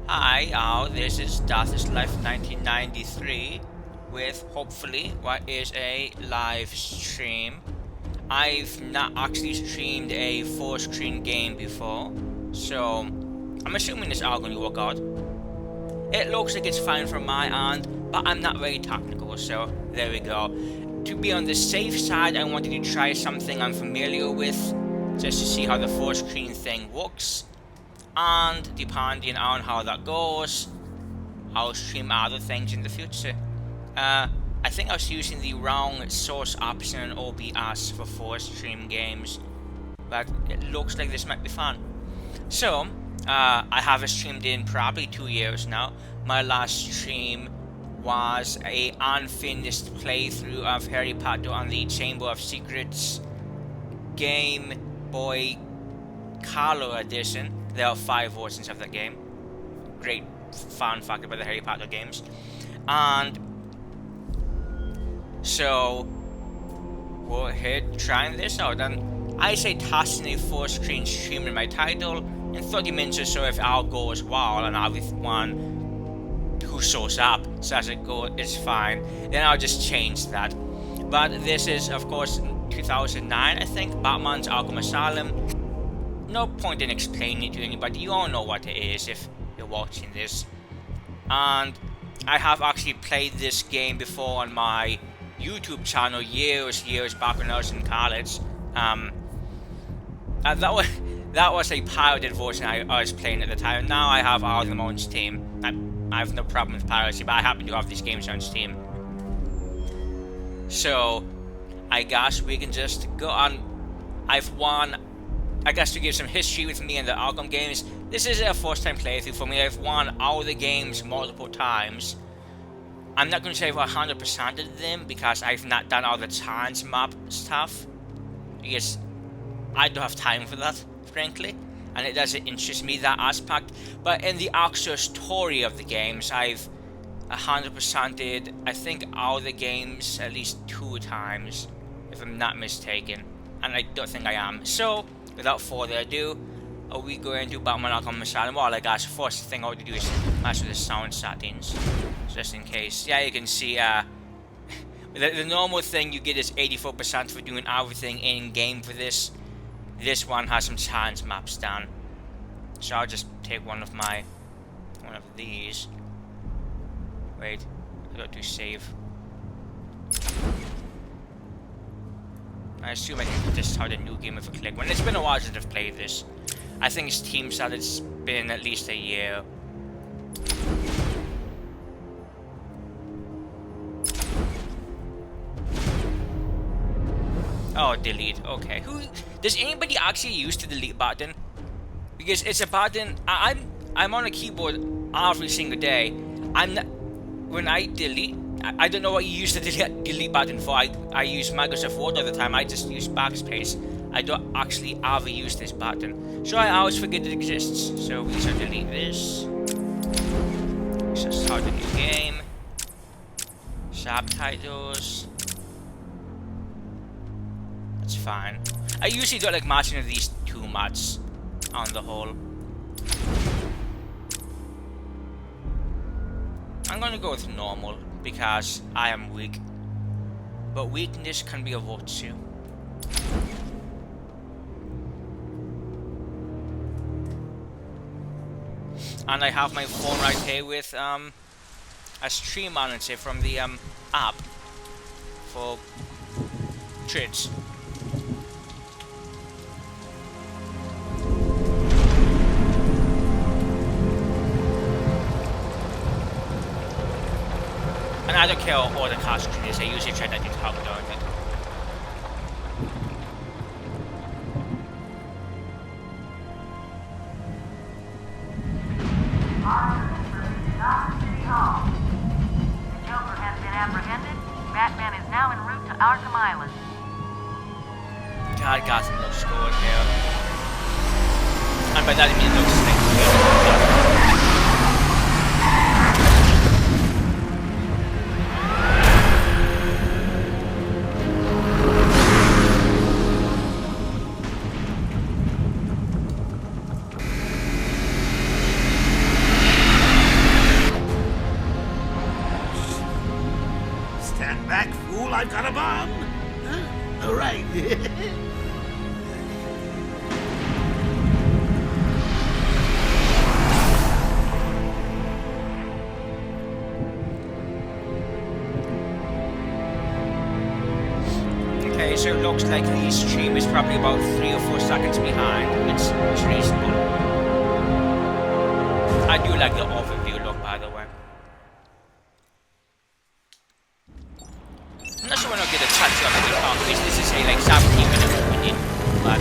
Hi, this is Darth's Life 1993 with hopefully what is a live stream. I've not actually streamed a full screen game before, so I'm assuming it's all going to work out. It looks like it's fine from my end, but I'm not very technical, so there we go. To be on the safe side, I wanted to try something I'm familiar with, just to see how the full screen thing works. And depending on how that goes, I'll stream other things in the future. I think I was using the wrong source option in OBS for 4 stream games, but it looks like this might be fun. So, I haven't streamed in probably 2 years now. My last stream was a unfinished playthrough of Harry Potter and the Chamber of Secrets Game Boy Color Edition. There are 5 versions of the game. Great fun fact about the Harry Potter games. And so we're here trying this out. And I say testing a full screen stream in my title. In 30 minutes or so, if all goes well and everyone who shows up says it is fine, then I'll just change that. But this is, of course, 2009, I think, Batman's Arkham Asylum. No point in explaining it to anybody, you all know what it is if you're watching this. And I have actually played this game before on my YouTube channel years back when I was in college. That was a pirated version I was playing at the time. Now I have all of them on Steam. I have no problem with piracy, but I happen to have these games on Steam. So I guess we can just go on. I've won. I guess to give some history with me and the Arkham games, this is a first time playthrough for me. I've won all the games multiple times. I'm not going to say I've 100%ed them because I've not done all the chance map stuff. Because I don't have time for that, frankly. And it doesn't interest me, that aspect. But in the actual story of the games, I've 100%ed, I think, all the games at least 2 times, if I'm not mistaken. And I don't think I am. So, without further ado, are we going to Batman Arkham Asylum? Well, I guess first thing I want to do is mess with the sound settings, just in case. Yeah, you can see the normal thing you get is 84% for doing everything in game for this. This one has some chance maps done, so I'll just take one of these. Wait, I got to save. I assume I can just start a new game with a click. When it's been a while since I've played this. I think Steam said it's been at least a year. Oh, delete. Okay. Does anybody actually use the delete button? Because it's a button. I'm on a keyboard every single day. When I delete. I don't know what you use the delete button for. I use Microsoft Word all the time. I just use backspace. I don't actually ever use this button. So I always forget it exists. So we shall delete this. We shall start a new game. Subtitles. That's fine. I usually don't like matching with these too much on the whole. I'm gonna go with normal because I am weak. But weakness can be a virtue. And I have my phone right here with a stream manager from the app for Twitch. And I don't care what the cast is, I usually try not to talk during it. City Hall. The Joker has been apprehended. Batman is now en route to Arkham Island. God, Gotham looks good here. And by that I mean it looks like I've got a bomb. Huh? All right. Okay, so it looks like the stream is probably about 3 or 4 seconds behind. It's reasonable. I do like the overview look, by the way. I'm not sure when I'll get a touch of the copies. This is a like 17-minute opening, but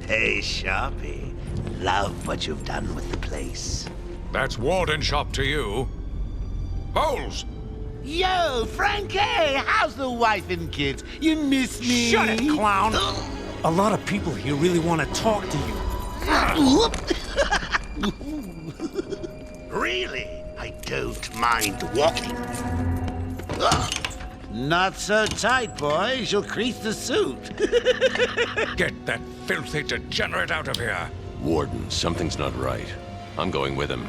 Hey, Sharpie. Love what you've done with the place. That's Warden Shop to you. Bowles! Yo, Frankie! How's the wife and kids? You miss me? Shut it, clown! A lot of people here really want to talk to you. Really? I don't mind walking. Not so tight, boys. You'll crease the suit. Get that filthy degenerate out of here! Warden, something's not right. I'm going with him.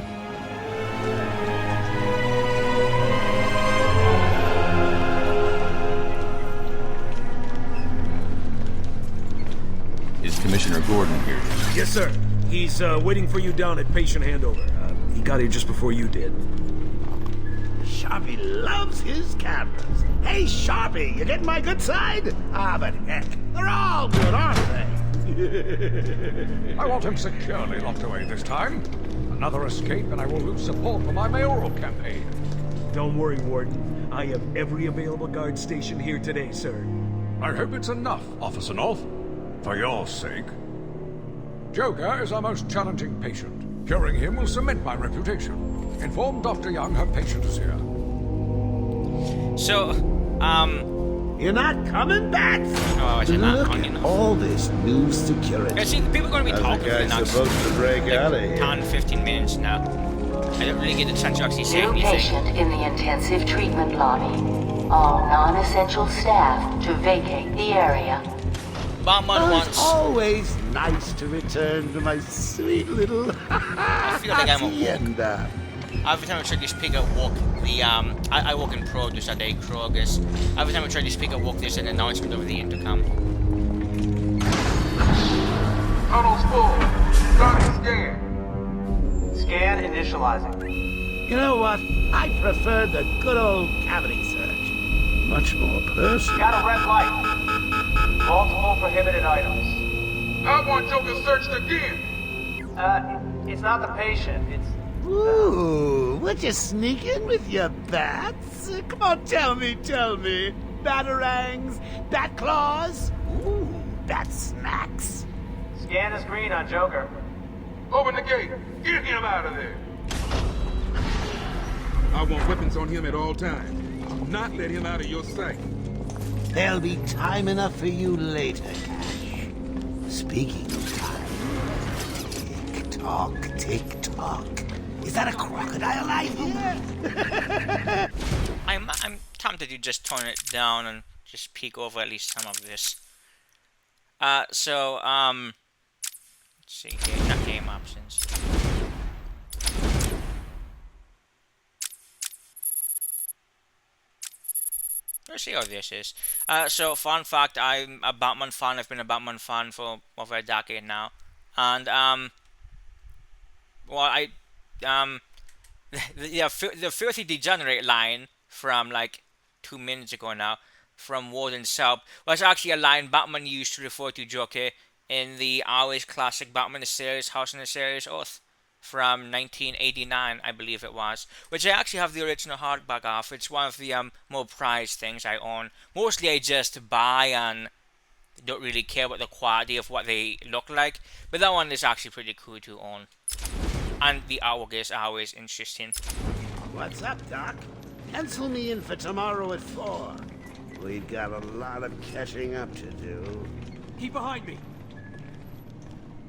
Is Commissioner Gordon here? Yes, sir. He's waiting for you down at patient handover. He got here just before you did. Sharpie loves his cameras. Hey, Sharpie, you getting my good side? Ah, but heck, they're all good, aren't they? I want him securely locked away this time. Another escape and I will lose support for my mayoral campaign. Don't worry, Warden. I have every available guard station here today, sir. I hope it's enough, Officer North. For your sake. Joker is our most challenging patient. Curing him will cement my reputation. Inform Dr. Young her patient is here. so You're not coming back? oh, is it not Look long at enough? all this new security. See, people are going to be talking for the next to break out of here? 10, 15 minutes now. I don't really get the chance to actually say New anything. patient in the intensive treatment lobby. All non-essential staff to vacate the area. Batman Oh, wants. it's always nice to return to my sweet little I feel like I'm a hacienda. Every time I try to speak at work, I work in produce at a Kroger's. Every time I try to speak at work, there's an announcement over the intercom. Tunnel's full. Starting scan. Scan initializing. You know what? I prefer the good old cavity search. Much more personal. Got a red light. Multiple prohibited items. I want Joker searched again! It's not the patient. It's Ooh, would you sneak in with your bats? Come on, tell me. Batarangs, bat claws, ooh, bat smacks. scan is green on Joker. Open the gate! Get him out of there! I want weapons on him at all times. I'll not let him out of your sight. There'll be time enough for you later, Cash. Speaking of time, tick tock. Is that a crocodile I hear? I'm tempted to just tone it down and just peek over at least some of this. Let's see here, not game options. Let's see how this is. So fun fact, I'm a Batman fan. I've been a Batman fan for over a decade now, and the filthy degenerate line from like 2 minutes ago now from Warden Selp was actually a line Batman used to refer to Joker in the always classic Batman the Series House on the Series Earth from 1989, I believe it was, which I actually have the original hardback of. It's one of the more prized things I own. Mostly I just buy and don't really care about the quality of what they look like, but that one is actually pretty cool to own. And the artwork is always interesting. What's up, Doc? Pencil me in for tomorrow at 4. We've got a lot of catching up to do. Keep behind me.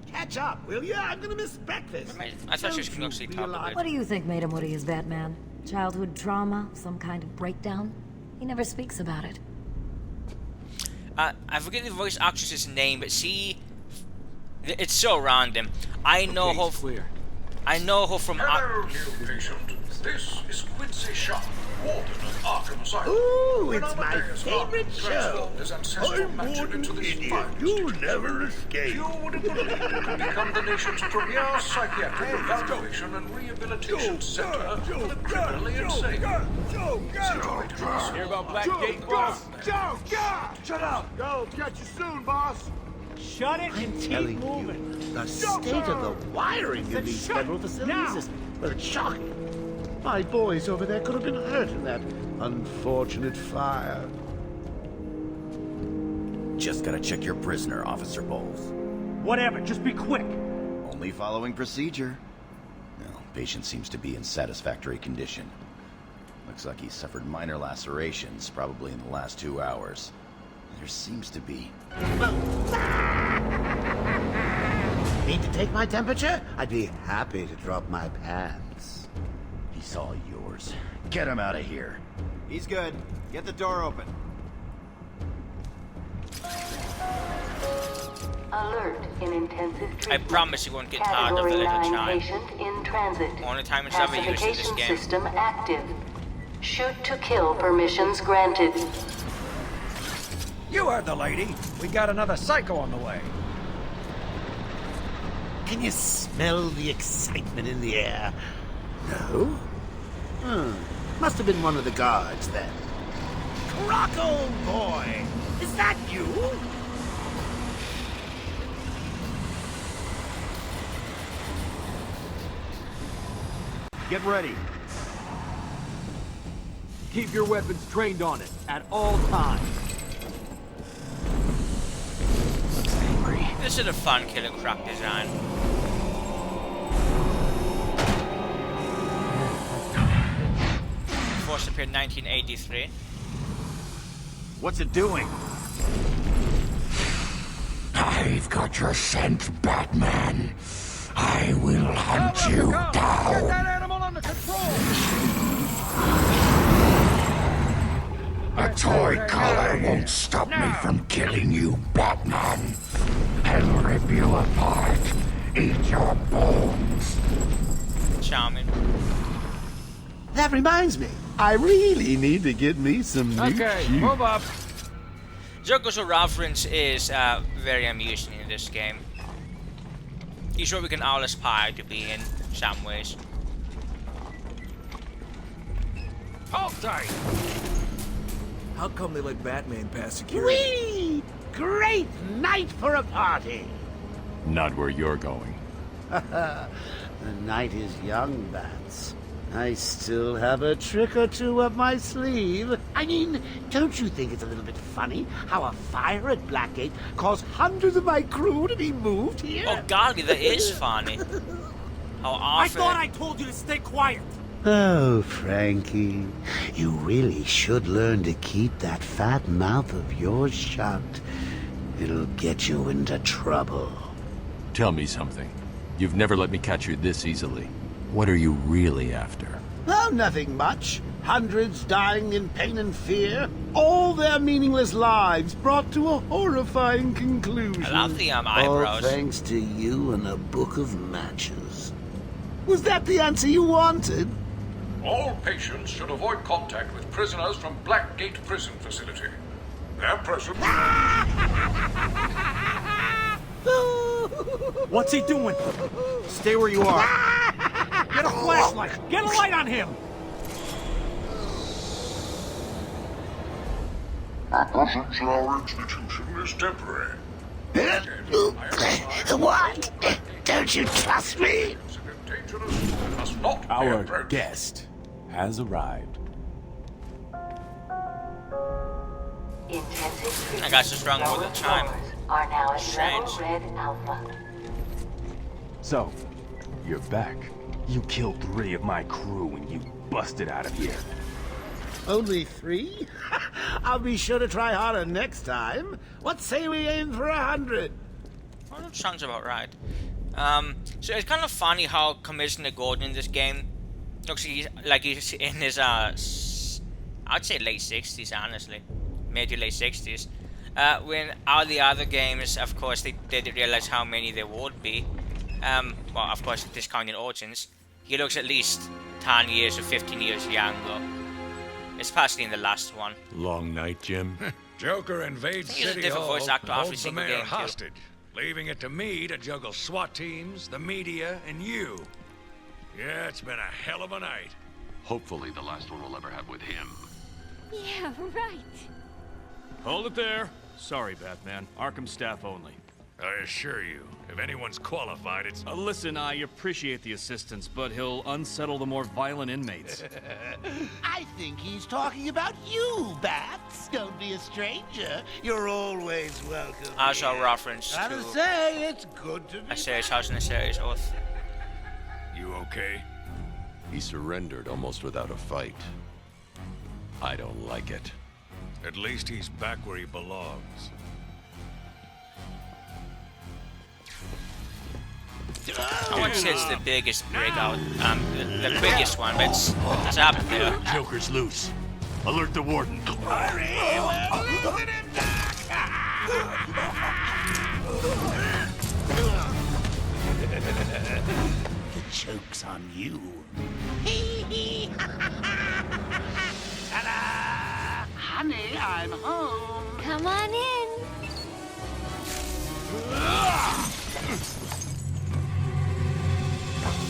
Catch up, will ya? I'm gonna miss breakfast. I thought she was going to actually talk about What do you think made him what he is, Batman? Childhood trauma? Some kind of breakdown? He never speaks about it. I forget the voice actress's name, but see, It's so random. I know Okay, how. it's clear. I know how from. Hello, new patient. This is Quincy Sharp, warden of Arkham Asylum. Ooh, When it's my Amadeus favorite Arkham show. transformed his ancestral I'm mansion Warden into this Idiot. fine You'll institution. never escape. Few would have believed it could become the nation's premier psychiatric evaluation and rehabilitation center for the criminally insane. Hear about Blackgate, boss? Joe, shut up! Go, catch you soon, boss! Shut it and keep Telling moving. you, the state of the wiring in these shut federal facilities now. is, well, it's shocking. My boys over there could have been hurt in that unfortunate fire. Just gotta check your prisoner, Officer Bowles. Whatever, just be quick. Only following procedure. No, patient seems to be in satisfactory condition. Looks like he suffered minor lacerations, probably in the last 2 hours. There seems to be... Need to take my temperature? I'd be happy to drop my pants. He's all yours. Get him out of here. He's good. Get the door open. Alert in intensive treatment. I promise you won't get tired of the Category little 9 chime. patient in transit. Only time it's ever used in this Pacification game. system active. Shoot to kill permissions granted. You heard the lady. We got another psycho on the way. Can you smell the excitement in the air? No? Must have been one of the guards then. Croc, old boy! Is that you? Get ready. Keep your weapons trained on it at all times. This is a fun killer croc design. First appeared in 1983. What's it doing? I've got your scent, Batman. I will hunt you down. Get that animal under control! A toy collar won't stop me from killing you, Batman. I'll rip you apart, eat your bones. Charming. That reminds me, I really need to get me some new shoes. Move up. Joker's reference is very amusing in this game. He's what we can all aspire to be in some ways. Hold tight. How come they let Batman pass security? Whee! Great night for a party! Not where you're going. The night is young, Bats. I still have a trick or two up my sleeve. I mean, don't you think it's a little bit funny how a fire at Blackgate caused hundreds of my crew to be moved here? Oh golly, that is funny. How often... I thought I told you to stay quiet. Oh, Frankie, you really should learn to keep that fat mouth of yours shut. It'll get you into trouble. Tell me something. You've never let me catch you this easily. What are you really after? Oh, nothing much. Hundreds dying in pain and fear. All their meaningless lives brought to a horrifying conclusion. I love the eyebrows. All thanks to you and a book of matches. Was that the answer you wanted? All patients should avoid contact with prisoners from Blackgate Prison Facility. Their presence... What's he doing? Stay where you are. Get a flashlight. Get a light on him. Our presence in our institution is temporary. What? Don't you trust me? Our guest has arrived. Intensive I got so strong with the chime. are now at Strange. level red alpha. So, you're back. You killed 3 of my crew and you busted out of here. Only 3? I'll be sure to try harder next time. What say we aim for 100? Well, that sounds about right. So it's kind of funny how Commissioner Gordon in this game looks like he's in his I'd say late 60s, honestly, mid to late 60s. When all the other games, of course, they didn't realize how many there would be. Well, of course, discounting Origins. He looks at least 10 years or 15 years younger. Especially in the last one. Long night, Jim? Joker invades He's a City different Hall voice actor and every holds the single mayor game, too. hostage, leaving it to me to juggle SWAT teams, the media, and you. Yeah, it's been a hell of a night. Hopefully the last one we'll ever have with him. Yeah, right. Hold it there. Sorry, Batman. Arkham staff only. I assure you, if anyone's qualified, it's... Listen, I appreciate the assistance, but he'll unsettle the more violent inmates. I think he's talking about you, Bats. Don't be a stranger. You're always welcome. Also here. a reference Gotta to say, it's good to be a series house and a series oath. You okay? He surrendered almost without a fight. I don't like it. At least he's back where he belongs. I wouldn't say it's the biggest breakout, the quickest one, but it's up there. Joker's loose. Alert the warden. The joke's on you. Ta-da! Honey, I'm home. Come on in.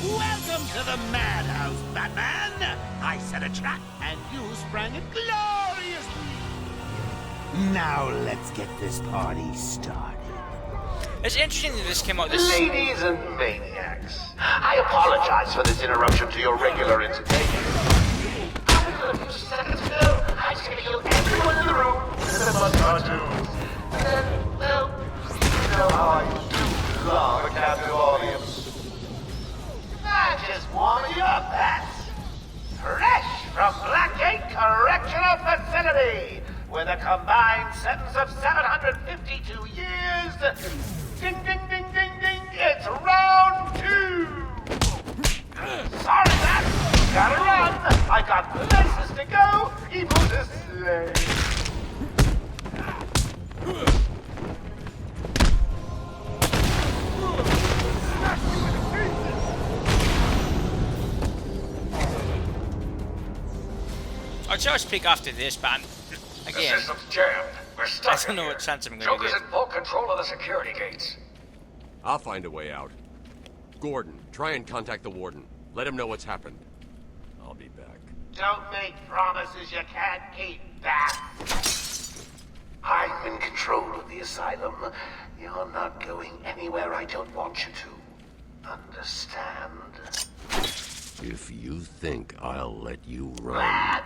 Welcome to the madhouse, Batman! I set a trap, and you sprang it gloriously! Now let's get this party started. It's interesting that this came out this... Ladies and maniacs, I apologize for this interruption to your regular entertainment. A few seconds ago, I scheduled everyone in the room to the fun cartoons. And then, well, you know how I do love a captive audience. I just warm you up, Bats. Fresh from Blackgate Correctional Facility, with a combined sentence of 752 years. Ding, ding, ding, ding, ding. It's round 2. Sorry, Bats. Gotta run. I got places to go. People to slay. I'll just pick after this, but again, The system's jammed. We're stuck I don't know what chance I'm gonna Joker's get. in full control of the security gates. I'll find a way out. Gordon, try and contact the warden. Let him know what's happened. I'll be back. Don't make promises you can't keep, Bats. I'm in control of the asylum. You're not going anywhere I don't want you to. Understand? If you think I'll let you run...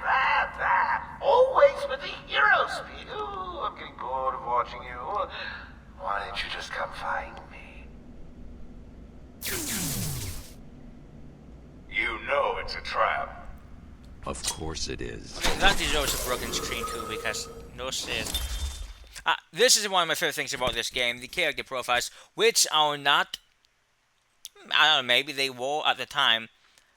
Always with the hero speed. Ooh, I'm getting bored of watching you. Why don't you just come find me? You know it's a trap. Of course it is. That deserves a broken screen too, because no shit. This is one of my favorite things about this game, the character profiles, which are not, I don't know, maybe they were at the time,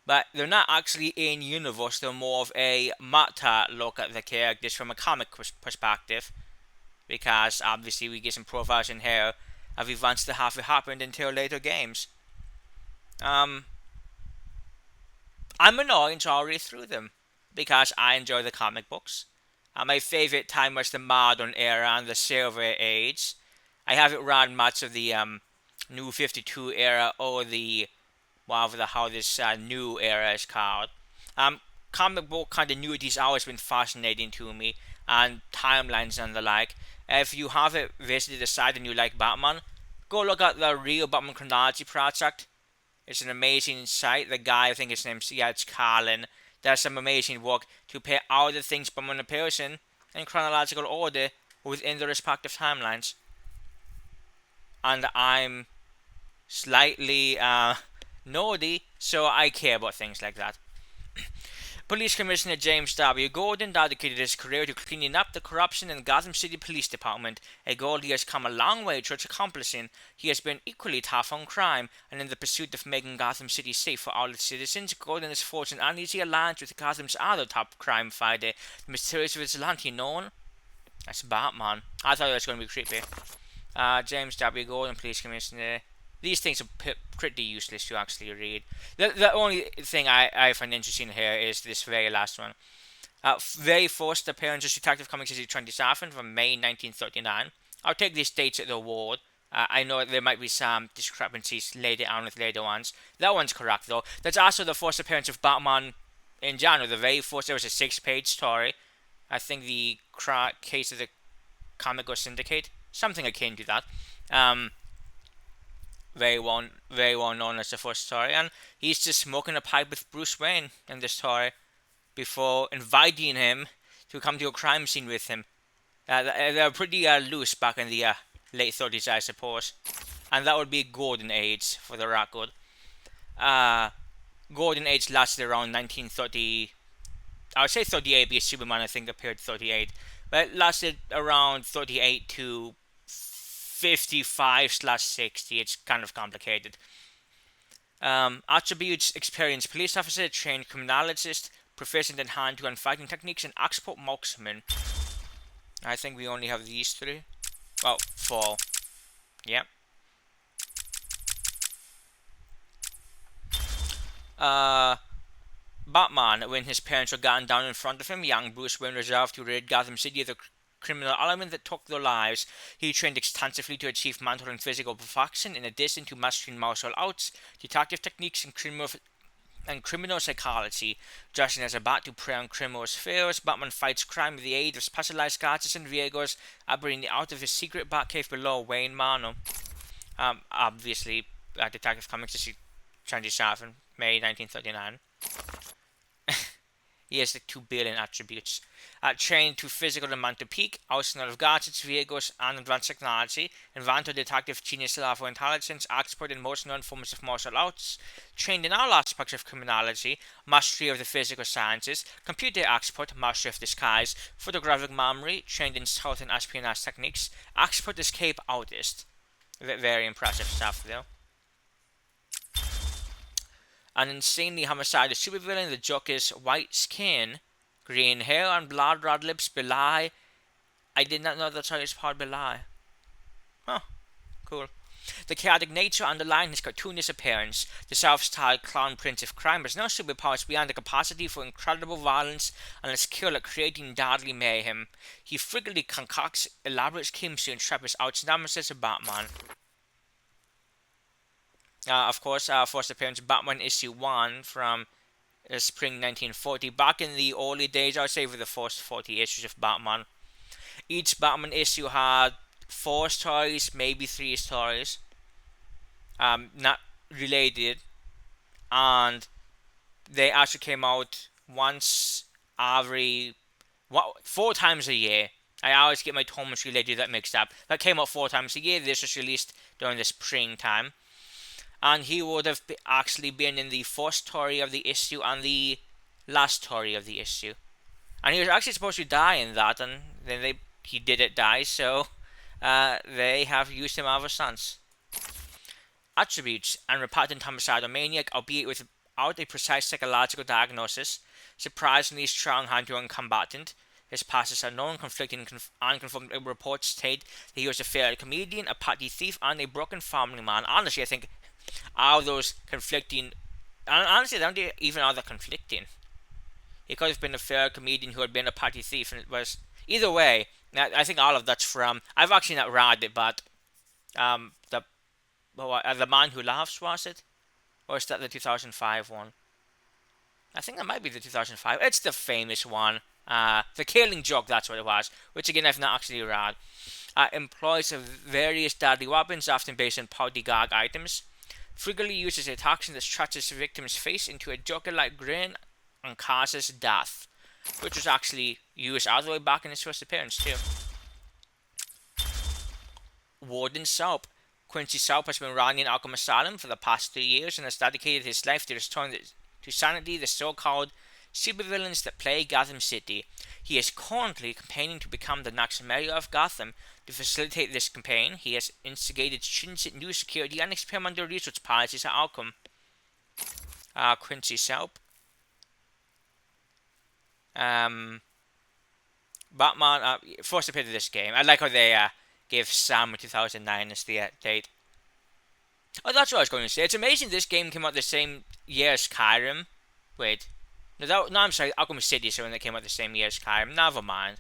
but they're not actually in universe. They're more of a meta look at the characters from a comic perspective, because obviously we get some profiles in here of events that have happened until later games. I'm annoyed to already through them because I enjoy the comic books. My favorite time was the modern era and the Silver Age. I haven't run much of the New 52 era or the whatever how this new era is called. Comic book continuity's always been fascinating to me, and timelines and the like. If you haven't visited the site and you like Batman, go look at the Real Batman Chronology Project. It's an amazing site. The guy, I think his name's it's Carlin, does some amazing work to put all the things Batman appears in chronological order within the respective timelines. And I'm slightly naughty, so I care about things like that. Police Commissioner James W. Gordon dedicated his career to cleaning up the corruption in Gotham City Police Department, a goal he has come a long way towards accomplishing. He has been equally tough on crime, and in the pursuit of making Gotham City safe for all its citizens, Gordon has forged an uneasy alliance with Gotham's other top crime fighter, the mysterious vigilante known That's Batman. I thought it was going to be creepy. James W. Gordon, Police Commissioner. These things are pretty useless to actually read. The only thing I find interesting here is this very last one. Very first appearance of Detective Comics issue 27 from May 1939. I'll take these dates at the word. I know there might be some discrepancies later on with later ones. That one's correct though. That's also the first appearance of Batman in general. The very first, there was a 6-page story. I think the case of the Comic Book Syndicate, something akin to that. Very well known as the first story, and he's just smoking a pipe with Bruce Wayne in the story before inviting him to come to a crime scene with him. They were pretty loose back in the late 30s, I suppose, and that would be Golden Age for the record. Golden Age lasted around 1930. I would say 38 because Superman I think appeared 38, but it lasted around 38 to 55/60. It's kind of complicated. Attributes: experienced police officer, trained criminologist, proficient in hand-to-hand fighting techniques, and expert marksman. I think we only have these 3. Well, 4. Yep. Batman, when his parents were gunned down in front of him, young Bruce Wayne resolved to rid Gotham City of the criminal element that took their lives. He trained extensively to achieve mental and physical perfection, in addition to mastering martial arts, detective techniques, and criminal psychology. Dressing as a bat to prey on criminals' fears, Batman fights crime with the aid of specialized gadgets and vehicles, operating out of his secret Batcave below Wayne Manor. Obviously, Detective Comics issue 27, May 1939. He has like 2 billion attributes. Trained to physical and mental peak, arsenal of gadgets, vehicles, and advanced technology. Inventor, detective, genius, level intelligence, expert in most known forms of martial arts. Trained in all aspects of criminology, mastery of the physical sciences, computer expert, mastery of disguise, photographic memory, trained in stealth and espionage techniques, expert escape artist. Very impressive stuff though. An insanely homicidal supervillain, the Joker's white skin, green hair, and blood-red lips belie. I did not know that's how it's called, belie. Huh, cool. The chaotic nature underlying his cartoonish appearance. The self-styled clown prince of crime has no superpowers beyond the capacity for incredible violence and a skill at creating deadly mayhem. He frequently concocts elaborate schemes to entrap his arch nemesis, Batman. Of course, first appearance Batman issue 1 from spring 1940. Back in the early days, I would say for the first 40 issues of Batman. Each Batman issue had 4 stories, maybe 3 stories. Not related. And they actually came out once every 4 times a year. I always get my Thomas related that mixed up. That came out 4 times a year. This was released during the springtime. And he would have actually been in the first story of the issue and the last story of the issue. And he was actually supposed to die in that, and then he didn't die, so they have used him ever since. Attributes: unrepentant homicidal maniac, albeit without a precise psychological diagnosis. Surprisingly strong hand-to-hand combatant. His past is unknown. Conflicting and unconfirmed reports state that he was a failed comedian, a petty thief, and a broken family man. Honestly, I think all those conflicting, honestly, they don't even all that conflicting. He could have been a failed comedian who had been a petty thief, and it was either way. I think all of that's from. I've actually not read it, but the Man Who Laughs, was it, or is that the 2005 one? I think that might be the 2005. It's the famous one. The Killing Joke, that's what it was. Which again, I've not actually read. Employs various deadly weapons, often based on party gag items. Frequently uses a toxin that stretches the victim's face into a Joker-like grin and causes death, which was actually used all the way back in his first appearance too. Warden Soap. Quincy Soap has been running Arkham Asylum for the past 3 years and has dedicated his life to restoring to sanity the so-called supervillains that plague Gotham City. He is currently campaigning to become the next mayor of Gotham. To facilitate this campaign, he has instigated stringent new security and experimental research policies at Arkham. Quincy Soap. Batman, first appeared in this game. I like how they gave Sam 2009 as the date. Oh, that's what I was going to say. It's amazing this game came out the same year as Skyrim. Wait. No, I'm sorry. Arkham City is the one that came out the same year as Skyrim. Never mind.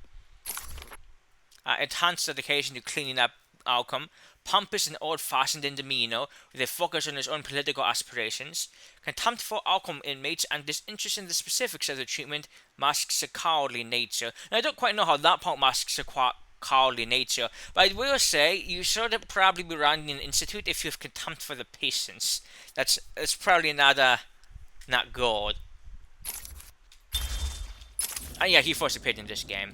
Enhanced dedication to cleaning up Arkham. Pompous and old-fashioned in demeanor, with a focus on his own political aspirations. Contempt for Arkham inmates and disinterest in the specifics of the treatment masks a cowardly nature. Now, I don't quite know how that part masks a cowardly nature, but I will say you should probably be running an institute if you have contempt for the patients. That's probably not good. And yeah, he first appeared in this game.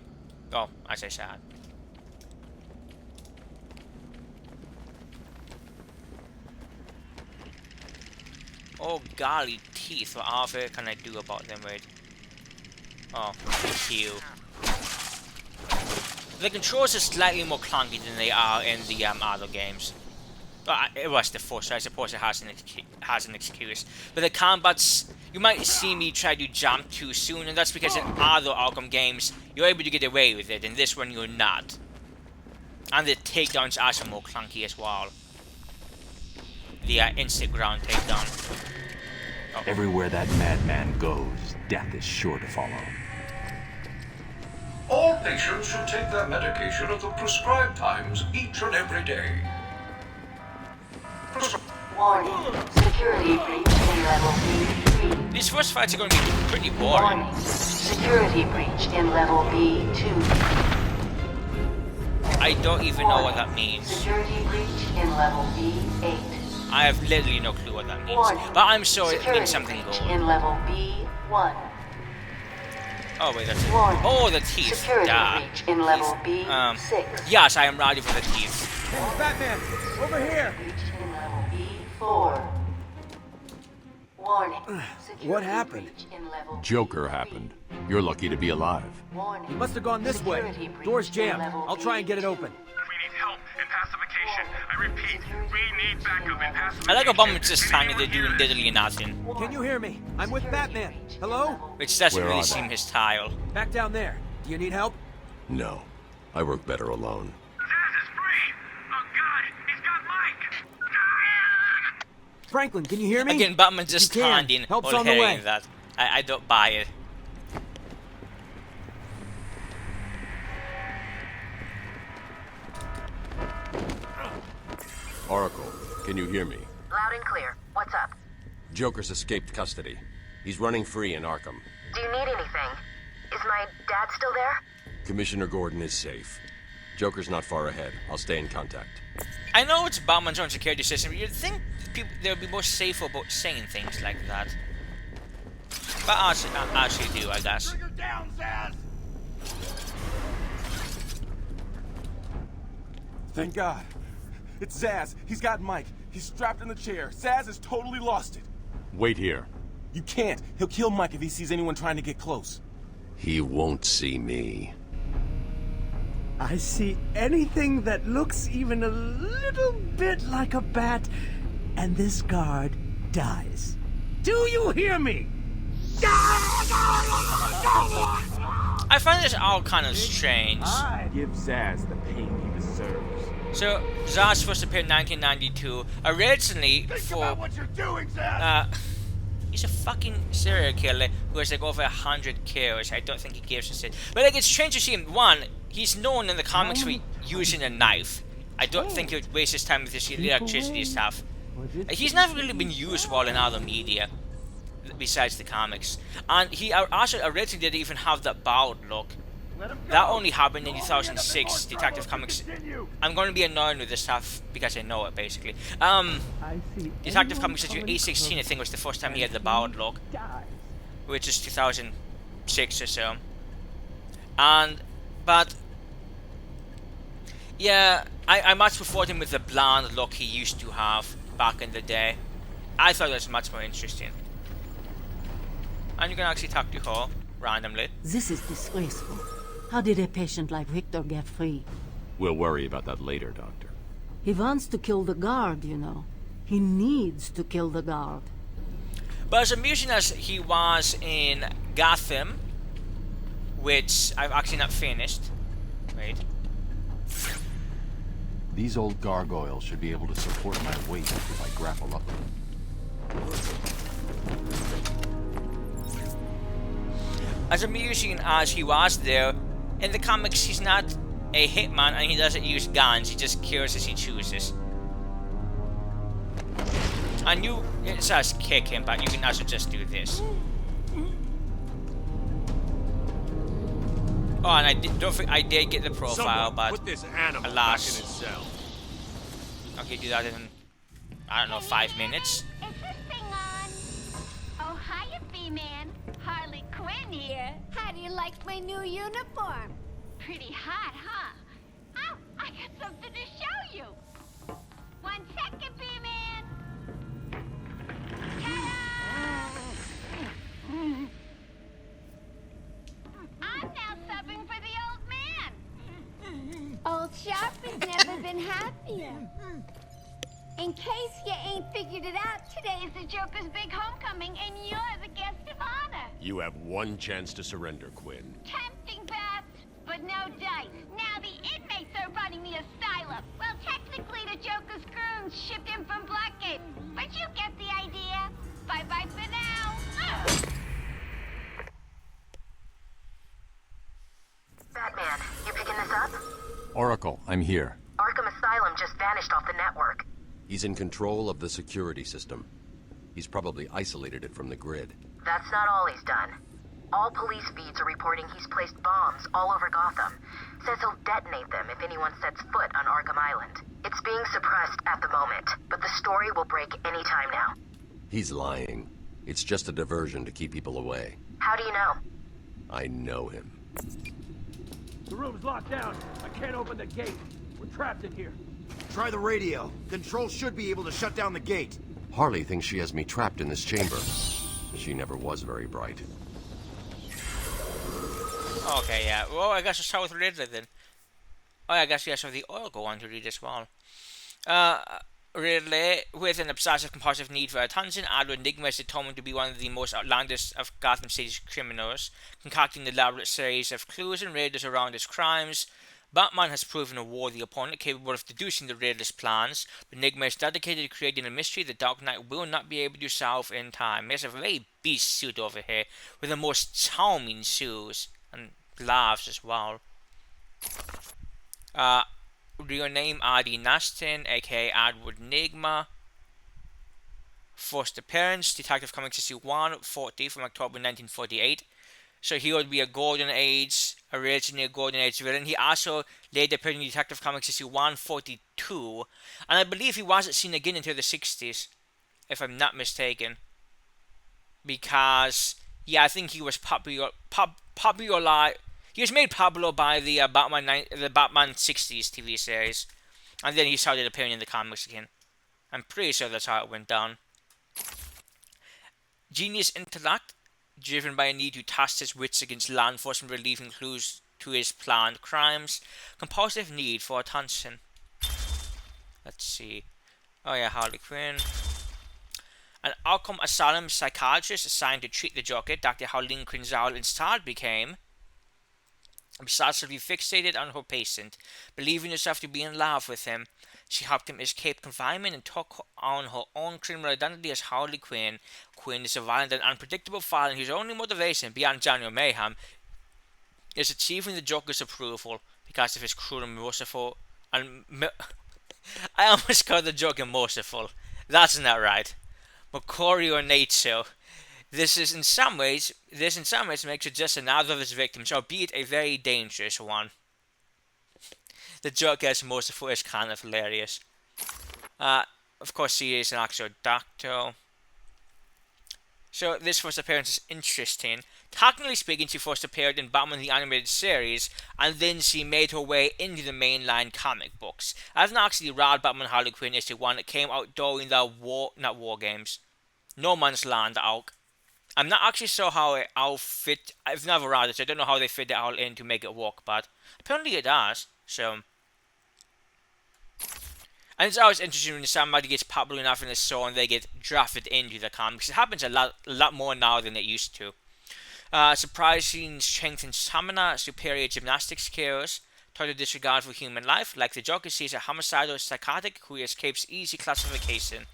Oh, as I said. Oh golly teeth, what on earth can I do about them? Wait. Oh, Q. The controls are slightly more clunky than they are in the other games. Well, it was the first, so I suppose it has an excuse. But the combats, you might see me try to jump too soon, and that's because in other Arkham games, you're able to get away with it, in this one you're not. And the takedowns are also more clunky as well. The instant ground takedown. Oh. Everywhere that madman goes, death is sure to follow. All patients should take their medication at the prescribed times each and every day. Warning. Security breach in level B3. These first fights are going to be pretty boring. Warning. Security breach in level B2. I don't even know what that means. Security breach in level B8. I have literally no clue what that means. But I'm sure it means something good. In level B1. Oh wait, that's it. Oh, the teeth. Security breach in level B6. Yes, I am ready for the teeth. Hey, Batman, over here. Breach in level B4. Warning. What happened? Joker happened. You're lucky to be alive. He must have gone this way. Door's jammed. I'll try and get it open. We need help in pacification. I repeat, we need backup in pacification. I like Obama just telling they're doing literally nothing. Can you hear me? I'm with Batman. Hello? Which doesn't Where really are seem they? his style. Back down there. Do you need help? No. I work better alone. Zaz is free! Oh God, he's got Mike! Franklin, can you hear me? Again, Batman just You can. standing Help's or on the hearing way. that. I don't buy it. Oracle, can you hear me? Loud and clear. What's up? Joker's escaped custody. He's running free in Arkham. Do you need anything? Is my dad still there? Commissioner Gordon is safe. Joker's not far ahead. I'll stay in contact. I know it's Batman's own security system, but you'd think they would be more safer about saying things like that. But I actually do, I guess. Trigger down, Zaz! Thank God. It's Zaz. He's got Mike. He's strapped in the chair. Zaz has totally lost it. Wait here. You can't. He'll kill Mike if he sees anyone trying to get close. He won't see me. I see anything that looks even a little bit like a bat, and this guard dies. Do you hear me? I find this all kind of strange. Give Zaz the pain he deserves. So, Zaz first appeared in 1992, originally for... what you're doing, Zaz! He's a fucking serial killer who has like over 100 kills. I don't think he gives a shit. But like, it's strange to see him. One, he's known in the comics for using a knife. I don't think he would waste his time with this electricity stuff. He's never really been used well in other media, besides the comics. And he also originally didn't even have that bald look. That only happened in 2006, Detective Comics. I'm going to be annoyed with this stuff because I know it, basically. Detective Comics issue 816, I think, was the first time he had the bald look. Which is 2006 or so. But... yeah, I much preferred him with the blonde look he used to have back in the day. I thought it was much more interesting. And you can actually talk to her randomly. This is disgraceful. How did a patient like Victor get free? We'll worry about that later, Doctor. He wants to kill the guard, you know. He needs to kill the guard. But as amusing as he was in Gotham, which I've actually not finished. Wait. These old gargoyles should be able to support my weight if I grapple up them. As amusing as he was there, in the comics he's not a hitman and he doesn't use guns, he just kills as he chooses. And it says kick him, but you can also just do this. Oh, and I did get the profile, Someone but put this animal alas. back in his cell. Okay, do that in, I don't know, 5 minutes. Is this thing on? Oh, hiya, B-Man. Harley Quinn here. How do you like my new uniform? Pretty hot, huh? Oh, I got something to show you. 1 second, B-Man. I'm now subbing for the old man. Old Sharp has never been happier. In case you ain't figured it out, today is the Joker's big homecoming, and you're the guest of honor. You have one chance to surrender, Quinn. Tempting, Beth, but no dice. Now the inmates are running the asylum. Well, technically the Joker's goons shipped in from Blackgate, but you get the idea. Bye-bye for now. Batman, you picking this up? Oracle, I'm here. Arkham Asylum just vanished off the network. He's in control of the security system. He's probably isolated it from the grid. That's not all he's done. All police feeds are reporting he's placed bombs all over Gotham. Says he'll detonate them if anyone sets foot on Arkham Island. It's being suppressed at the moment, but the story will break any time now. He's lying. It's just a diversion to keep people away. How do you know? I know him. The room's locked down. I can't open the gate. We're trapped in here. Try the radio. Control should be able to shut down the gate. Harley thinks she has me trapped in this chamber. She never was very bright. Okay, yeah. Well, I guess I'll start with Riddler then. Oh, I guess you guys have the Oracle one to read as well. Riddler, with an obsessive compulsive need for attention, Edward Nigma is determined to be one of the most outlandish of Gotham City's criminals, concocting an elaborate series of clues and raiders around his crimes. Batman has proven a worthy opponent capable of deducing the Riddler's plans, but Nigma is dedicated to creating a mystery the Dark Knight will not be able to solve in time. He has a very beast suit over here, with the most charming shoes, and gloves as well. Real name Adi Nastin, aka Edward Nigma. First appearance, Detective Comics issue 140 from October 1948. So he would be a Golden Age, originally a Golden Age villain. He also later appeared in Detective Comics issue 142. And I believe he wasn't seen again until the 60s, if I'm not mistaken. Because, yeah, I think he was popular. He was made popular by the Batman 60s TV series, and then he started appearing in the comics again. I'm pretty sure that's how it went down. Genius intellect, driven by a need to test his wits against law enforcement, relieving clues to his planned crimes. Compulsive need for attention. Let's see. Oh yeah, Harley Quinn. An Arkham Asylum psychiatrist assigned to treat the Joker, Dr. Harleen Quinzel instead became obsessively fixated on her patient, believing herself to be in love with him. She helped him escape confinement and took on her own criminal identity as Harley Quinn. Quinn is a violent and unpredictable villain whose only motivation, beyond general mayhem, is achieving the Joker's approval because of his cruel and merciful... I almost called the Joker merciful. That's not right. Mercurial nature. This in some ways makes it just another of his victims, albeit a very dangerous one. The Joker as merciful is kind of hilarious. Of course, he is an actual doctor. So this first appearance is interesting. Technically speaking, she first appeared in Batman the Animated Series, and then she made her way into the mainline comic books. I haven't actually read Batman Harley Quinn issue 1 that came out during the No Man's Land arc. I'm not actually sure how it all fit. I've never read it, so I don't know how they fit it all in to make it work, but apparently it does. So, and it's always interesting when somebody gets popular enough in the show and they get drafted into the comics. It happens a lot more now than it used to. Surprising strength and stamina, superior gymnastics skills, total disregard for human life. Like the Joker, sees a homicidal psychotic who escapes easy classification,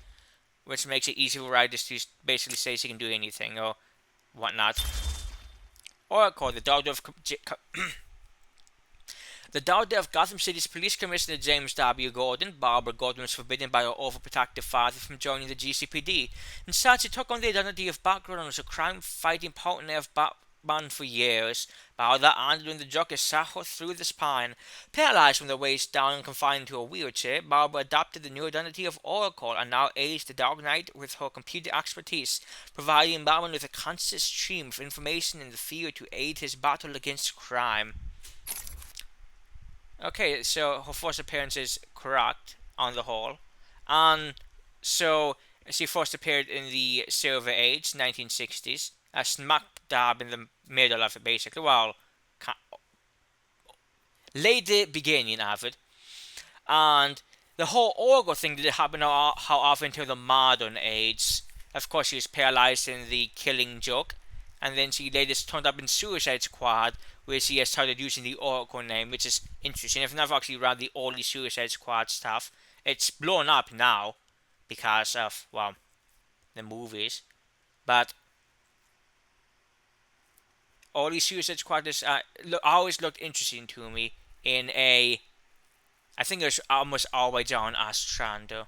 which makes it easy for riders to basically say he can do anything or whatnot. Oracle, the daughter of the daughter of Gotham City's Police Commissioner James W. Gordon, Barbara Gordon was forbidden by her overprotective father from joining the GCPD. Instead, she took on the identity of Batgirl and was a crime-fighting partner of Batman for years. But that ended when the Joker shot her through the spine. Paralyzed from the waist down and confined to a wheelchair, Barbara adopted the new identity of Oracle and now aids the Dark Knight with her computer expertise, providing Batman with a constant stream of information in the field to aid his battle against crime. Okay, so her first appearance is correct on the whole. And so she first appeared in the Silver Age, 1960s, smack dab in the middle of it, basically. Well, late beginning of it. And the whole Oracle thing didn't happen how often until the modern age. Of course, she was paralyzed in the Killing Joke, and then she later turned up in Suicide Squad, where she has started using the Oracle name, which is interesting. I've never actually read the early Suicide Squad stuff. It's blown up now because of, well, the movies. But early Suicide Squad is always looked interesting to me in a, I think it was almost always on Ostrander.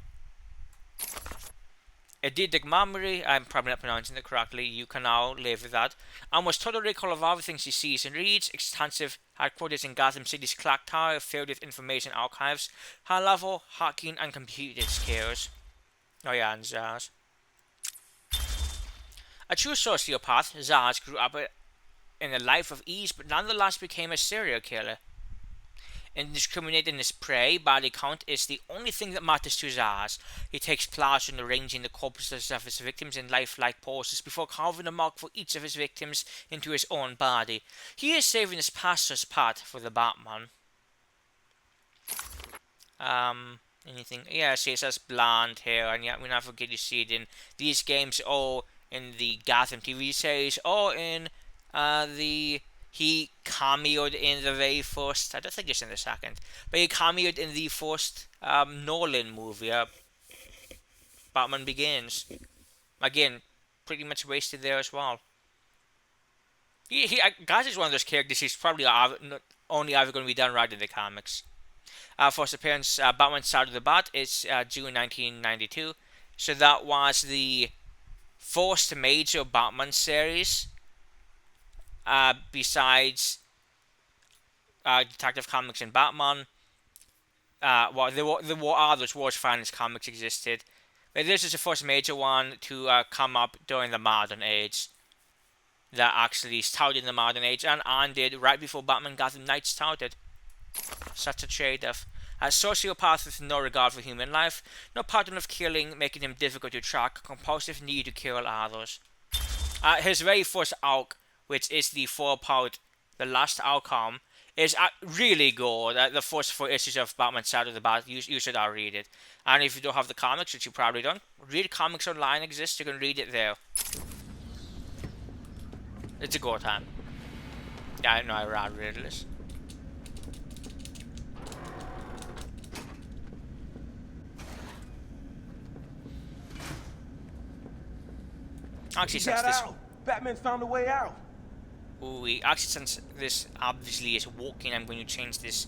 Eidetic memory, I'm probably not pronouncing it correctly, you can now live with that. Almost total recall of everything she sees and reads. Extensive headquarters in Gotham City's clock tower filled with information archives. High level hacking and computer skills. Oh yeah, and Zaz. A true sociopath, Zaz grew up in a life of ease but nonetheless became a serial killer. Indiscriminating his prey, body count is the only thing that matters to Zaz. He takes pleasure in arranging the corpses of his victims in lifelike poses before carving a mark for each of his victims into his own body. He is saving his pastor's part for the Batman. Anything? Yeah, she has blonde hair, and yet we never get to see it in these games or in the Gotham TV series or in he cameoed in the very first, I don't think it's in the second, but he cameoed in the first Nolan movie, Batman Begins. Again, pretty much wasted there as well. Guys is one of those characters he's probably only ever going to be done right in the comics. First appearance, Batman Side of the Bat, is June 1992. So that was the first major Batman series. Besides Detective Comics and Batman, well, there were others worse finance comics existed, but this is the first major one to come up during the modern age. That actually started in the modern age and ended right before Batman Gotham Knights started. Such a trade-off. A sociopath with no regard for human life, no pattern of killing making him difficult to track, compulsive need to kill others. His very first arc, which is the 4-part The Last Arkham, is really good. The first 4 issues of Batman Side of the Bat, you should all read it. And if you don't have the comics, which you probably don't, read comics online exists, you can read it there. It's a good time. Yeah, I know I read this. Actually, since this... Batman's found a way out. Actually, since this obviously is walking, I'm going to change this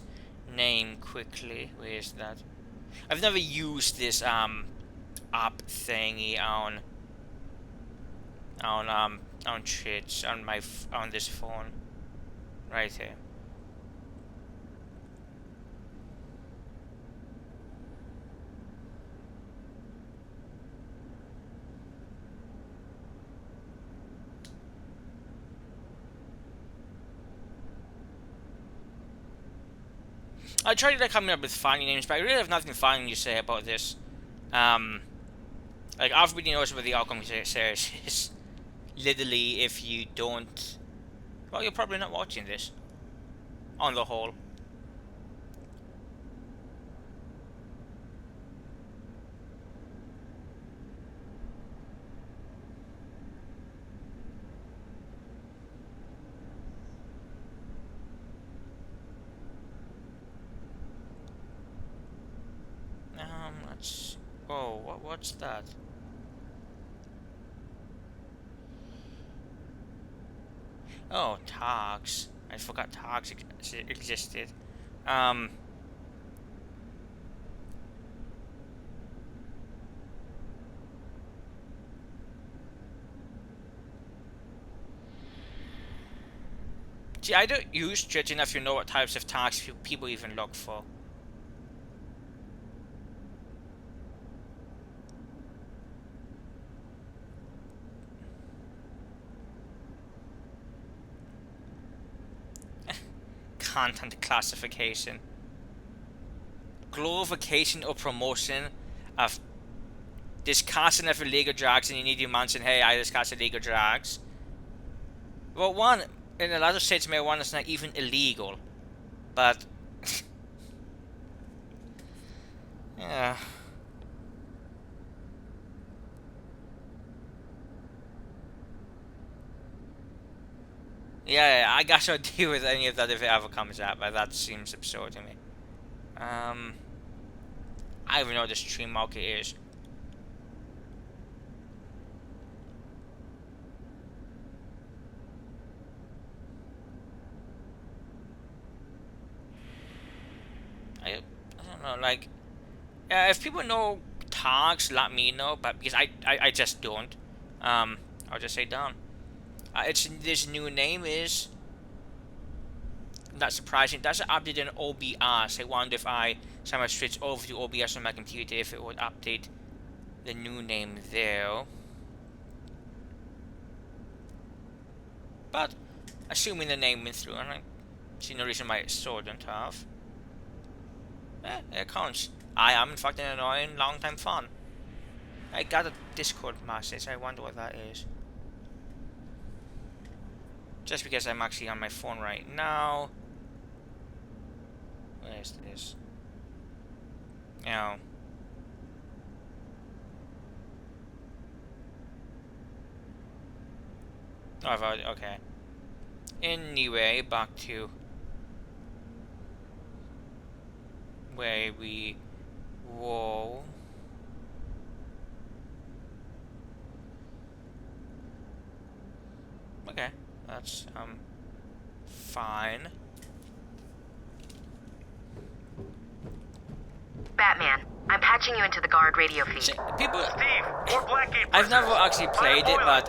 name quickly. Where is that? I've never used this app thingy on Twitch on this phone right here. I tried coming up with funny names, but I really have nothing funny to say about this. Like, everybody knows what the Arkham series is. Literally, if you don't... Well, you're probably not watching this. On the whole. What's... Oh, what's that? Oh, Targs. I forgot Targs existed. See, I don't use Judge enough to know what types of Targs people even look for. Content classification. Glorification or promotion of discussing of illegal drugs, and you need to mention, hey, I discuss illegal drugs. Well, one, in a lot of states, marijuana is not even illegal. But... yeah. Yeah, I guess I'll deal with any of that if it ever comes out, but that seems absurd to me. I don't even know what this tree market is. I don't know, like... if people know tags, let me know, but because I just don't. I'll just say done. This new name is not surprising. That's updated in OBS. I wonder if I somehow switch over to OBS on my computer if it would update the new name there. But assuming the name went through, and I see no reason why it shouldn't have. It counts. I am in fact an annoying long-time fan. I got a Discord message. I wonder what that is. Just because I'm actually on my phone right now. Where is this? Oh. Oh, I've already, okay. Anyway, back to where we... Whoa. Okay. That's, fine. Batman, I'm patching you into the guard radio feed. See, people... Steve, more Blackgate. I've never actually played it, but...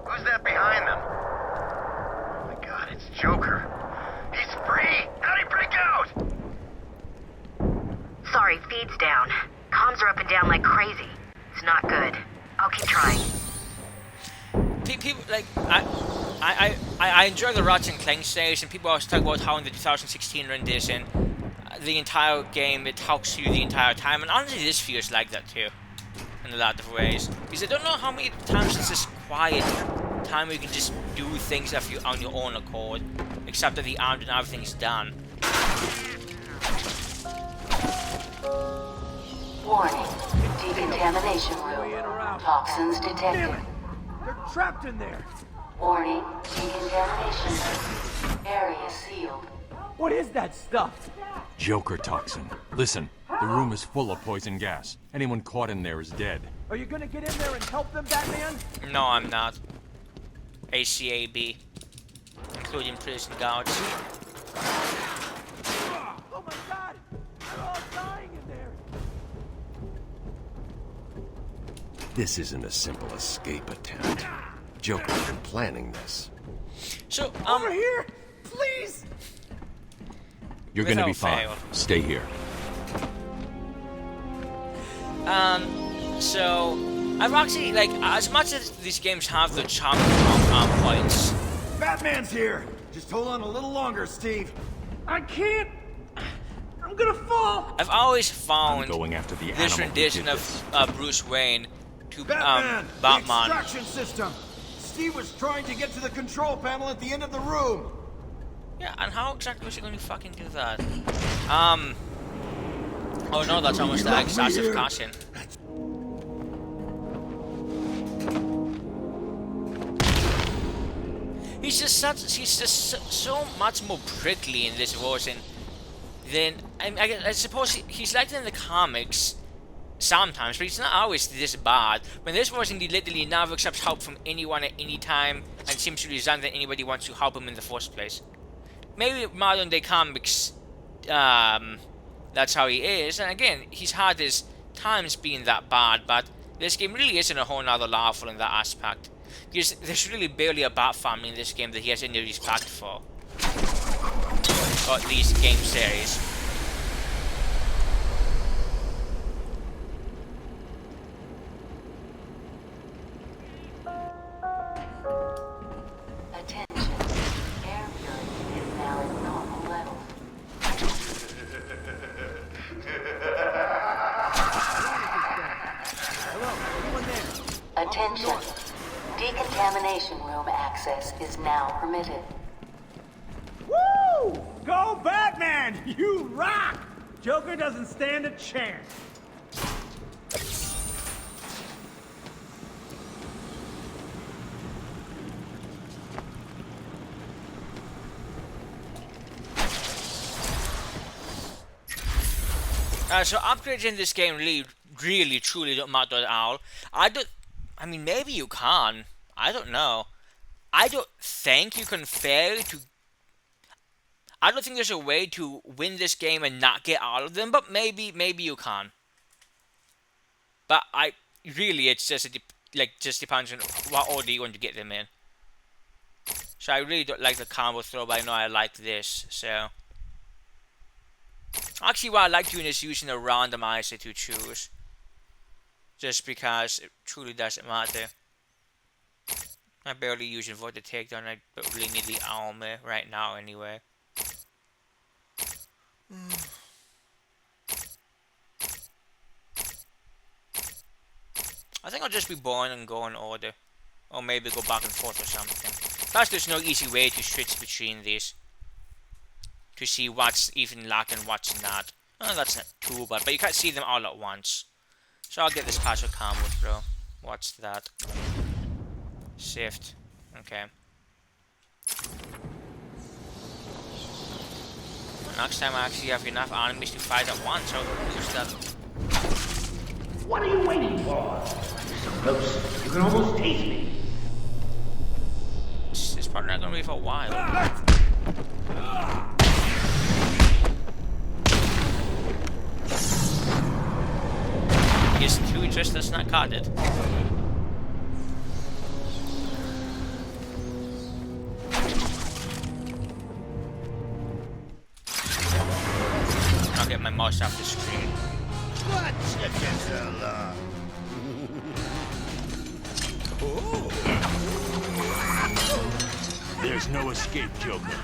Who's that behind them? Oh my god, it's Joker. He's free! How'd he break out? Sorry, feed's down. Comms are up and down like crazy. It's not good. I'll keep trying. People, like, I enjoy the Ratchet and Clank series, and people always talk about how in the 2016 rendition, the entire game, it talks to you the entire time, and honestly this feels like that too, in a lot of ways. Because I don't know how many times it's this quiet time where you can just do things on your own accord, except at the end when everything's done. Warning. Decontamination room. Toxins detected. They're trapped in there. Warning. Decontamination room. Area sealed. What is that stuff? Joker toxin. Listen, the room is full of poison gas. Anyone caught in there is dead. Are you gonna get in there and help them, Batman? No, I'm not. ACAB. Including prison guards. Oh my god! They're all dying in there! This isn't a simple escape attempt. Joker's been planning this. So, over here! Please! You're gonna be fine. Stay here. So I've actually, like, as much as these games have the charm points. Batman's here! Just hold on a little longer, Steve. I can't! I'm gonna fall! I've always found I'm going after the this animal rendition of Bruce Wayne to Batman! The Batman. extraction system! Steve was trying to get to the control panel at the end of the room! Yeah, and how exactly was he going to fucking do that? Oh no, that's almost the excessive caution. He's just so much more prickly in this version than I suppose he's like in the comics, sometimes, but it's not always this bad. When this person literally never accepts help from anyone at any time and seems to resent that anybody wants to help him in the first place. Maybe modern day comics, that's how he is, and again, he's had his times being that bad, but this game really isn't a whole nother level in that aspect. Because there's really barely a Bat family in this game that he has any respect for. Or at least game series. Attention. Air purity is now at normal levels. Attention. Decontamination room access is now permitted. Woo! Go Batman! You rock! Joker doesn't stand a chance. So upgrades in this game really, truly don't matter at all. I mean, maybe you can. I don't know. I don't think you can fail to... I don't think there's a way to win this game and not get all of them, but maybe you can. But it's just just depends on what order you want to get them in. So I really don't like the combo throw, but I know I like this, so... Actually, what I like doing is using a randomizer to choose. Just because it truly doesn't matter. I'm barely using for the takedown, I don't really need the armor right now anyway. I think I'll just be born and go in order. Or maybe go back and forth or something. Plus there's no easy way to switch between these. To see what's even luck and what's not. Oh, that's not too bad, but you can't see them all at once. So I'll get this partial combo throw. What's that? Shift. Okay. Next time I actually have enough enemies to fight at once, I'll use that. What are you waiting for? So close, you can almost taste me. It's probably not gonna be for a while. Is 2 just does not cut it. I'll get my mouse off the screen. What chickens along? There's no escape, Joker.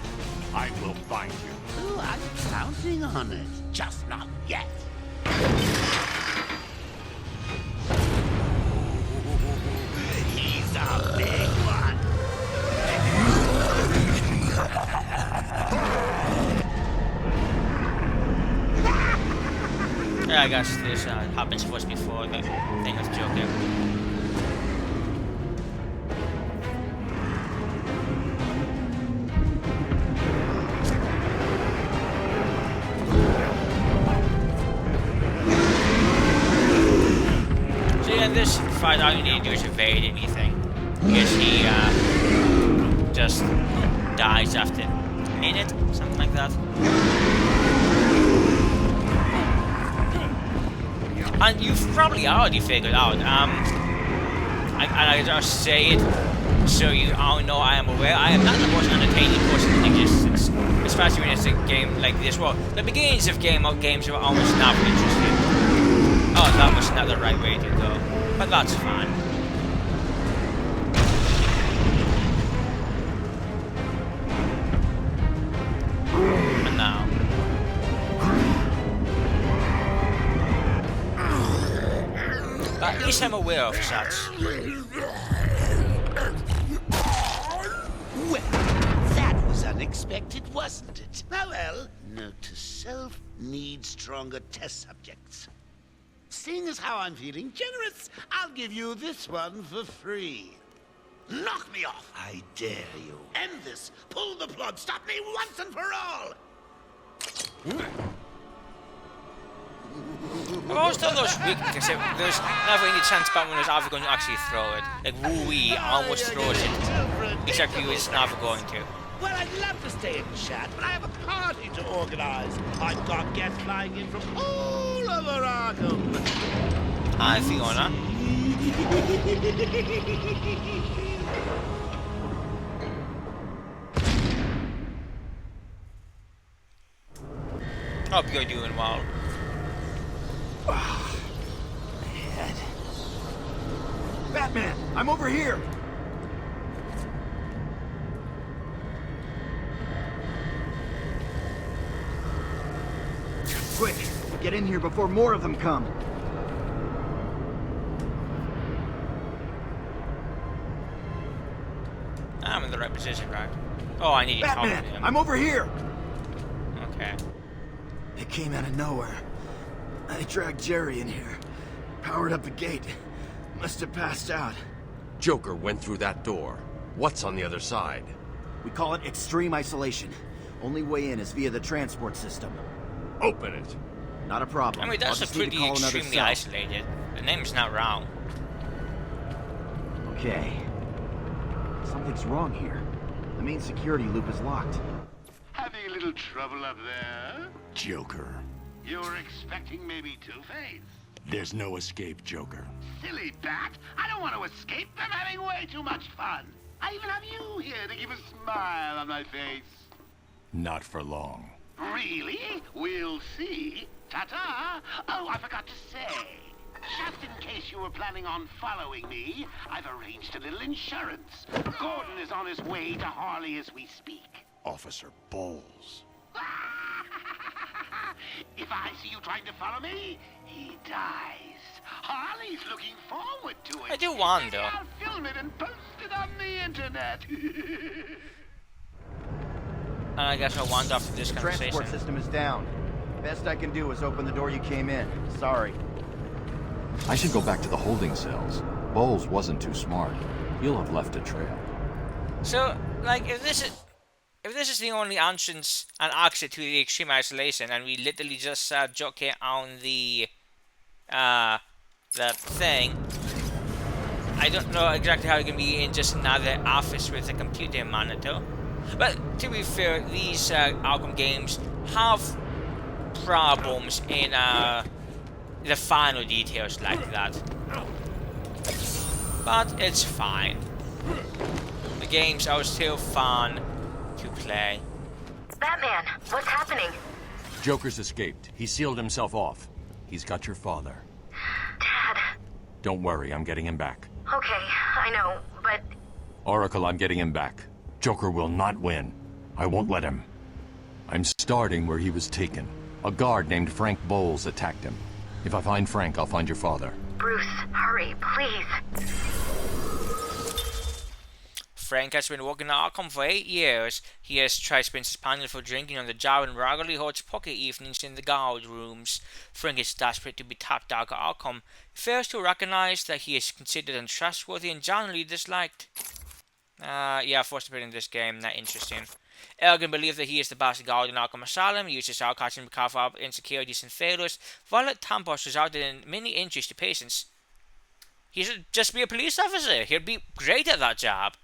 I will find you. Oh, I'm counting on it. Just not yet. He's a big one. Yeah, I guess this happens first before the thing of Joker. In this fight, all you need to do is evade anything. Because he just dies after a minute, something like that. And you've probably already figured out, I just say it so you all know I am aware, I am not the most entertaining person in existence. Especially when it's a game like this. Well, the beginnings of games are almost never interesting. Oh, that was not the right way to go. But that's fine. And now. But at least I'm aware of such. Well, that was unexpected, wasn't it? Well, note to self, need stronger test subjects. Seeing as how I'm feeling generous, I'll give you this one for free. Knock me off, I dare you. End this. Pull the plug. Stop me once and for all. I've always thought those weak because there's never any chance Batman is ever going to actually throw it. Like Woo-wee almost throws it, except he was never going to. Well, I'd love to stay and chat, but I have a party to organize. I've got guests flying in from all over Arkham. Hi, Fiona. Hope you're doing well. Head. Batman, I'm over here. Quick, get in here before more of them come. I'm in the right position, right? Oh, I need you to talk to Batman, him. I'm over here. Okay. It came out of nowhere. I dragged Jerry in here. Powered up the gate. Must have passed out. Joker went through that door. What's on the other side? We call it extreme isolation. Only way in is via the transport system. Open it. Not a problem. I mean, that's a pretty extremely isolated. The name's not wrong. Okay. Something's wrong here. The main security loop is locked. Having a little trouble up there? Joker. You were expecting maybe Two-Face? There's no escape, Joker. Silly bat! I don't want to escape. I'm having way too much fun. I even have you here to give a smile on my face. Not for long. Really? We'll see. Ta-ta! Oh, I forgot to say. Just in case you were planning on following me, I've arranged a little insurance. Gordon is on his way to Harley as we speak. Officer Bowles. If I see you trying to follow me, he dies. Harley's looking forward to it. I do wonder. I'll film it and post it on the internet. And I guess I'll wander after this conversation. Transport system is down. Best I can do is open the door you came in. Sorry. I should go back to the holding cells. Bowles wasn't too smart. He'll have left a trail. So, like, if this is the only entrance and exit to the extreme isolation, and we literally just jockey on the thing, I don't know exactly how it can be in just another office with a computer monitor. But to be fair, these Arkham games have problems in the final details like that. But it's fine. The games are still fun to play. Batman, what's happening? Joker's escaped. He sealed himself off. He's got your father. Dad. Don't worry, I'm getting him back. Okay, I know, but... Oracle, I'm getting him back. Joker will not win. I won't let him. I'm starting where he was taken. A guard named Frank Bowles attacked him. If I find Frank, I'll find your father. Bruce, hurry, please. Frank has been working at Arkham for 8 years. He has tried to been suspended for drinking on the job and regularly holds poker evenings in the guard rooms. Frank is desperate to be top dog at Arkham. He fails to recognize that he is considered untrustworthy and generally disliked. Yeah, forced to play in this game, not interesting. Elgin believes that he is the best guard in Arkham Asylum, uses sarcasm to cover up insecurities and failures. Violent tempers resulted in many injuries to patients. He should just be a police officer. He'd be great at that job.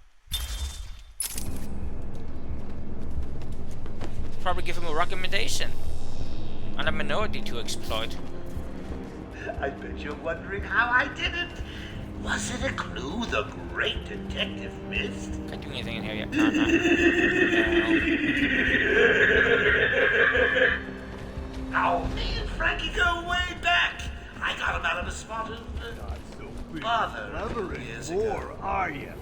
Probably give him a recommendation and a minority to exploit. I bet you're wondering how I did it. Was it a clue the great detective missed? Can't do anything in here yet, Oh, me and Frankie go way back. I got him out of a spot of bother years ago. Are you?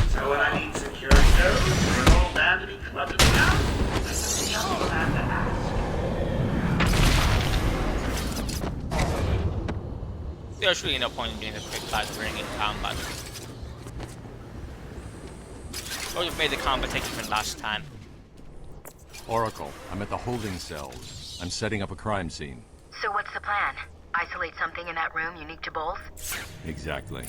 So when I need security codes for an old man to be clubbed down, that's the young man to ask. There's really no point in doing a quick fast ring in combat. Or you've made the combat take even last time. Oracle, I'm at the holding cells. I'm setting up a crime scene. So what's the plan? Isolate something in that room unique to Bowles? Exactly.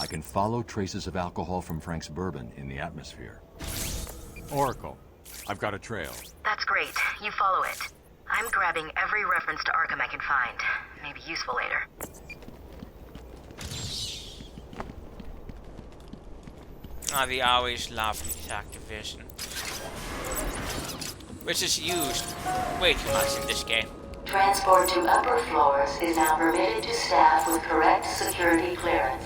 I can follow traces of alcohol from Frank's bourbon in the atmosphere. Oracle, I've got a trail. That's great. You follow it. I'm grabbing every reference to Arkham I can find. Maybe useful later. We always love Activision. Which is used way too much in this game. Transport to upper floors is now permitted to staff with correct security clearance.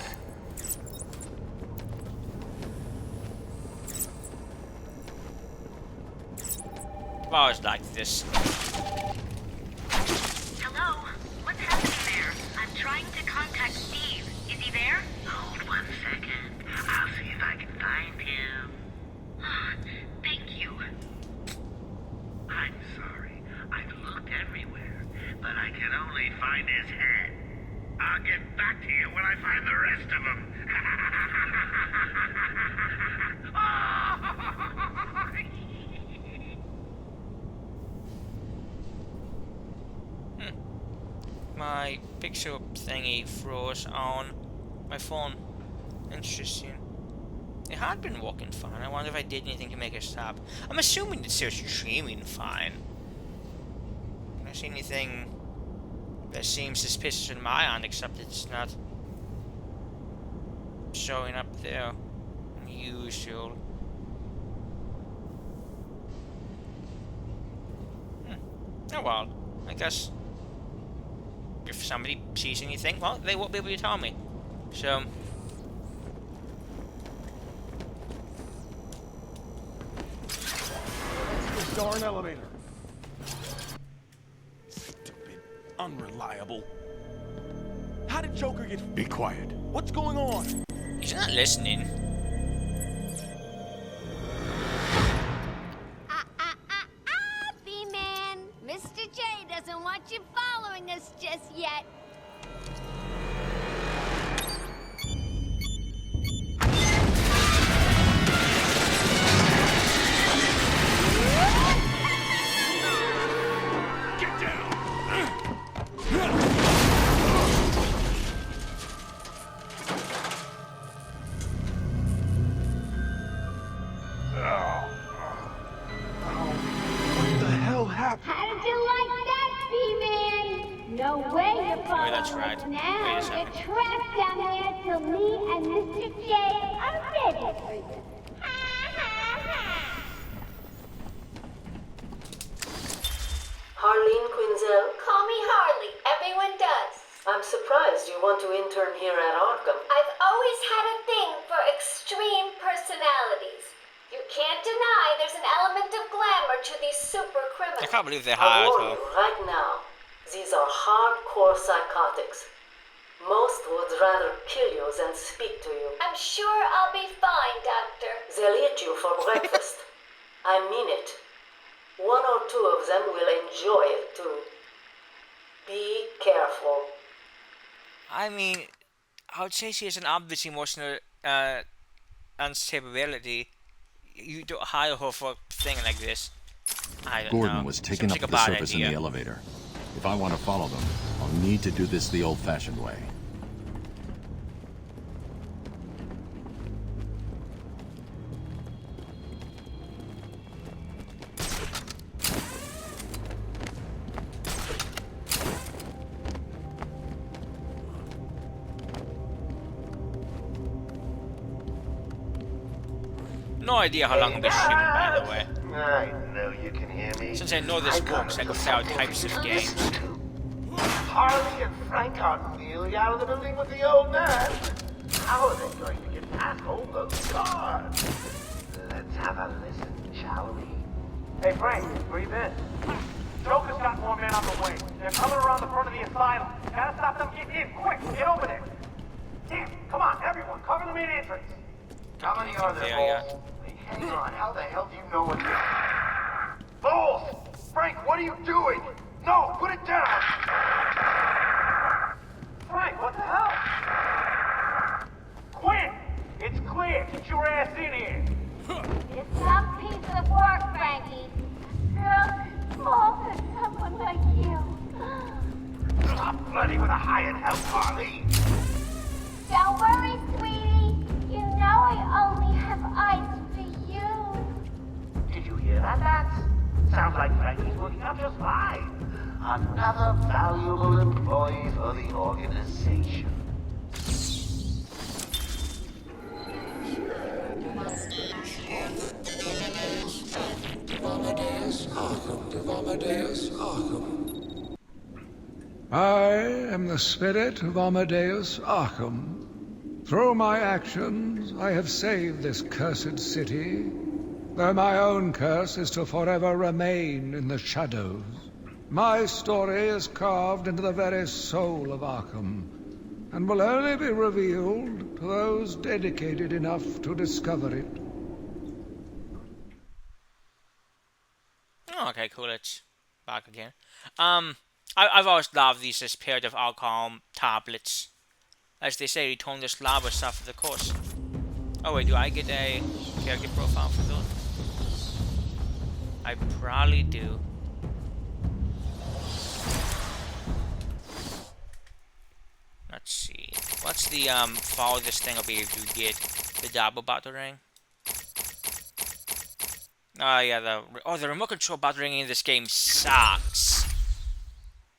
Bars like this. Hello? What's happening there? I'm trying to contact Steve. Is he there? Hold 1 second. I'll see if I can find him. Thank you. I'm sorry. I've looked everywhere, but I can only find his head. I'll get back to you when I find the rest of them. My picture thingy froze on my phone. Interesting. It had been working fine. I wonder if I did anything to make it stop. I'm assuming it's still streaming fine. I don't see anything that seems suspicious in my end, except it's not showing up there. Unusual. Oh well, I guess if somebody sees anything, well, they won't be able to tell me. So This darn elevator. Stupid, unreliable. How did Joker get? Be quiet. What's going on? he's not listening. B-Man. Mr. J doesn't want you following us just yet. How did you like that, B-Man? No way you're following that's right. us Wait a now. second. You're trapped down here till me and Mr. J are ready for you. Harleen Quinzel? Call me Harley. Everyone does. I'm surprised you want to intern here at Arkham. I've always had a thing for extreme personalities. You can't deny there's an element of glamour to these super criminals. I can't believe they I hired warn her. you right now, these are hardcore psychotics. Most would rather kill you than speak to you. I'm sure I'll be fine, Doctor. They'll eat you for breakfast. I mean it. 1 or 2 of them will enjoy it too. Be careful. I mean, I would say she has an obvious emotional instability. You don't hire her for a thing like this. I don't Gordon know. was taken Seems up like to a the bad surface idea. in the elevator. If I want to follow them, I'll need to do this the old-fashioned way. No idea how long I'll be streaming, by the way. I know you can hear me. Since I know this works, I can play all types of games. Harley and Frank aren't nearly out of the building with the old man. How are they going to get past all those guards? Let's have a listen, shall we? Hey, Frank, where you been? Joker's got more men on the way. They're coming around the front of the asylum. Gotta stop them. Get in, quick. Get over there. Damn, come on, everyone. Cover the main entrance. How many are there, Yeah. Bowles? Hang on, how the hell do you know what Bowles! Frank, what are you doing? No, put it down! Frank, what the hell? Quinn, it's clear. Get your ass in here. It's some piece of work, Frankie. Girls fall for someone like you. Stop flirting with a hired help, Harley! Don't worry, sweetie. You know I only have eyes for you. Did you hear that, lads? Sounds like Frankie's working out just fine. Another valuable employee for the organization. I am the spirit of Amadeus Arkham. Through my actions, I have saved this cursed city, though my own curse is to forever remain in the shadows. My story is carved into the very soul of Arkham, and will only be revealed to those dedicated enough to discover it. Oh, okay, cool. It's back again. I've always loved these Spirit of Arkham tablets. As they say, return this lava stuff for the course. Oh wait, do I get a character profile for those? I probably do. Let's see. What's the farthest thing I'll be able to get the double battle ring? Oh yeah, the remote control battle ring in this game sucks.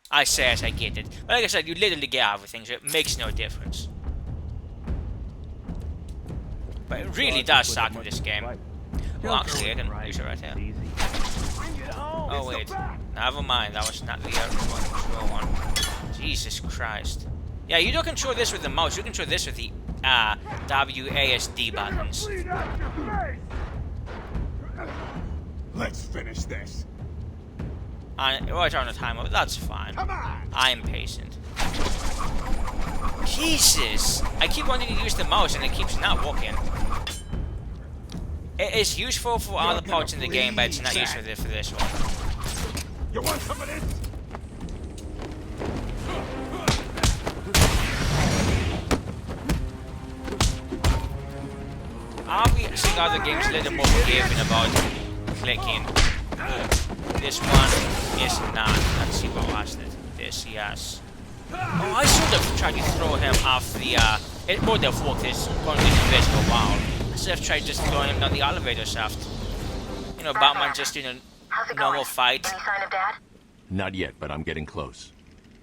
I say as I get it. But like I said, you literally get everything, so it makes no difference. But it really does suck in this game. Well, actually, I can use it right here. Oh wait, never mind. That was not the remote control one. Jesus Christ. Yeah, you don't control this with the mouse. You control this with the WASD buttons. Let's finish this. Right on the timer, but that's fine. I'm patient. Jesus! I keep wanting to use the mouse and it keeps not working. It is useful for other parts in the game, but it's not useful for this one. You want some of this? I've seen other games a little more forgiving about clicking. This one is not. Let's see what was it. This, yes. Oh, I should have tried to throw him off the, it would have worked his going to the invisible wall. I should have tried just throwing him down the elevator shaft. You know, Batman just doing a normal fight. Any sign of Dad? Not yet, but I'm getting close.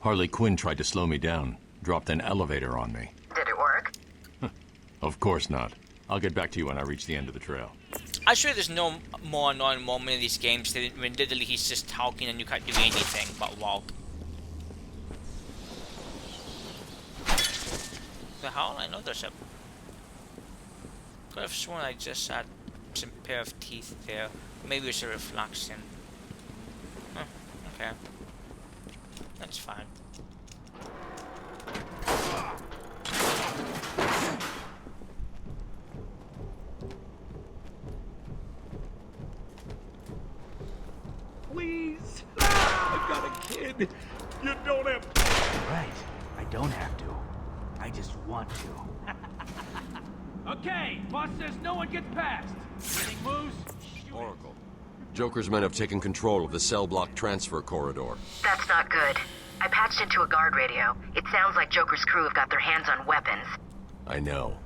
Harley Quinn tried to slow me down. Dropped an elevator on me. Did it work? Of course not. I'll get back to you when I reach the end of the trail. I'm sure there's no more annoying moment in these games than when literally he's just talking and you can't do anything but walk. The hell? I know there's a... Could have sworn I just had some pair of teeth there. Maybe it's a reflection. Huh, okay. That's fine. Please! I've got a kid! You don't have to! Right. I don't have to. I just want to. Okay, boss says no one gets past. Anything moves? Oracle. Joker's men have taken control of the cell block transfer corridor. That's not good. I patched into a guard radio. It sounds like Joker's crew have got their hands on weapons. I know.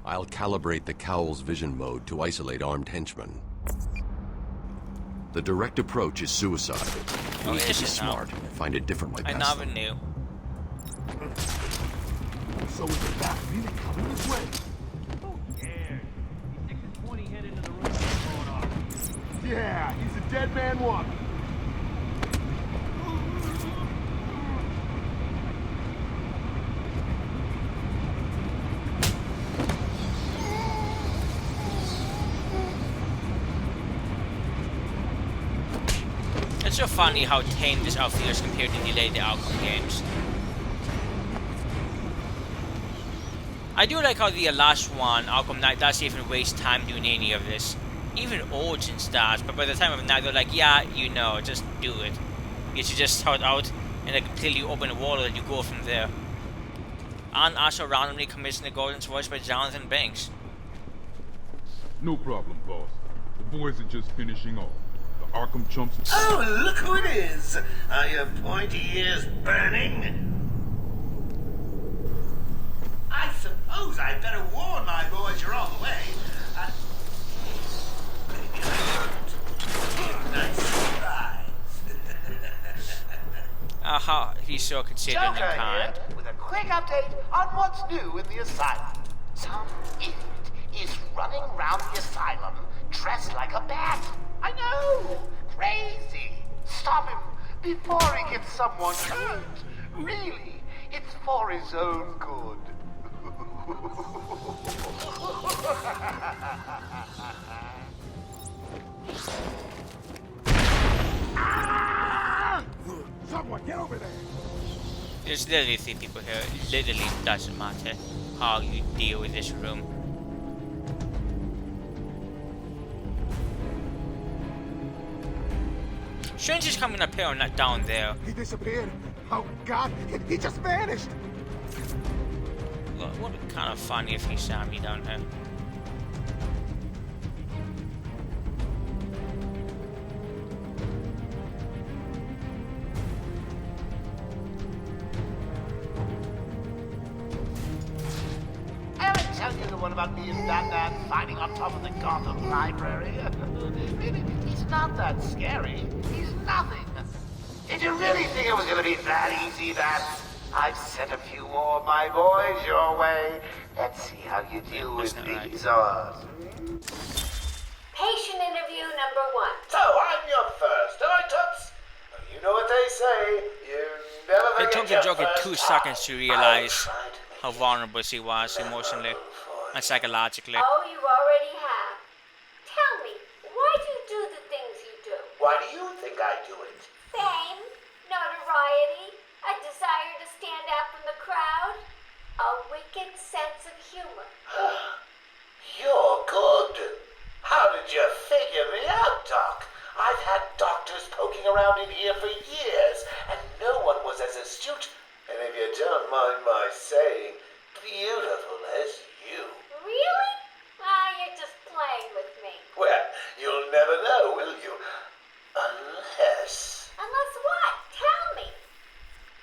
I'll calibrate the Cowl's vision mode to isolate armed henchmen. The direct approach is suicide. We need to be smart and find a different way past them. I never knew. So is the back really coming this way? Who cares? He sticks his pointy head into the room and throw it off. Yeah, he's a dead man walking. It's so funny how tame this outfit is compared to the later Arkham games. I do like how the last one, Arkham Knight, doesn't even waste time doing any of this. Even Origins does, but by the time of night they're like, yeah, you know, just do it. You should just start out in a completely open world and you go from there. And also randomly commissioned the Gordon's voice by Jonathan Banks. No problem, boss. The boys are just finishing off. The Arkham chumps... Oh, look who it is! Are your pointy ears burning? I suppose I'd better warn my boys you're on the way. Maybe I won't. Nice. How he's so considerate and Joker kind. here with a quick update on what's new in the asylum. Some idiot is running around the asylum dressed like a bat. I know! Crazy! Stop him before he gets someone hurt. Really, it's for his own good. Someone get over there! There's literally 3 people here. It literally doesn't matter how you deal with this room. Strange is coming up here and not down there. He disappeared. Oh God, he just vanished. Look, it would be kind of funny if he saw me down here. I ever tell you the one about me and Batman fighting on top of the Gotham Library? Really, he's not that scary. He's nothing. Did you really think it was gonna be that easy, Bats? I've sent a few more of my boys your way. Let's see how you deal with these odds. Patient interview number 1. So, I'm your first, am I, Toots? You know what they say, you never It forget took the your Joker first 2 seconds to realize how vulnerable he was emotionally and psychologically. Oh, you already have. Tell me, why do you do the things you do? Why do you think I do it? Fame, notoriety, a desire to stand out from the crowd, a wicked sense of humor. You're good. How did you figure me out, Doc? I've had doctors poking around in here for years, and no one was as astute, and if you don't mind my saying, beautiful as you. Really? You're just playing with me. Well, you'll never know, will you? Unless... Unless what? Tell me.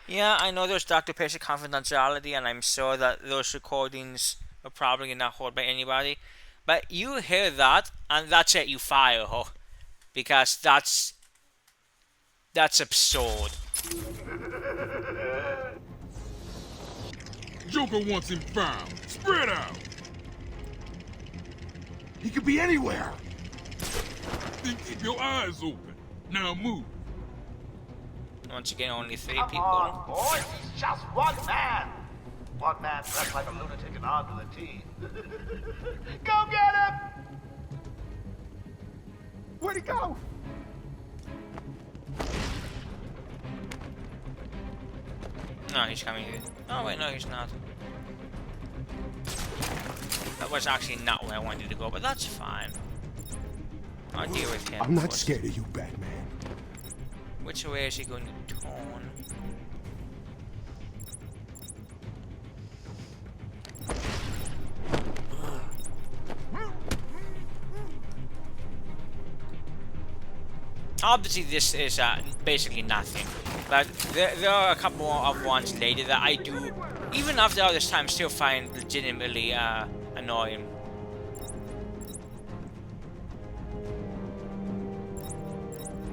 Yeah, I know there's doctor-patient confidentiality, and I'm sure that those recordings are probably not heard by anybody. But you hear that, and that's it, you fire her. Because that's absurd. Joker wants him found. Spread out. He could be anywhere. Then keep your eyes open. Now move. Once again, only 3 Come people. on, boys, he's just one man. One man dressed like a lunatic and armed with a T. Go get him! Where'd he go? No, he's coming here. Oh wait, no, he's not. That was actually not where I wanted to go, but that's fine. I'll deal with him. I'm not first. scared of you, Batman. Which way is he going to turn? Obviously, this is basically nothing, but there are a couple of ones later that I do, even after all this time, still find legitimately annoying.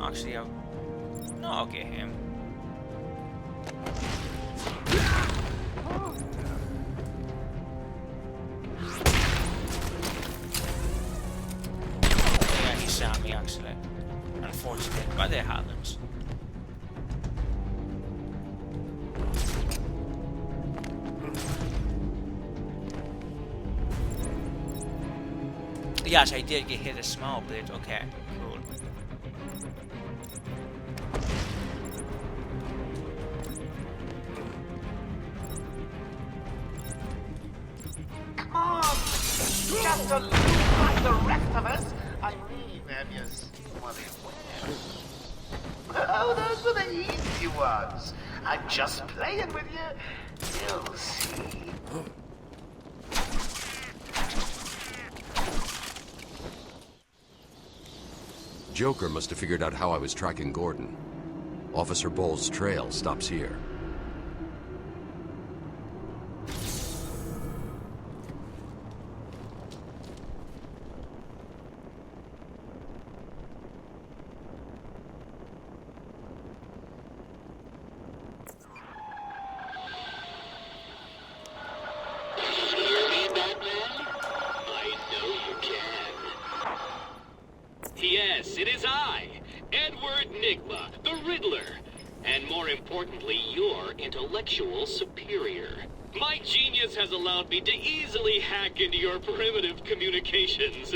Actually, no, I'll get him. Yeah, he saw me actually. Unfortunate, but it happens. Yes, I did get hit a small bit. Okay, cool. Come on! Just to look like the rest of us. I mean, have you seen what they wear? Oh, those were the easy ones. I'm just playing with you. You'll see. Joker must have figured out how I was tracking Gordon. Officer Bowles' trail stops here. the Riddler. And more importantly, your intellectual superior. My genius has allowed me to easily hack into your primitive communications.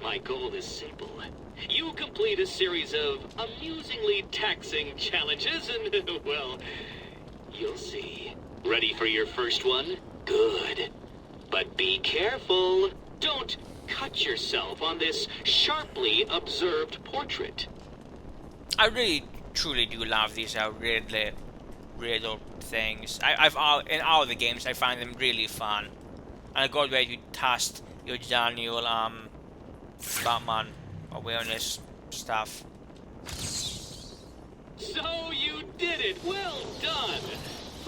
My goal is simple. You complete a series of amusingly taxing challenges and, well, you'll see. Ready for your first one? Good. But be careful. Don't cut yourself on this sharply observed portrait. I really, truly do love these riddle things. In all the games, I find them really fun. And a good way to test your Daniel Batman awareness stuff. So you did it! Well done!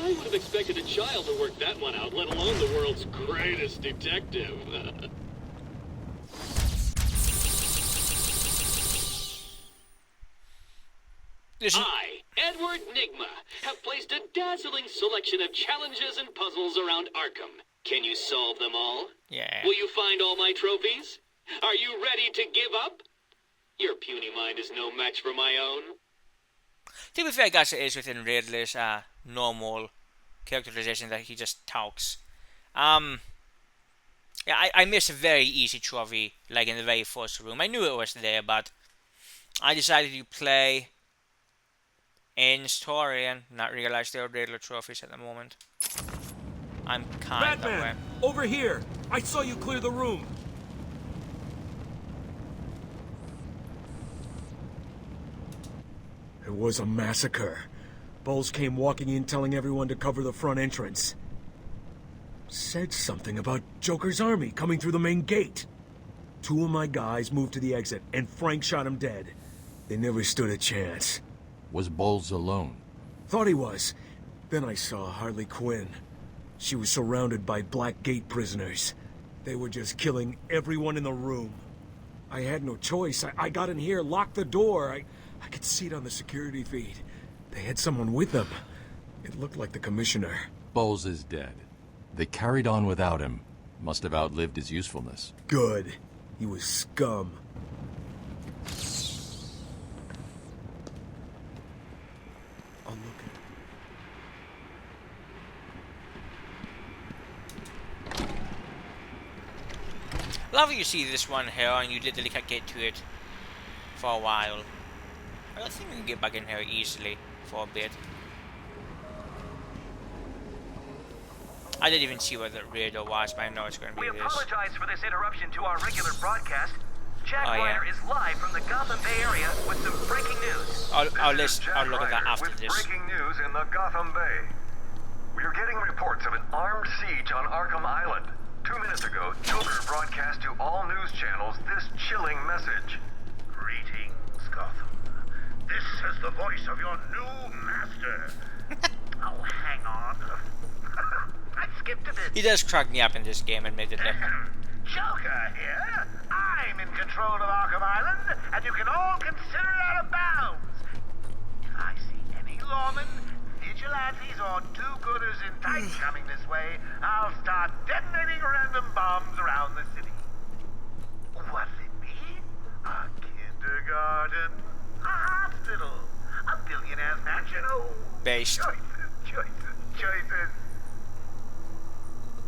I would have expected a child to work that one out, let alone the world's greatest detective. I, Edward Nigma, have placed a dazzling selection of challenges and puzzles around Arkham. Can you solve them all? Yeah. Will you find all my trophies? Are you ready to give up? Your puny mind is no match for my own. To be fair, I guess it is within Riddler's normal characterization that he just talks. Yeah, I missed a very easy trophy, like in the very first room. I knew it was there, but I decided to play in story and not realize there were Riddler trophies at the moment. I'm kind of Batman, over here! I saw you clear the room! It was a massacre. Bowles came walking in telling everyone to cover the front entrance. Said something about Joker's army coming through the main gate. 2 of my guys moved to the exit, and Frank shot him dead. They never stood a chance. Was Bowles alone? Thought he was. Then I saw Harley Quinn. She was surrounded by Black Gate prisoners. They were just killing everyone in the room. I had no choice. I got in here, locked the door. I could see it on the security feed. They had someone with them. It looked like the commissioner. Bowles is dead. They carried on without him. Must have outlived his usefulness. Good. He was scum. I'll look at it. Love you see this one here and you literally can't get to it for a while. I don't think we can get back in here easily for a bit. I didn't even see what the radio was, but I know it's going to be We this. apologize for this interruption to our regular broadcast. Jack Oh, yeah. Ryder is live from the Gotham Bay Area with some breaking news. I'll look at that after with this. breaking news in the Gotham Bay. We are getting reports of an armed siege on Arkham Island. 2 minutes ago, Joker broadcast to all news channels this chilling message. Greetings, Gotham. This is the voice of your new master. Oh, hang on. I skipped a bit. He does crack me up in this game, admittedly. Joker here. I'm in control of Arkham Island, and you can all consider it out of bounds. If I see any lawmen, vigilantes, or do-gooders in tights coming this way, I'll start detonating random bombs around the city. What's it be? A kindergarten? A hospital? A billionaire's mansion? Oh, Based. choices.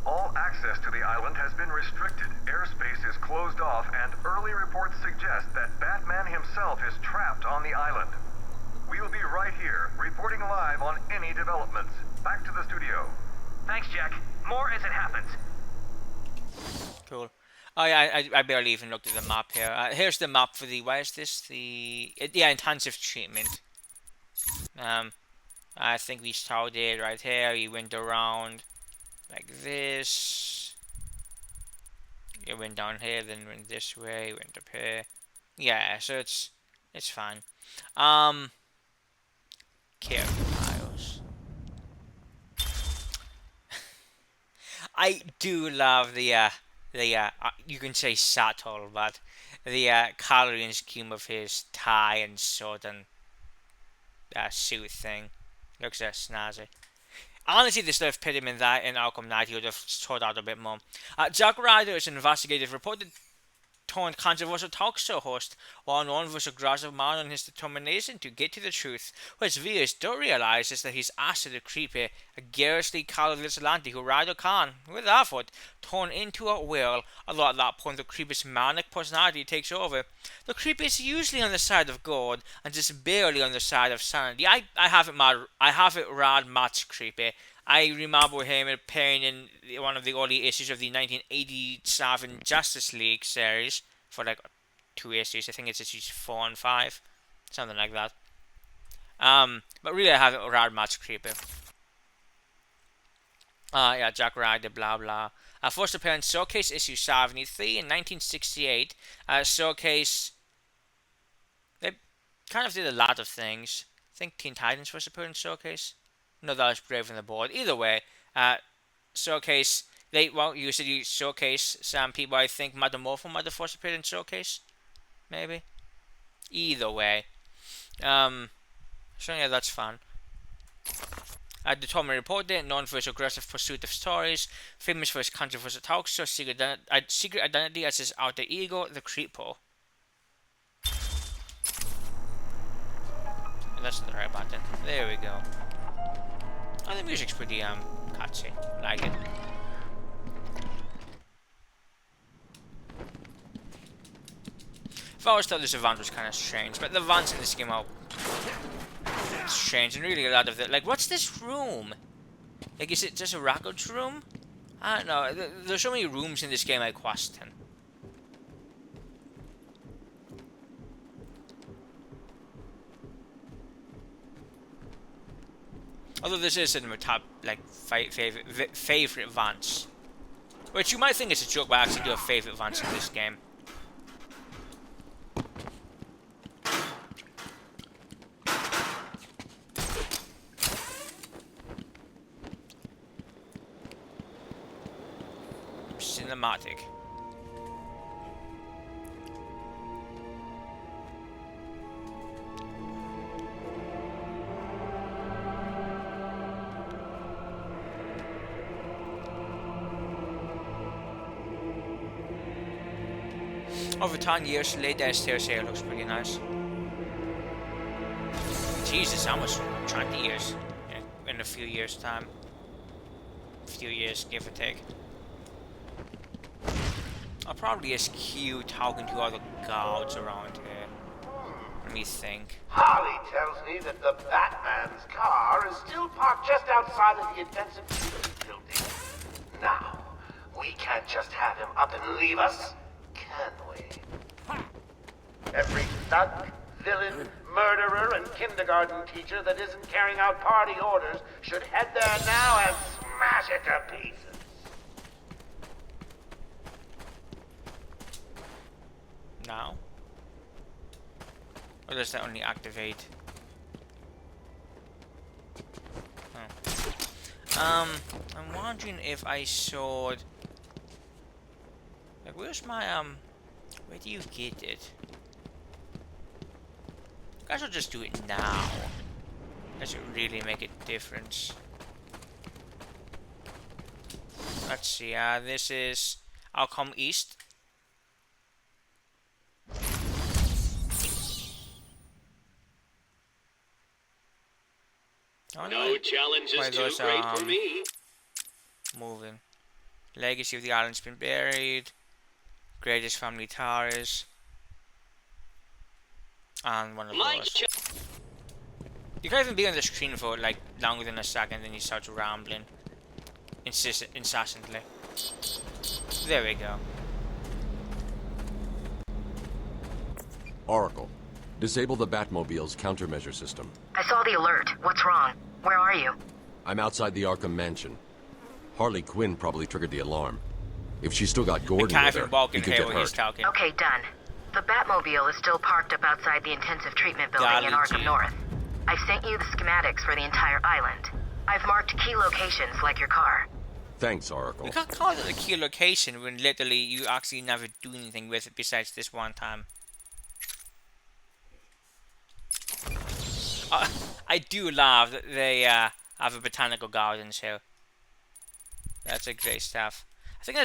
All access to the island has been restricted. Airspace is closed off, and early reports suggest that Batman himself is trapped on the island. We'll be right here, reporting live on any developments. Back to the studio. Thanks, Jack. More as it happens. Cool. Oh yeah, I barely even looked at the map here. Here's the map for the, what is this? Yeah, intensive treatment. I think we started right here. We went around like this. You went down here, then went this way, went up here. Yeah, so it's fine. Care files. I do love the you can say subtle, but the coloring scheme of his tie and sword and suit thing looks snazzy. Honestly, they should have put him in that in Arkham Knight. He would have stood out a bit more. Jack Ryder is an investigative reported turned controversial talk show host, while known for his aggressive man and his determination to get to the truth. What his viewers don't realize is that he's actually the creepy, garishly colored vigilante who Ryder Khan, with effort, turned into a whale, although at that point the creepy's manic personality takes over. The creepy is usually on the side of God and just barely on the side of sanity. I have it rad much creepy. I remember him appearing in one of the early issues of the 1987 Justice League series for like 2 issues. I think it's issues 4 and 5, something like that. But really, I have it rad much creepy. Yeah, Jack Ryder, blah blah. First appearance, Showcase issue 73 in 1968. Showcase, they kind of did a lot of things. I think Teen Titans first appearance Showcase. No, that was Brave on the Board. Either way, Showcase, they used to use Showcase. Some people, I think, Metamorpho might have first appeared in Showcase. Maybe. Either way. So yeah, that's fun. The Tommy Reporter, known for his aggressive pursuit of stories, famous for his controversial talk show, secret identity as his alter ego, the Creepo. That's the right button. There we go. Oh, the music's pretty catchy. Like it. I've always thought this event was kind of strange, but the events in this game are strange, and really a lot of it. Like, what's this room? Like, is it just a records room? I don't know. There's so many rooms in this game I question. Although this is in my top, like, favorite Vance. Which you might think is a joke, but I actually do have favorite Vance in this game. Cinematic. Over 10 years later, Stereo looks pretty nice. Jesus, almost 20 years in a few years' time. A few years, give or take. Probably is cute talking to other guards around here. Let me think. Harley tells me that the Batman's car is still parked just outside of the intensive treatment building. Now, we can't just have him up and leave us, can we? Every thug, villain, murderer, and kindergarten teacher that isn't carrying out party orders should head there now and smash it to pieces. Now? Or does that only activate? Oh. I'm wondering if I should... Like, where's my, where do you get it? I guess I'll just do it now. Does it really make a difference? Let's see, this is Arkham East. Oh, no challenge is too great for me. Moving. Legacy of the Island's been buried. Greatest family towers. And one of those. You can't even be on the screen for like longer than a second, then you start rambling incessantly. There we go. Oracle, disable the Batmobile's countermeasure system. I saw the alert. What's wrong? Where are you? I'm outside the Arkham mansion. Harley Quinn probably triggered the alarm. If she's still got Gordon with her, he could get hurt. Okay, done. The Batmobile is still parked up outside the intensive treatment building in Arkham North. I sent you the schematics for the entire island. I've marked key locations like your car. Thanks, Oracle. You can't call it a key location when literally you actually never do anything with it besides this one time. I do love that they have a botanical gardens here. That's a great stuff. I think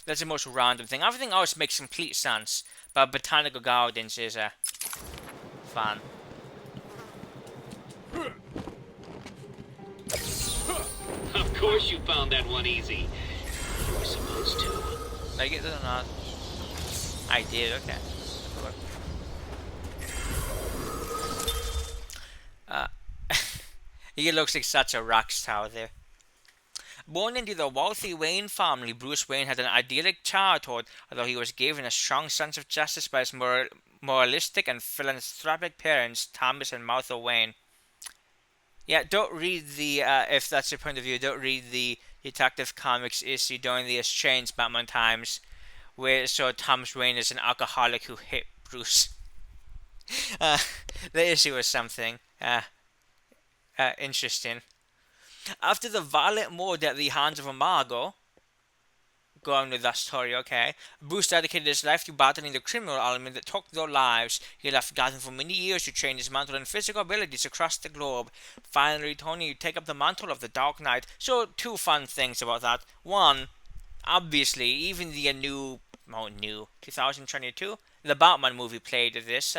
that's the most random thing. Everything else makes complete sense, but botanical gardens is fun. Of course you found that one easy. You were supposed to. Like it or not? I did. Okay. He looks like such a rock star there. Born into the wealthy Wayne family, Bruce Wayne had an idyllic childhood, although he was given a strong sense of justice by his moralistic and philanthropic parents, Thomas and Martha Wayne. Yeah, don't read the, if that's your point of view, don't read the Detective Comics issue during the Estranged Batman times, where so Thomas Wayne is an alcoholic who hit Bruce. The issue was something interesting. After the violent murder at the hands of Imago, go on with that story, okay? Bruce dedicated his life to battling the criminal element that took their lives. He left Gotham for many years to train his mental and physical abilities across the globe, finally returning to take up the mantle of the Dark Knight. So, two fun things about that. One, obviously, even the new 2022, the Batman movie played this.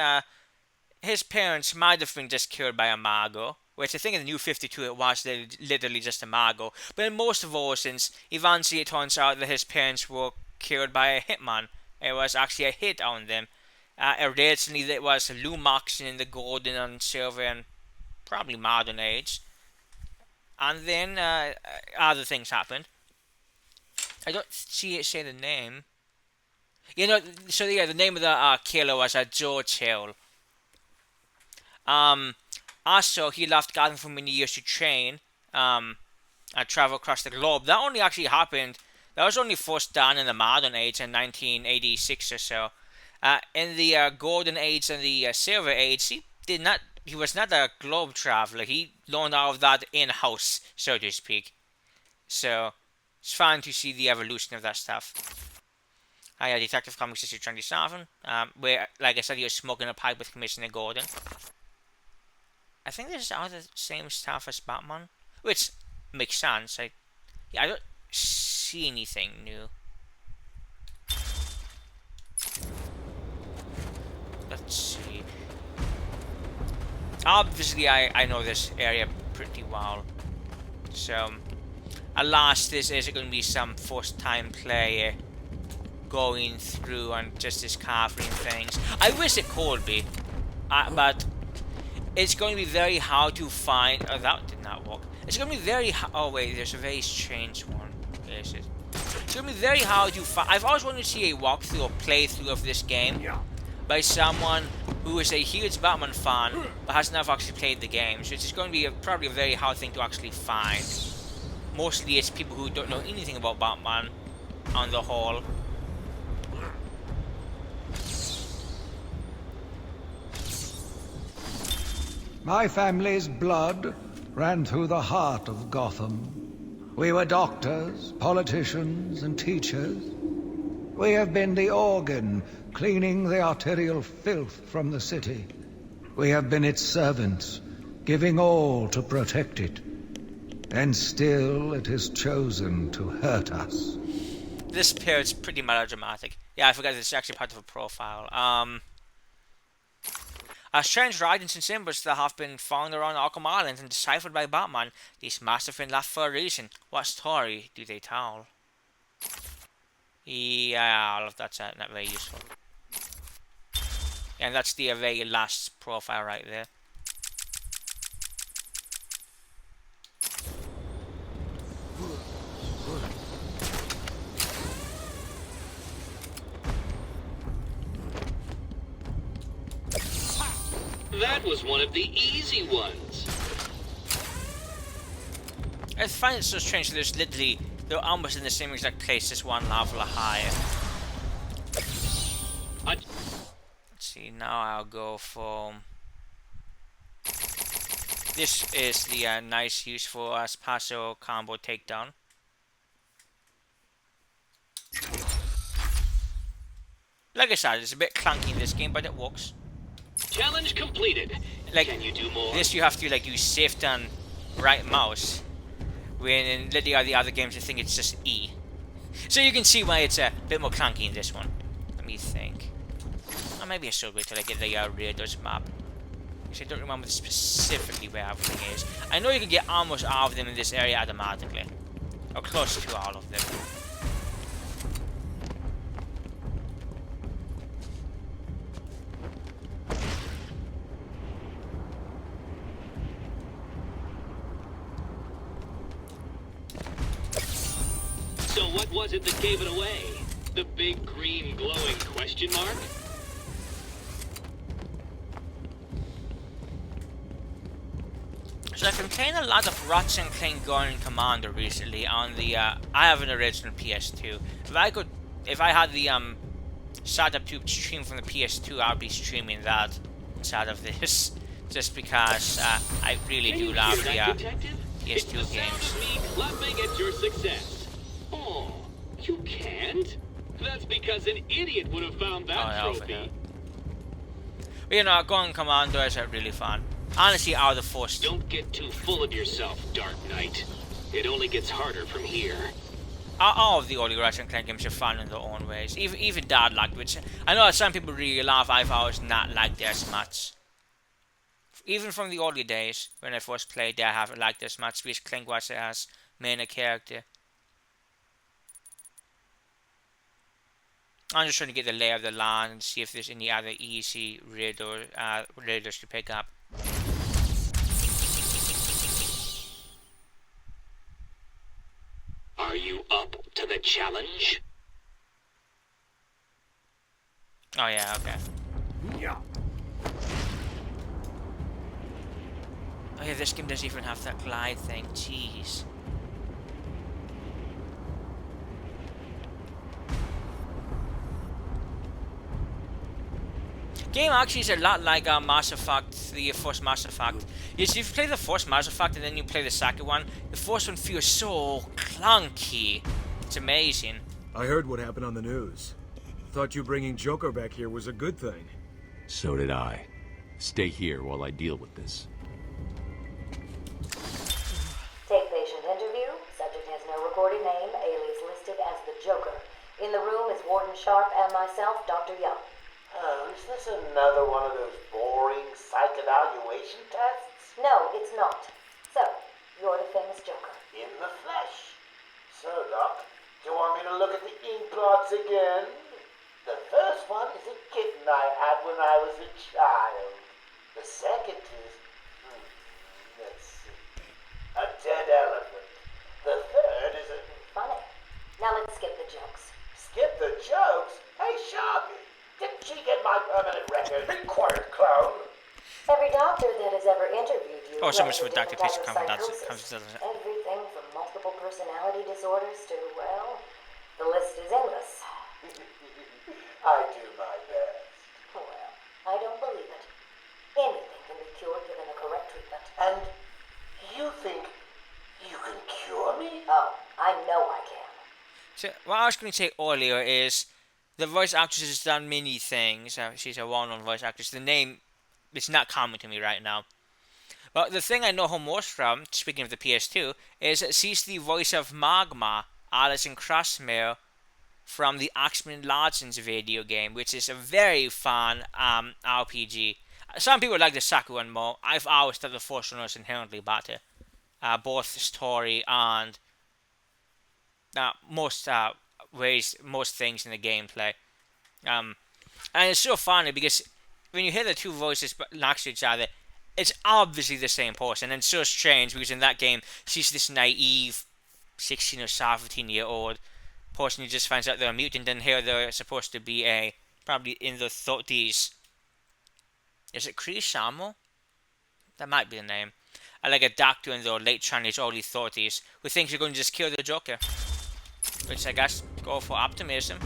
His parents might have been just killed by Imago, which I think in the New 52 it was literally just Imago. But in most versions, eventually it turns out that his parents were killed by a hitman. It was actually a hit on them. Originally it was Lou Moxon in the Golden and Silver and probably Modern Age. And then other things happened. I don't see it say the name. So yeah, the name of the killer was George Hill. Also, he left Gotham for many years to train and travel across the globe. That only actually happened, that was only first done in the Modern Age in 1986 or so. In the Golden Age and the Silver Age, he was not a globe traveler. He learned all of that in-house, so to speak. So, it's fun to see the evolution of that stuff. Detective Comics issue 27, where, like I said, he was smoking a pipe with Commissioner Gordon. I think this is all the same stuff as Batman, which makes sense. I don't see anything new. Let's see. Obviously, I know this area pretty well, so alas, this is going to be some first-time player going through and just discovering things. I wish it could be, but it's going to be very hard to find. Oh, that did not work. It's going to be very. Oh wait, there's a very strange one. Is it? It's going to be very hard to find. I've always wanted to see a walkthrough or playthrough of this game by someone who is a huge Batman fan but has never actually played the game. So it's going to be probably a very hard thing to actually find. Mostly it's people who don't know anything about Batman on the whole. My family's blood ran through the heart of Gotham. We were doctors, politicians, and teachers. We have been the organ, cleaning the arterial filth from the city. We have been its servants, giving all to protect it. And still it has chosen to hurt us. This period's pretty melodramatic. Yeah, I forgot this is actually part of a profile. Strange writings and symbols that have been found around Arkham Island and deciphered by Batman. These must have been left for a reason. What story do they tell? Yeah, all of that's not very useful. And that's the very last profile right there. That was one of the easy ones. I find it so strange that they're almost in the same exact place, just one level higher. Let's see, now I'll go for... This is the nice, useful Espacio combo takedown. Like I said, it's a bit clunky in this game, but it works. Challenge completed. Like, can you do more? This you have to use shift and right mouse. When in literally all the other games I think it's just E. So you can see why it's a bit more clunky in this one. Let me think. Or maybe I should wait till I get the Raiders map. Because I don't remember specifically where everything is. I know you can get almost all of them in this area automatically. Or close to all of them. So what was it that gave it away? The big green glowing question mark? So I've been playing a lot of Ratchet & Clank Going Commander recently on the, I have an original PS2. If I had the, setup to stream from the PS2, I'll be streaming that instead of this. Just because, I really do love the, PS2 games. Me clapping at your success. Oh, you can't? That's because an idiot would have found that trophy. But, you know, Going Commander is really fun. Honestly, out of the first. Don't get too full of yourself, Dark Knight. It only gets harder from here. All of the early Ratchet & Clank games are fun in their own ways. Even Dad liked, which I know some people really love. I've always not liked it as much. Even from the early days when I first played, I haven't liked it as much because Clank was as main a character. I'm just trying to get the lay of the land and see if there's any other easy raiders to pick up. Are you up to the challenge? Oh yeah, okay. Yeah. Oh yeah, this game doesn't even have that glide thing. Jeez. Game actually is a lot like Mass Effect, the first Mass Effect. Yes, if you play the first Mass Effect and then you play the second one, the first one feels so clunky. It's amazing. I heard what happened on the news. Thought you bringing Joker back here was a good thing. So did I. Stay here while I deal with this. Take patient interview. Subject has no recorded name. Alias listed as the Joker. In the room is Warden Sharp and myself, Dr. Young. Oh, is this another one of those boring psych evaluation tests? No, it's not. So, you're the famous Joker. In the flesh. So, Doc, do you want me to look at the ink blots again? The first one is a kitten I had when I was a child. The second is, let's see, a dead elephant. The third is a... Funny. Now let's skip the jokes. Skip the jokes? Hey, Sharpie, didn't she get my permanent record? Be quiet, clown. Every doctor that has ever interviewed you... Oh, so much for Dr. Peter Everything from multiple personality disorders to, well, the list is endless. I do my best. Well, I don't believe it. Anything can be cured given a correct treatment. And you think you can cure me? Oh, I know I can. So, what I was going to say earlier is the voice actress has done many things. She's a well-known voice actress. The name is not coming to me right now. But the thing I know her most from, speaking of the PS2, is that she's the voice of Magma, Alison Crossmere, from the X-Men Legends video game, which is a very fun RPG. Some people like the second one more. I've always thought the first one was inherently better. Both story and most things in the gameplay. And it's so funny because when you hear the two voices next to each other, it's obviously the same person. And it's so strange because in that game, she's this naive 16 or 17-year-old person who just finds out they're a mutant, and here they're supposed to be probably in their 30s. Is it Cree Samuel? That might be the name. Like a doctor in their late 20s, early 30s, who thinks you're going to just kill the Joker. Which I guess go for optimism.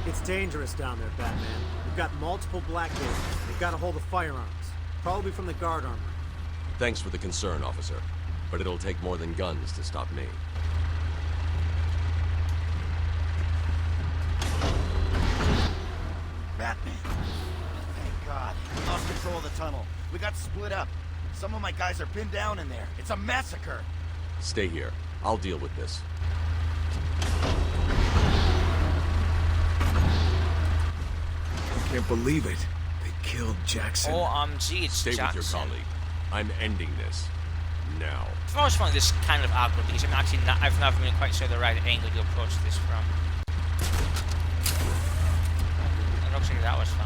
It's dangerous down there, Batman. We've got multiple Black Gates. They've got a hold of firearms. Probably from the guard armor. Thanks for the concern, officer. But it'll take more than guns to stop me. Batman. Thank God. We lost control of the tunnel. We got split up. Some of my guys are pinned down in there. It's a massacre. Stay here. I'll deal with this. I can't believe it. They killed Jackson. OMG, it's Stay Jackson. with your colleague. I'm ending this. Now. I've always found this kind of awkward because I've never been quite sure the right angle to approach this from. It looks like that was fun.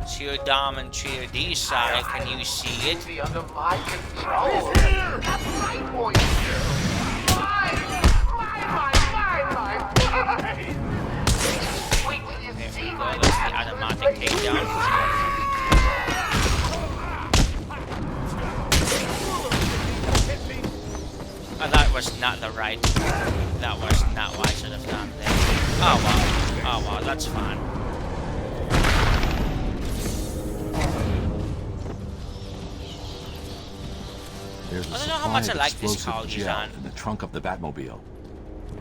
Cheer Dom and cheer D side, can you see it? Be under my control. That's right, boy. There we go, that's the automatic takedown. Oh, that was not the right. That was not what I should have done there. Oh wow. Oh wow, that's fine. There's a I don't know how supply much I of like this explosive car gel design. in the trunk of the Batmobile.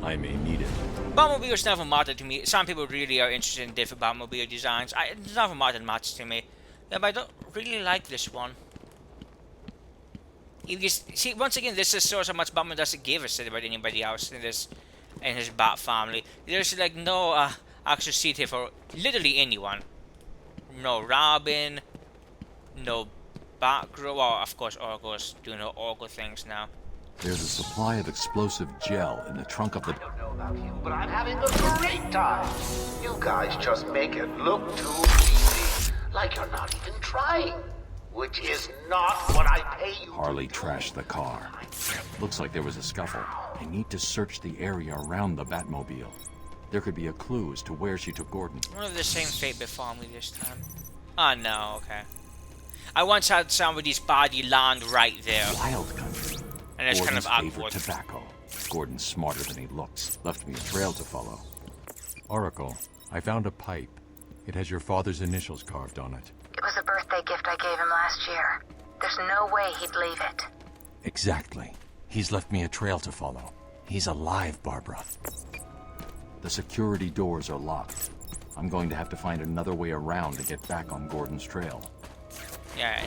I may need it. Batmobiles never mattered to me. Some people really are interested in different Batmobile designs. It's never mattered much to me. Yeah, but I don't really like this one. See, once again, this is shows how much Batman doesn't give a shit about anybody else in his Bat family. There's like no actual seat here for literally anyone. No Robin, no Batgirl. Well, of course, Orgo's doing her Orgo things now. There's a supply of explosive gel in the trunk of the... But I'm having a great time. You guys just make it look too easy. Like you're not even trying. Which is not what I pay you. Harley trashed the car. Looks like there was a scuffle. I need to search the area around the Batmobile. There could be a clue as to where she took Gordon. I wonder if the same fate befall me this time. Oh no, okay. I once had somebody's body land right there. Wild country. And it's kind of Gordon's favorite awkward. tobacco. Gordon's smarter than he looks. Left me a trail to follow. Oracle, I found a pipe. It has your father's initials carved on it. It was a birthday gift I gave him last year. There's no way he'd leave it. Exactly. He's left me a trail to follow. He's alive, Barbara. The security doors are locked. I'm going to have to find another way around to get back on Gordon's trail. Yeah.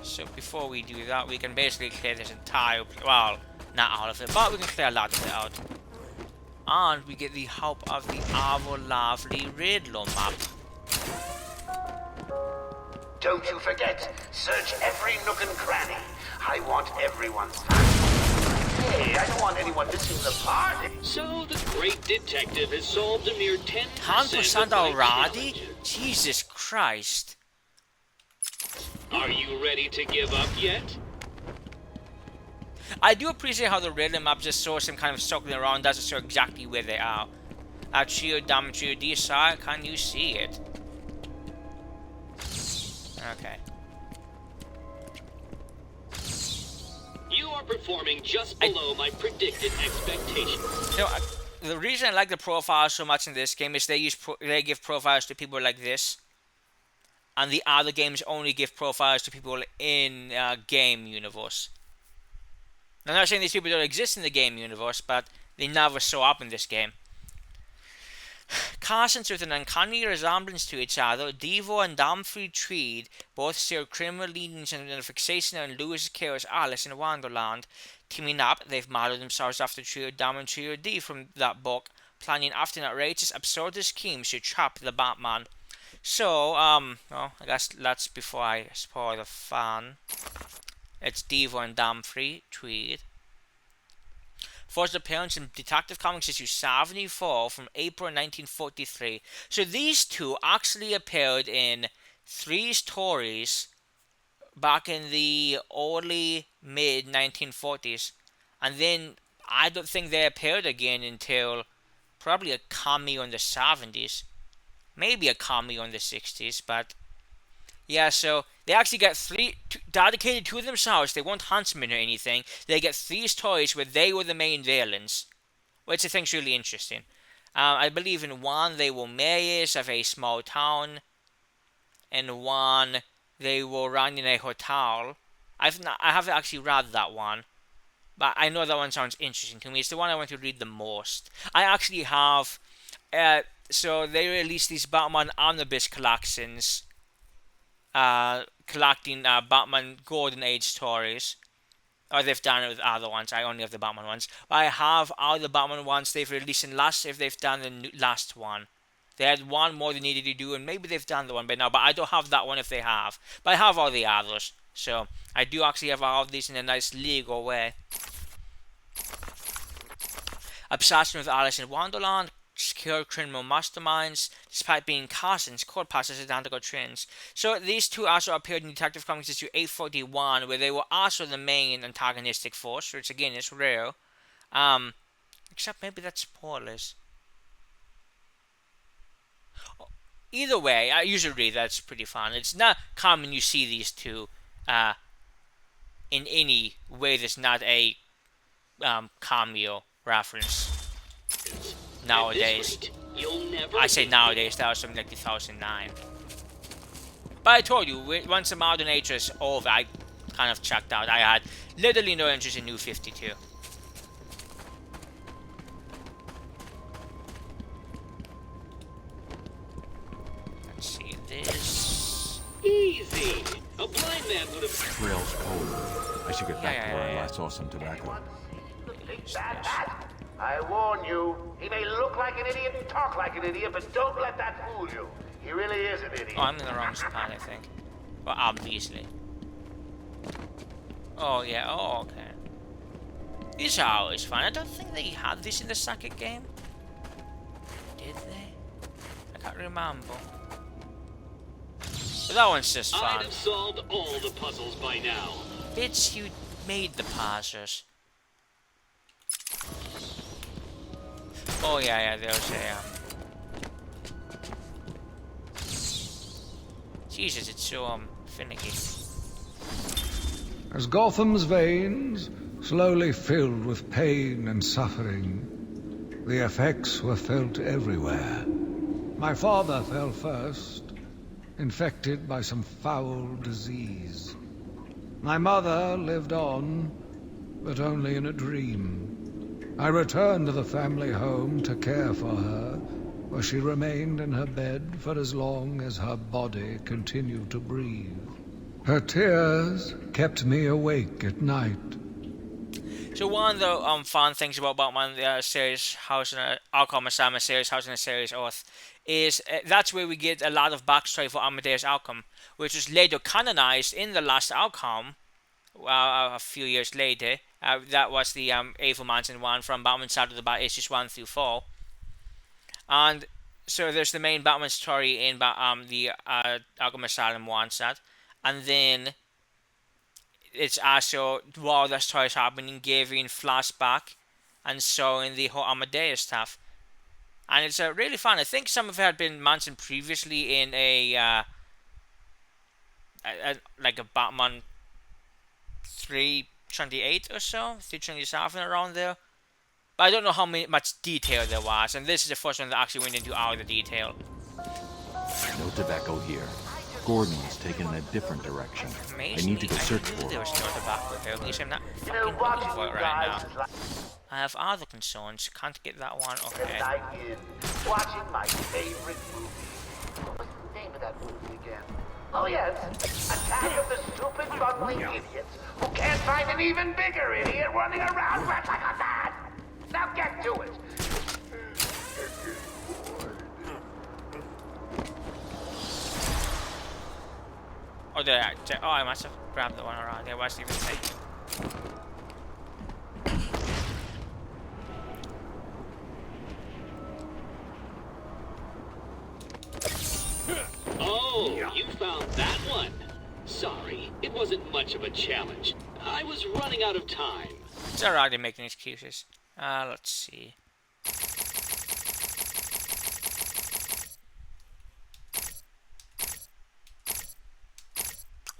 So before we do that, we can basically clear this entire... Well, not all of it, but we can clear a lot of it out. And we get the help of the ever lovely Riddler map. Don't you forget, search every nook and cranny. I want everyone's family. Hey, I don't want anyone missing the party. So the great detective has solved a mere 10% 10% of my already? challenges. Jesus Christ. Are you ready to give up yet? I do appreciate how the Riddler map just shows them kind of circling around, doesn't show exactly where they are. Trio Dam Trio D side, can you see it? Okay. You are performing just below my predicted expectations. You know, the reason I like the profiles so much in this game is they give profiles to people like this, and the other games only give profiles to people in game universe. I'm not saying these people don't exist in the game universe, but they never show up in this game. Cousins with an uncanny resemblance to each other, Devo and Humphrey Tweed both share criminal leanings and a fixation on Lewis Carroll's Alice in Wonderland. Teaming up, they've modeled themselves after Trio Dam and Trio D from that book, planning often outrageous, absurd schemes to trap the Batman. So, well, I guess that's before I spoil the fun. It's Devo and Humphrey Tweed. First appearance in Detective Comics issue 74 from April 1943. So these two actually appeared in 3 stories back in the early mid 1940s, and then I don't think they appeared again until probably a cameo in the 70s. Maybe a cameo in the 60s, but yeah, so they actually get three dedicated to themselves. They weren't huntsmen or anything. They get 3 stories where they were the main villains, which I think is really interesting. I believe in one they were mayors of a small town. In one they were running a hotel. I haven't actually read that one, but I know that one sounds interesting to me. It's the one I want to read the most. I actually have. So they released these Batman Omnibus collections, collecting Batman Golden Age stories. Or they've done it with other ones. I only have the Batman ones. But I have all the Batman ones they've released in last, if they've done the last one. They had one more they needed to do, and maybe they've done the one by now, but I don't have that one if they have. But I have all the others. So I do actually have all of these in a nice legal way. Obsession with Alice in Wonderland. Secure criminal masterminds, despite being cousins, court passes identical twins. So these two also appeared in Detective Comics issue 841, where they were also the main antagonistic force, which again is rare. Except maybe that's spoilers. Either way, I usually read that's pretty fun. It's not common you see these two in any way that's not a cameo reference. Nowadays, I say nowadays, that was something like 2009. But I told you, once the modern age was over, I kind of checked out. I had literally no interest in New 52. Let's see this. Easy. A blind man would have. Trail's cold. I should get back to where I last saw some tobacco. I warn you, he may look like an idiot and talk like an idiot, but don't let that fool you. He really is an idiot. Oh, I'm in the wrong spot, I think. Well, obviously. Oh, yeah. Oh, okay. These are always fun. I don't think they had this in the second game. Did they? I can't remember. But that one's just fun. I'd have solved all the puzzles by now. Bitch, you made the puzzles. Oh yeah, there's a Jesus, it's so finicky. As Gotham's veins slowly filled with pain and suffering, the effects were felt everywhere. My father fell first, infected by some foul disease. My mother lived on, but only in a dream. I returned to the family home to care for her, where she remained in her bed for as long as her body continued to breathe. Her tears kept me awake at night. So one of the fun things about Batman series House in Arkham Asylum series House in a Series Earth is that's where we get a lot of backstory for Amadeus Arkham, which was later canonized in the last Arkham. A few years later, that was the Evil Mansion one from Batman Shadow of the Bat issues 1 through 4, and so there's the main Batman story in the Arkham Asylum one set, and then it's also while the story is happening, giving flashback and showing the whole Amadeus stuff, and it's really fun. I think some of it had been mentioned previously in a like a Batman 328 or so, 327 around there. But I don't know how much detail there was, and this is the first one that actually went into all the detail. No tobacco here. Gordon is taken in a different direction. Amazingly, I need to go search for there it. was no tobacco here. At least I'm not fucking looking for it right now. I have other concerns. Can't get that one. Okay. Watching my favorite movie. What was the name of that movie again? Oh yes, Attack of the Stupid Bumbling Idiots who can't find an even bigger idiot running around like a mad. Now get to it. Oh, I must have grabbed the one around there. Wasn't even thinking. Oh, you found that one. Sorry, it wasn't much of a challenge. I was running out of time. It's alright, they're making excuses. Let's see.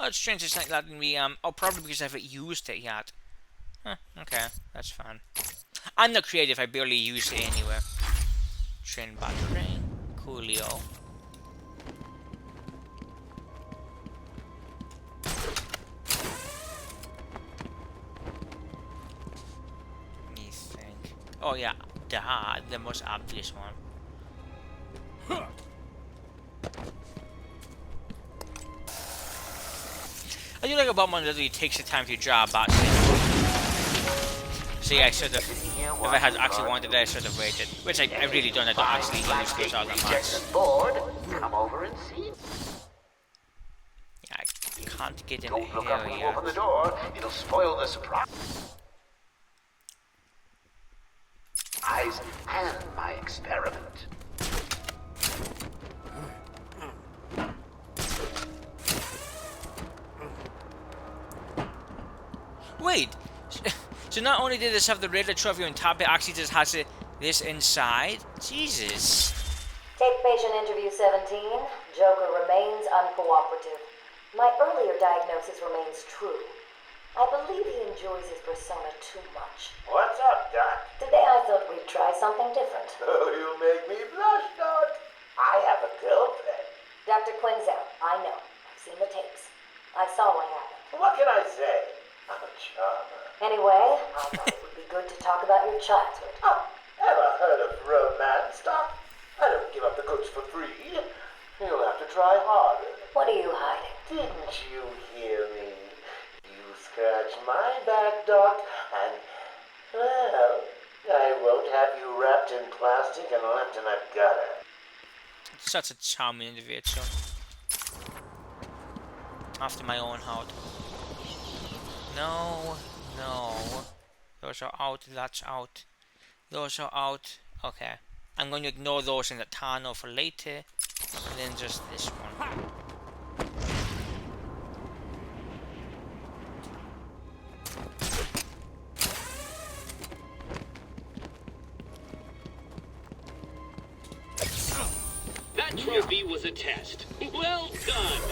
Oh, it's strange it's like letting me, oh, probably because I haven't used it yet. Huh, okay, that's fine. I'm not creative, I barely use it anywhere. Train battery, coolio. Let me think. Oh yeah, the most obvious one. I do like about one that it takes the time to draw a battery. So yeah, I should have, if I had actually wanted it, I should have waited. Which I really don't, I don't actually use those all that much. Come over and see. Yeah, I can't get in Don't here look up when you yet. open the door. It'll spoil the surprise. And my experiment. Wait, so not only did this have the Riddler trophy on top, it actually just has this inside? Jesus. Take patient interview 17. Joker remains uncooperative. My earlier diagnosis remains true. I believe he enjoys his persona too much. What's up, Doc? Today I thought we'd try something different. Oh, you make me blush, Doc. I have a girlfriend. Dr. Quinzel, I know. I've seen the tapes. I saw what happened. What can I say? I'm a charmer. Anyway, I thought it would be good to talk about your childhood. Oh, ever heard of romance, Doc? I don't give up the goods for free. You'll have to try harder. What are you hiding? Didn't you hear me? You scratch my back, Doc, and, well, I won't have you wrapped in plastic and left in a gutter. Such a charming individual. After my own heart. No, no. Those are out, that's out. Those are out. Okay. I'm going to ignore those in the tunnel for later. And then just this one. That trophy was a test. Well done.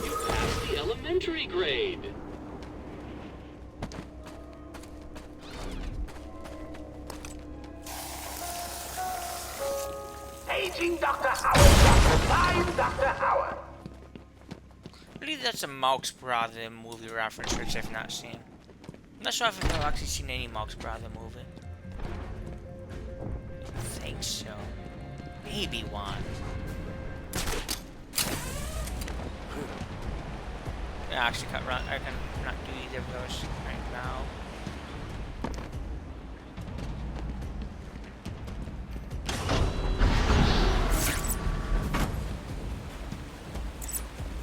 You passed the elementary grade. Paging Dr. Howard, Dr. Dr. Howard. I believe that's a Marx Brother movie reference, which I've not seen. I'm not sure if I've actually seen any Marx Brother movie. I think so. Maybe one. Yeah, actually, I can not do either of those right now.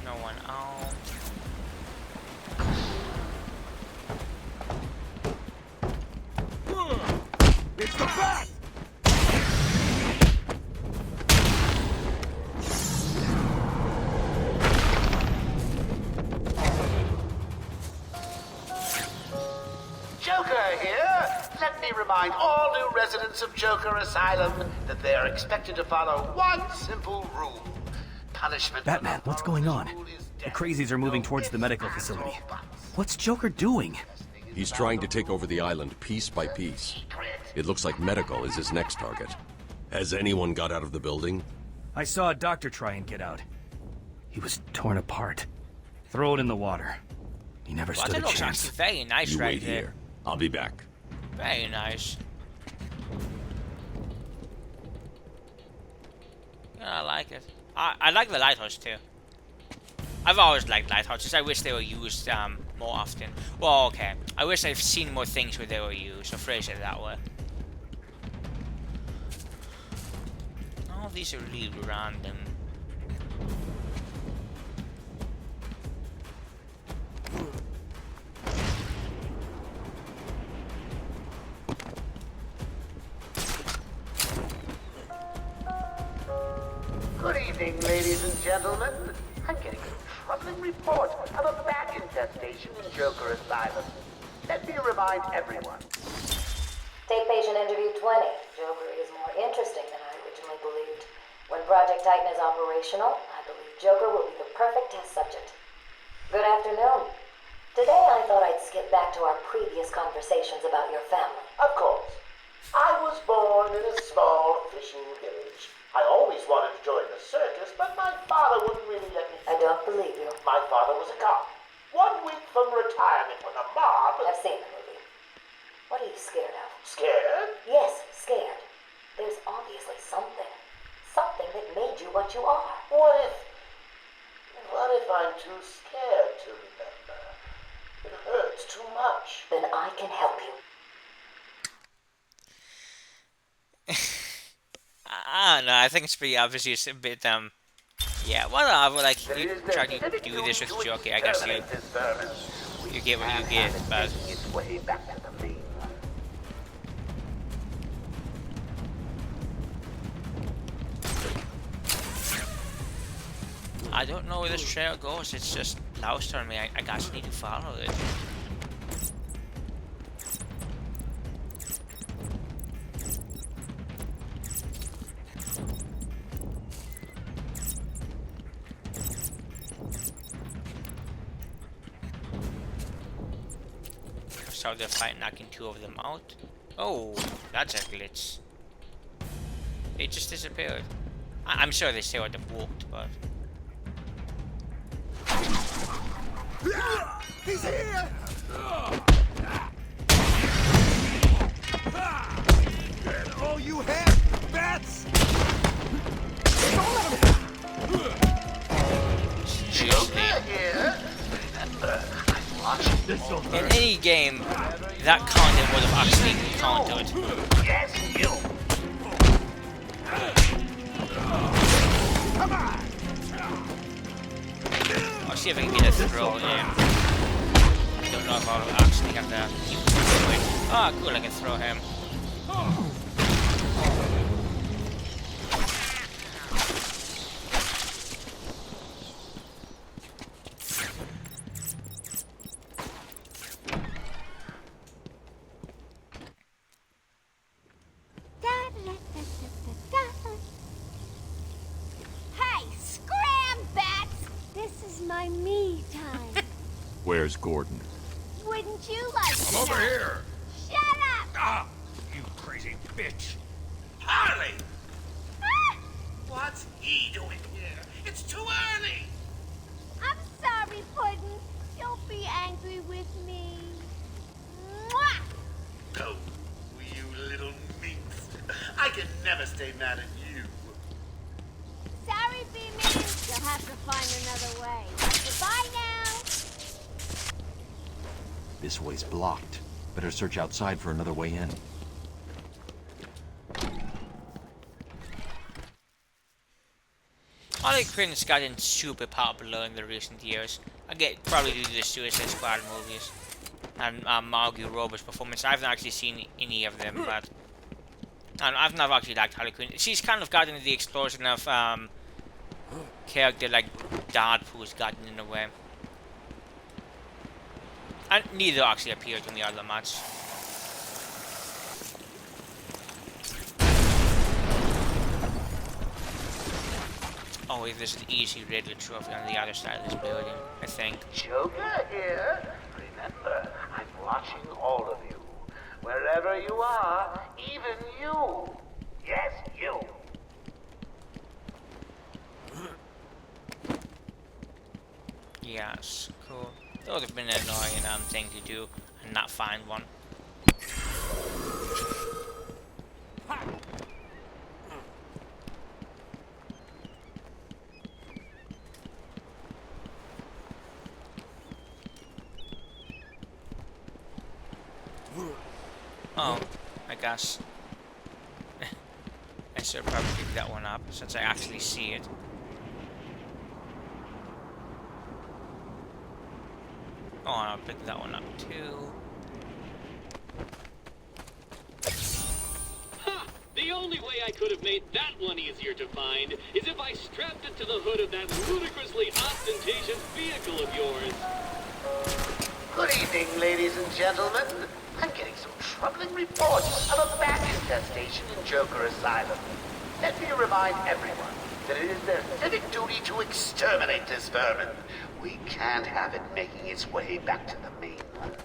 No one out. It's the bat! Joker here. Let me remind all new residents of Joker Asylum that they are expected to follow one simple rule. Punishment. Batman, what's going on? The crazies are moving towards the medical facility. What's Joker doing? He's trying to take over the island piece by piece. It looks like medical is his next target. Has anyone got out of the building? I saw a doctor try and get out. He was torn apart. Throw it in the water. He never stood a That looks chance. actually very nice You right wait there. here. I'll be back. Very nice. Yeah, I like it. I like the lighthouses too. I've always liked lighthouses. I wish they were used more often. Well, okay. I wish I've seen more things where they were used. So phrase it that way. All these are really random. Good evening, ladies and gentlemen. I'm getting a troubling report of a bat infestation in Joker Asylum. Let me remind everyone. Take patient interview 20. Joker is more interesting than I originally believed. When Project Titan is operational, I believe Joker will be the perfect test subject. Good afternoon. Today I thought I'd skip back to our previous conversations about your family. Of course. I was born in a small fishing village. I always wanted to join the circus, but my father wouldn't really let me. I don't believe you. My father was a cop. 1 week from retirement when the mob... I've seen the movie. What are you scared of? Scared? Yes, scared. There's obviously something. Something that made you what you are. What if I'm too scared to remember? It hurts too much. Then I can help you. I don't know, I think it's pretty obvious. It's a bit, yeah, whatever, like, you try to do this with Joker, I guess you get what you get, but... I don't know where this trail goes, it's just lost on me, I guess I need to follow it. So they're fighting, knocking 2 of them out. Oh, that's a glitch. They just disappeared. I'm sure they still would have walked, but... He's here! And all you have, bats! In any game, that content would have actually countered. Yes, you! Come on! I'll see if I can get a throw in. I don't know if I'll actually have to keep going. Ah, cool, I can throw him. Where's Gordon? Wouldn't you like to I'm over know? here! Shut up! Ah, you crazy bitch! Harley! Ah! What's he doing here? It's too early! I'm sorry, Puddin'. Don't be angry with me. Mwah! Go, you little minx. I can never stay mad at you. Sorry, B-Man. You'll have to find another way. Goodbye now. This way's blocked. Better search outside for another way in. Harley Quinn's gotten super popular in the recent years. I get probably due to the Suicide Squad movies and Margot Robbie's performance. I haven't actually seen any of them, but I've never actually liked Harley Quinn. She's kind of gotten the explosion of character like Deadpool's gotten in a way. And neither actually appeared in the other match. Oh wait, there's an easy Riddler trophy on the other side of this building, I think. Joker here? Remember, I'm watching all of you. Wherever you are, even you. Yes, you. Yes, cool. That would have been an annoying thing to do and not find one. Oh, I guess I should probably pick that one up since I actually see it. Oh, I'll pick that one up too. Ha! The only way I could have made that one easier to find is if I strapped it to the hood of that ludicrously ostentatious vehicle of yours. Good evening, ladies and gentlemen. I'm getting some troubling reports of a bat infestation in Joker Asylum. Let me remind everyone that it is their civic duty to exterminate this vermin. We can't have it making its way back to the mainland.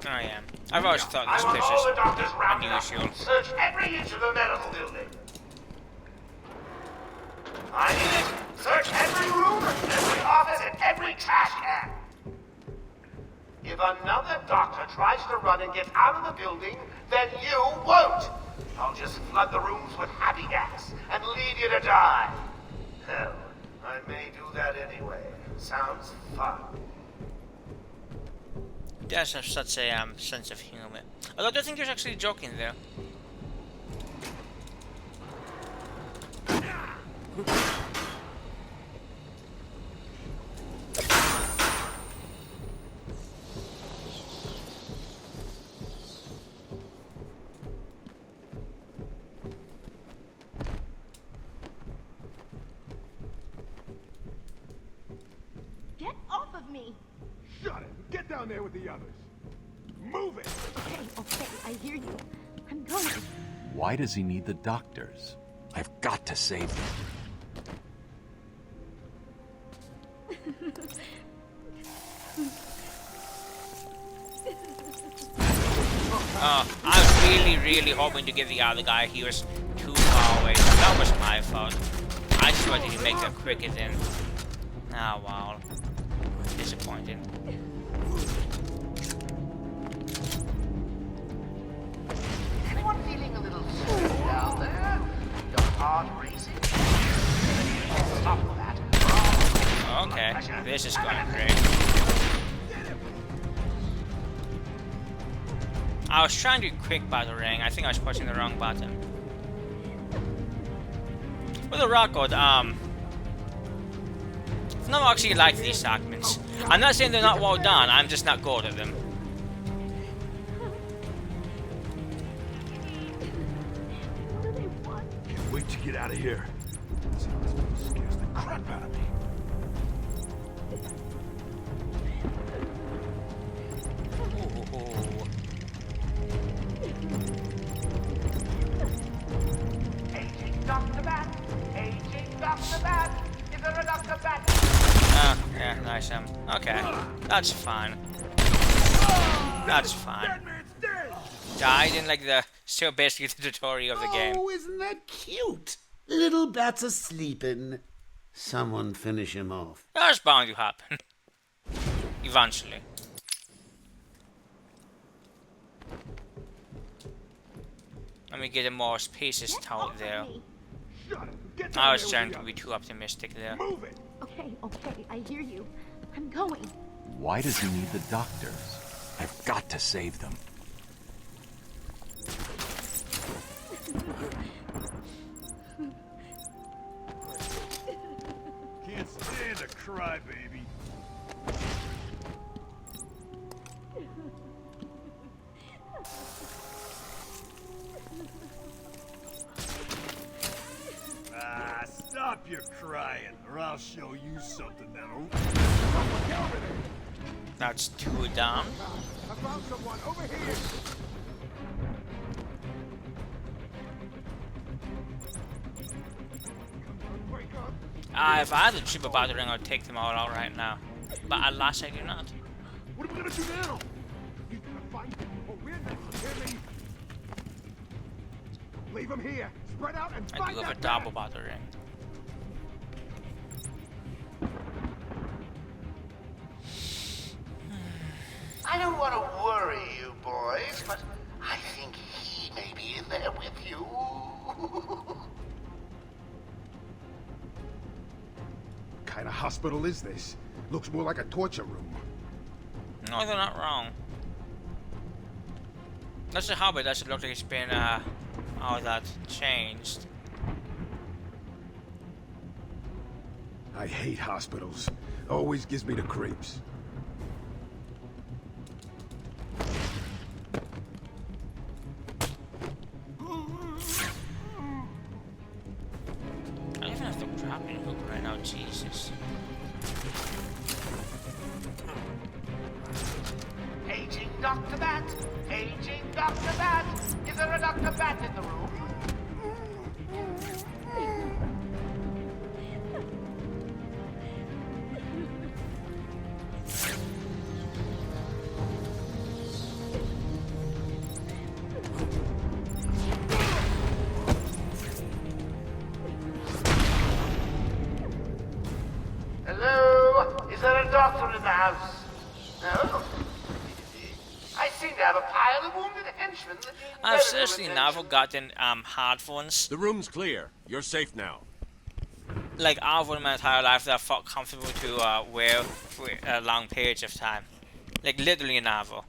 I am. I've always thought this place is unusual. Search every inch of the medical building. Find it. Search every room, every office, and every trash can. If another doctor tries to run and get out of the building, then you won't. I'll just flood the rooms with happy gas and leave you to die. Hell, I may do that anyway. Sounds fun. Does have such a sense of humor. Although I don't think he's actually joking there. Get off of me! Shut it! Get down there with the others! Move it! Okay, I hear you. I'm going. Why does he need the doctors? I've got to save them. I was really hoping to get the other guy. He was too far away. That was my fault. I just wanted to make that quicker than... Ah, wow. Disappointing. Anyone feeling a little sick down there? Your heart racing? Stop that. Okay, this is going great. I was trying to quick battering. I think I was pushing the wrong button. For the record, I've never actually liked these segments. I'm not saying they're not well done, I'm just not good at them. Can't wait to get out of here. This hospital scares the crap out of me. Aging Dr. Bat! Aging Dr. Bat! Is there a Dr. Bat? Ah, yeah, nice. Okay, that's fine. That's fine. Died in like the still basically the tutorial of the game. Oh, isn't that cute? Little bats are sleeping. Someone finish him off. That's bound to happen. Eventually. Let me get a more spacious tower there. I was trying to be too optimistic there. Okay, I hear you. I'm going. Why does he need the doctors? I've got to save them. Can't stand a crybaby. Ah, stop your crying, or I'll show you something that'll... That's two down. I found someone over here. If I had a triple battering, I'd take them all out right now. But alas, I do not. What are we gonna do now? You gotta find him, or we're next. Hear me? Leave him here. Spread out and I find do have a that double bat. battering. I don't want to worry you boys, but I think he may be in there with you. What kind of hospital is this? Looks more like a torture room. No, they're not wrong. That's a hobby. Does it look like it's been how that changed. I hate hospitals. Always gives me the creeps. I don't even have the grappling hook right now, Jesus. Aging Dr. Bat! Aging Dr. Bat! Is there a Dr. Bat in the room? Hello? Is there a doctor in the house? No? I seem to have a pile of wounded henchmen that need I've medical seriously attention. never gotten headphones. The room's clear. You're safe now. Like I've in my entire life that I felt comfortable to wear for a long period of time. Like literally never.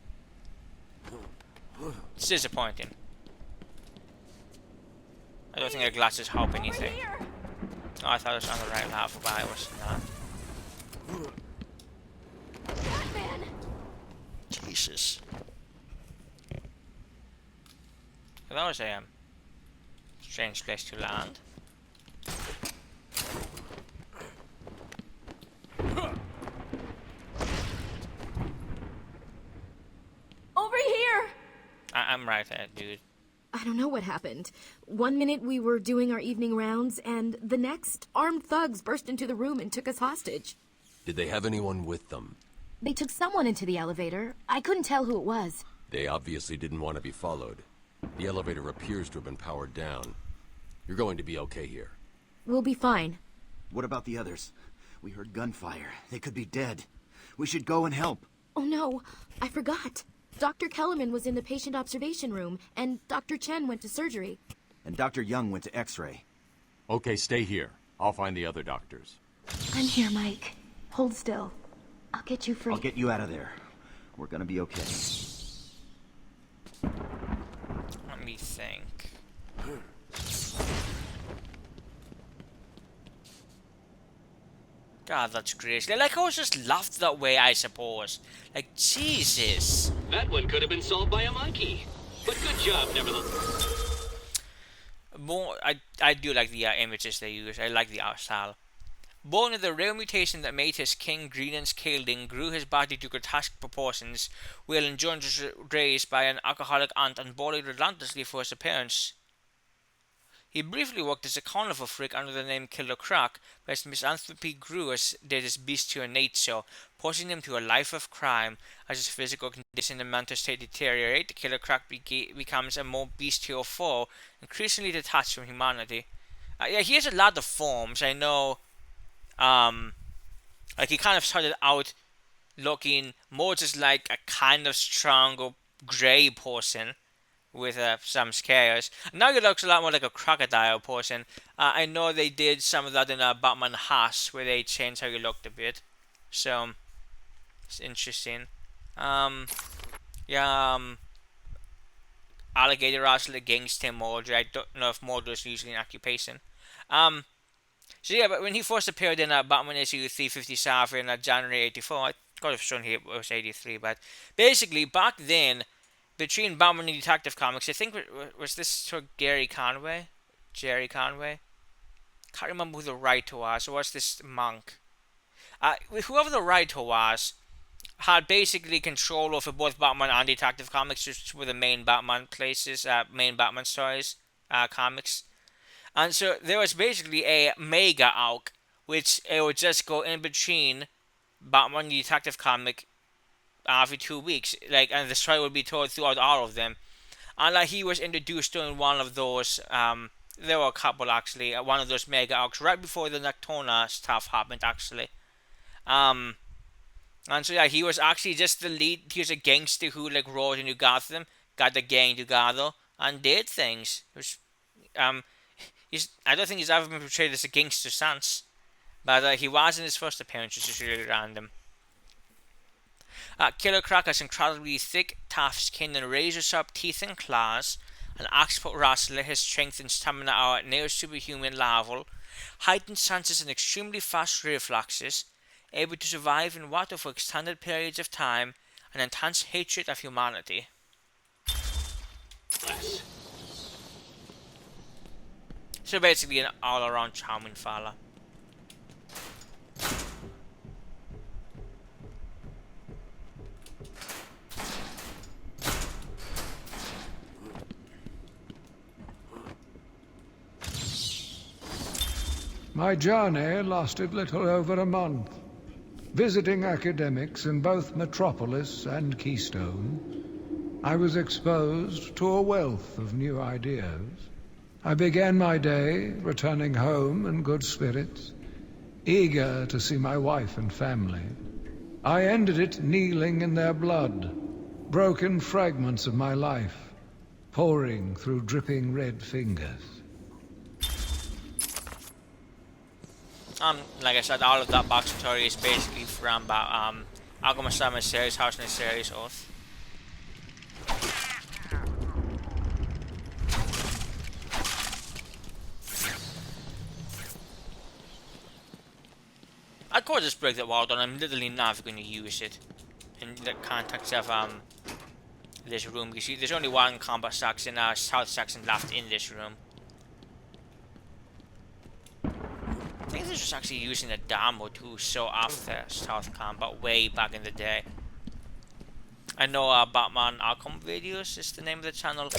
It's disappointing. I don't think the glasses help anything. Oh, I thought it was on the right level, but I was not. Jesus. That was a strange place to land. Over here! I'm right there, dude. I don't know what happened. One minute we were doing our evening rounds, and the next, armed thugs burst into the room and took us hostage. Did they have anyone with them? They took someone into the elevator. I couldn't tell who it was. They obviously didn't want to be followed. The elevator appears to have been powered down. You're going to be okay here. We'll be fine. What about the others? We heard gunfire. They could be dead. We should go and help. Oh no, I forgot. Dr. Kellerman was in the patient observation room, and Dr. Chen went to surgery. And Dr. Young went to X-ray. Okay, stay here. I'll find the other doctors. I'm here, Mike. Hold still. I'll get you free. I'll get you out of there. We're gonna be okay. Let me think. God, that's crazy. Like, I was just left that way, I suppose. Like, Jesus. That one could have been solved by a monkey. But good job, nevertheless. I do like the images they use. I like the art style. Born with a rare mutation that made his king green and scaling, grew his body to grotesque proportions, while enduring was raised by an alcoholic aunt and bullied relentlessly for his appearance. He briefly worked as a carnival freak under the name Killer Croc, but his misanthropy grew as did his bestial nature, pushing him to a life of crime. As his physical condition and mental state deteriorate, Killer Croc becomes a more bestial foe, increasingly detached from humanity. Yeah, he has a lot of forms. I know, like he kind of started out looking more just like a kind of stronger grey person with some scales. Now he looks a lot more like a crocodile person. I know they did some of that in Batman Haas, where they changed how he looked a bit. So, it's interesting. Alligator wrestler against Tim Mordred. I don't know if Mordred is usually an occupation. So yeah, but when he first appeared in Batman issue 357 in January 84, I could have shown here it was 83, but basically back then, between Batman and Detective Comics, I think was this to Jerry Conway? Can't remember who the writer was. Or was this monk? Whoever the writer was had basically control over both Batman and Detective Comics, which were the main Batman places, main Batman stories, comics. And so there was basically a mega arc, which it would just go in between Batman and Detective Comic every 2 weeks, like, and the story would be told throughout all of them. And he was introduced during one of those. There were a couple actually. One of those mega arcs right before the Nocturna stuff happened actually. And so yeah, he was actually just the lead. He was a gangster who like rode into Gotham, got the gang together, and did things. It was, I don't think he's ever been portrayed as a gangster since, but he was in his first appearance, which is really random. Killer Croc has incredibly thick, tough skin and razor-sharp teeth and claws, An expert wrestler, his strength and stamina are at near superhuman level, heightened senses and extremely fast reflexes, able to survive in water for extended periods of time, an intense hatred of humanity. So basically an all-around charming fella. My journey lasted little over a month. Visiting academics in both Metropolis and Keystone, I was exposed to a wealth of new ideas. I began my day returning home in good spirits, eager to see my wife and family. I ended it kneeling in their blood, broken fragments of my life, pouring through dripping red fingers. Like I said, all of that backstory is basically from Arkham Asylum series, House in the series Oath. I could just break the wall down. I'm literally never going to use it in the context of this room. You see, there's only one combat section, south section left in this room. I think this was actually using a demo to show off the South combat way back in the day. I know Batman Arkham videos is the name of the channel.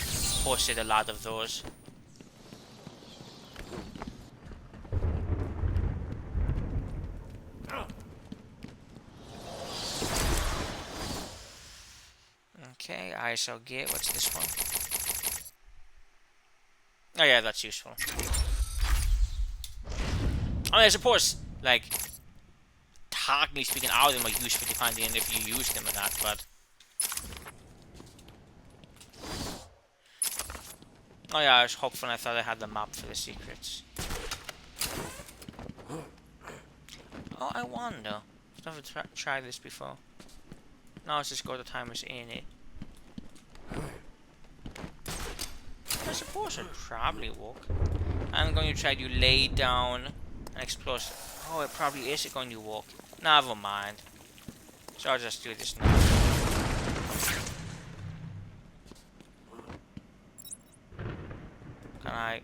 Posted a lot of those. Okay, ISO gate. What's this one? Oh yeah, that's useful. I mean, I suppose, like, technically speaking, all of them are useful depending on if you use them or not, but... Oh yeah, I was hopeful. I thought I had the map for the secrets. Oh, I wonder. I've never tried this before. Now let's just go to timers in it. I suppose it'd probably work. I'm going to try to lay down and explore. Oh, it probably is going to work. Never mind. So I'll just do this now. Can I?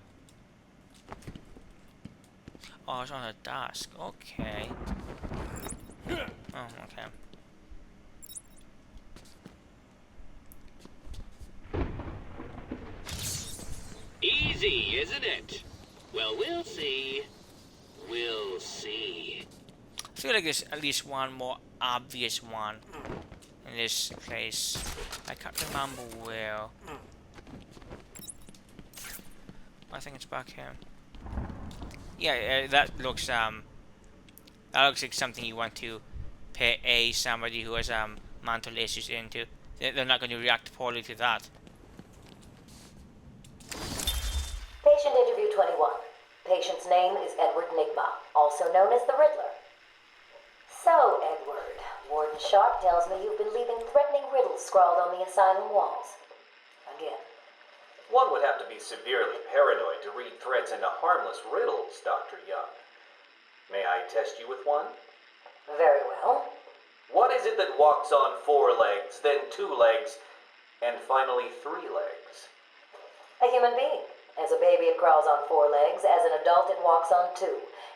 Oh, it's on a desk. Okay. Oh, okay. Easy, isn't it? Well, we'll see. We'll see. I feel like there's at least one more obvious one in this place. I can't remember where. I think it's back here. Yeah, that looks like something you want to pay somebody who has mental issues into. They're not going to react poorly to that. Patient interview 21. Patient's name is Edward Nigma, also known as the Riddler. So, Edward, Warden Sharp tells me you've been leaving threatening riddles scrawled on the asylum walls. Again. One would have to be severely paranoid to read threats into harmless riddles, Dr. Young. May I test you with one? Very well. What is it that walks on 4 legs, then 2 legs, and finally 3 legs? A human being. As a baby, it crawls on 4 legs. As an adult, it walks on 2.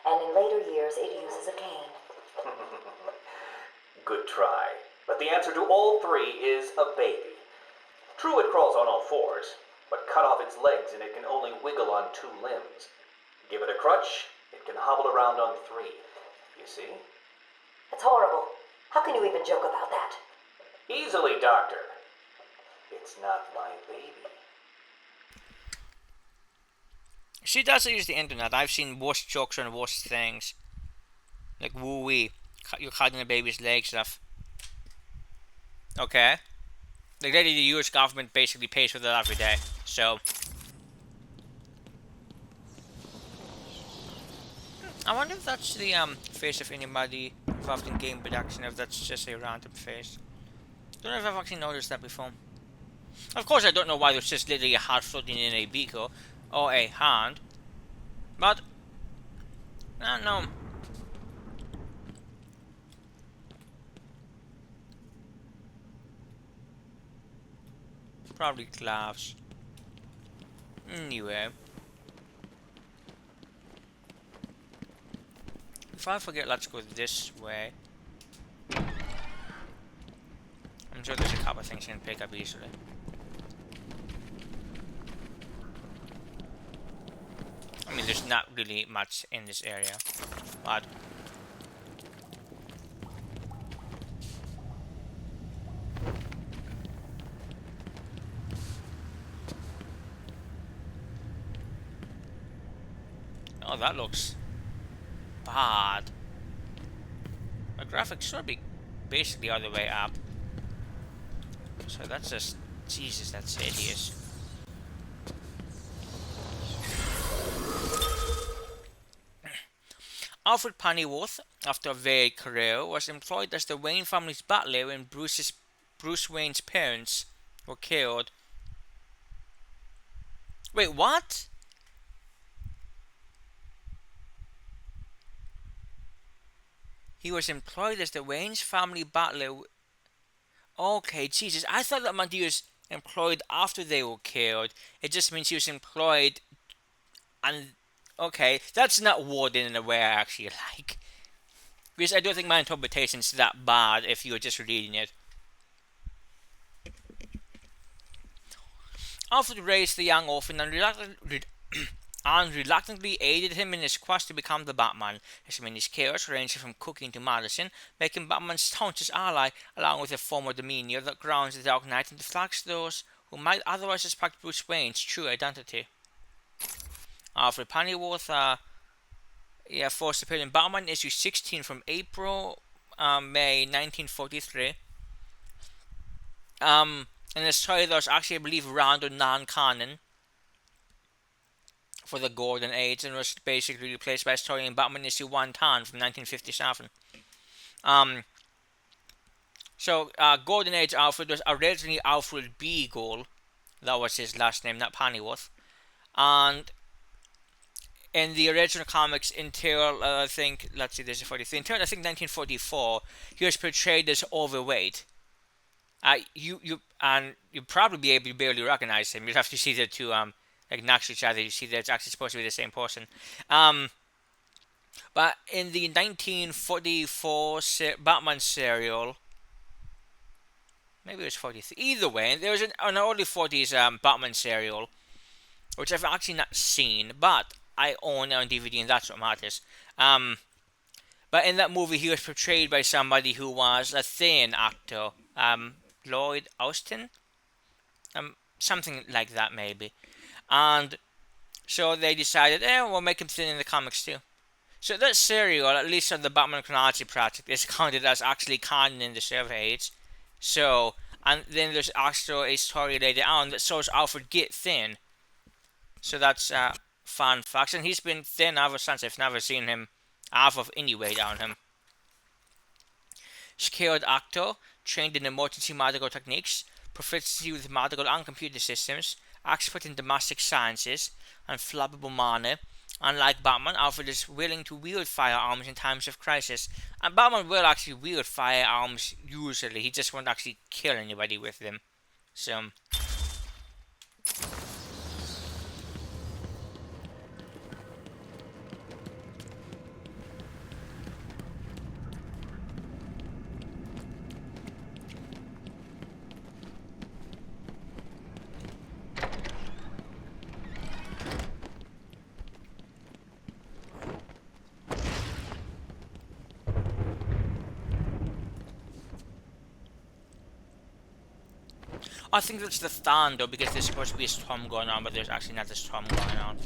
And in later years, it uses a cane. Good try. But the answer to all 3 is a baby. True, it crawls on all 4s, but cut off its legs and it can only wiggle on 2 limbs. Give it a crutch, it can hobble around on 3. You see? It's horrible. How can you even joke about that? Easily, Doctor. It's not my baby. She does use the internet. I've seen worse jokes and worse things. Like woo-wee. You're cutting a baby's leg stuff. Okay. Like the US government basically pays for that every day. So I wonder if that's the face of anybody involved in game production, if that's just a random face. Don't know if I've actually noticed that before. Of course, I don't know why there's just literally a heart floating in a beaker or a hand, but I don't know. Probably gloves. Anyway, if I forget, let's go this way. I'm sure there's a couple of things you can pick up easily. I mean, there's not really much in this area, but oh, that looks bad. The graphics should be basically all the way up. So that's just, Jesus, that's hideous. Alfred Pennyworth, after a varied career, was employed as the Wayne family's butler when Bruce Wayne's parents were killed. Wait, what? He was employed as the Wayne's family butler. Okay, Jesus, I thought that meant he was employed after they were killed. It just means he was employed and... Okay, that's not worded in a way I actually like. Because I don't think my interpretation's that bad if you were just reading it. Alfred raised the young orphan and reluctantly aided him in his quest to become the Batman. His many skills, ranging from cooking to medicine, making Batman's staunchest ally, along with a formal demeanor that grounds the Dark Knight and deflects those who might otherwise suspect Bruce Wayne's true identity. Alfred Pennyworth first appeared in Batman issue 16 from April, May 1943. And the story that was actually, I believe, round non-canon for the Golden Age and was basically replaced by a story in Batman issue 110 from 1957. Golden Age Alfred was originally Alfred Beagle. That was his last name, not Pennyworth. And in the original comics until I think, let's see, this is 43. Until I think 1944, he was portrayed as overweight. You probably be able to barely recognize him. You'd have to see the two like next to each other. You see that it's actually supposed to be the same person. But in the 1944 Batman serial, maybe it was 43. Either way, there was an early 40s Batman serial, which I've actually not seen, but I own it on DVD, and that's what matters. But in that movie, he was portrayed by somebody who was a thin actor, Lloyd Austin, something like that maybe. And so they decided, we'll make him thin in the comics too. So that serial, at least on the Batman Chronology Project, is counted as actually canon in the Silver Age. So, and then there's actually a story later on that shows Alfred get thin. So that's fun facts, and he's been thin ever since. I've never seen him have any weight on him. Skilled actor, trained in emergency medical techniques, proficiency with medical and computer systems, expert in domestic sciences, and flammable manner. Unlike Batman, Alfred is willing to wield firearms in times of crisis. And Batman will actually wield firearms usually, he just won't actually kill anybody with them. So... I think that's the thunder because there's supposed to be a storm going on, but there's actually not a storm going on.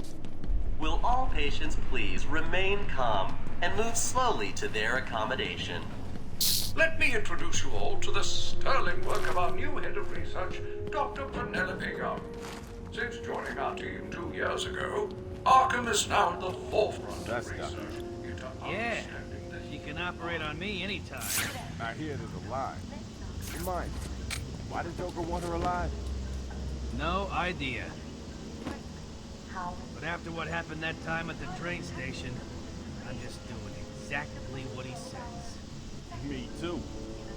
Will all patients please remain calm and move slowly to their accommodation? Let me introduce you all to the sterling work of our new head of research, Dr. Penelope Young. Since joining our team 2 years ago, Arkham is now at the forefront of research. Yeah, she can operate on me anytime. I hear there's a lie. Remind me, why did Joker want her alive? No idea. How? But after what happened that time at the train station, I'm just doing exactly what he says. Me too.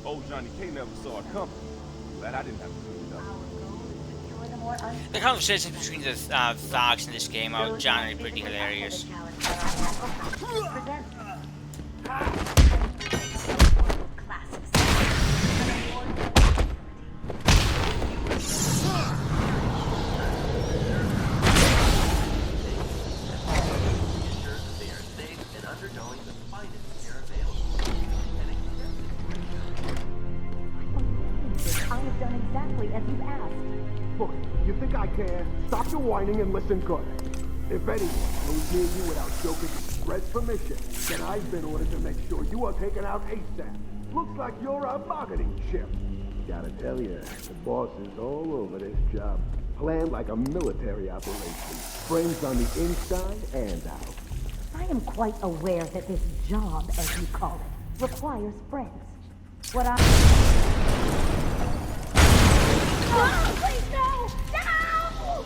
Old Johnny K never saw it coming. Glad I didn't have to clean it up. The conversations between the thugs in this game are generally pretty hilarious. Look, you think I care? Stop your whining and listen good. If anyone goes near you without Joker's express permission, then I've been ordered to make sure you are taken out ASAP. Looks like you're a bargaining chip. Gotta tell you, the boss is all over this job. Planned like a military operation. Friends on the inside and out. I am quite aware that this job, as you call it, requires friends. What I... Oh, please, no! No!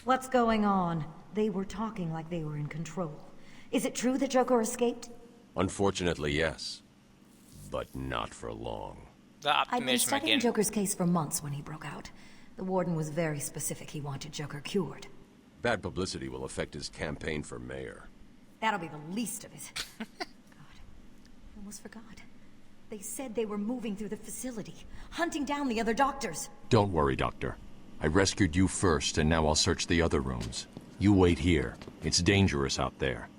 What's going on? They were talking like they were in control. Is it true that Joker escaped? Unfortunately, yes. But not for long. I'd been studying Joker's case for months when he broke out. The warden was very specific he wanted Joker cured. Bad publicity will affect his campaign for mayor. That'll be the least of it. God, I almost forgot. They said they were moving through the facility, hunting down the other doctors. Don't worry, Doctor. I rescued you first, and now I'll search the other rooms. You wait here. It's dangerous out there.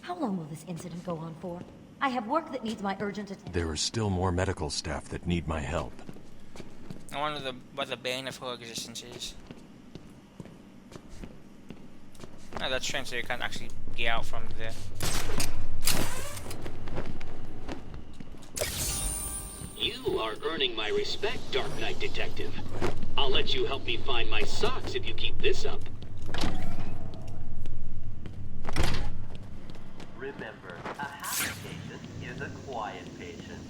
How long will this incident go on for? I have work that needs my urgent attention. There are still more medical staff that need my help. I wonder what the bane of her existence is. No, that's strange, so you can't actually get out from there. You are earning my respect, Dark Knight Detective. I'll let you help me find my socks if you keep this up. Remember, a happy patient is a quiet patient.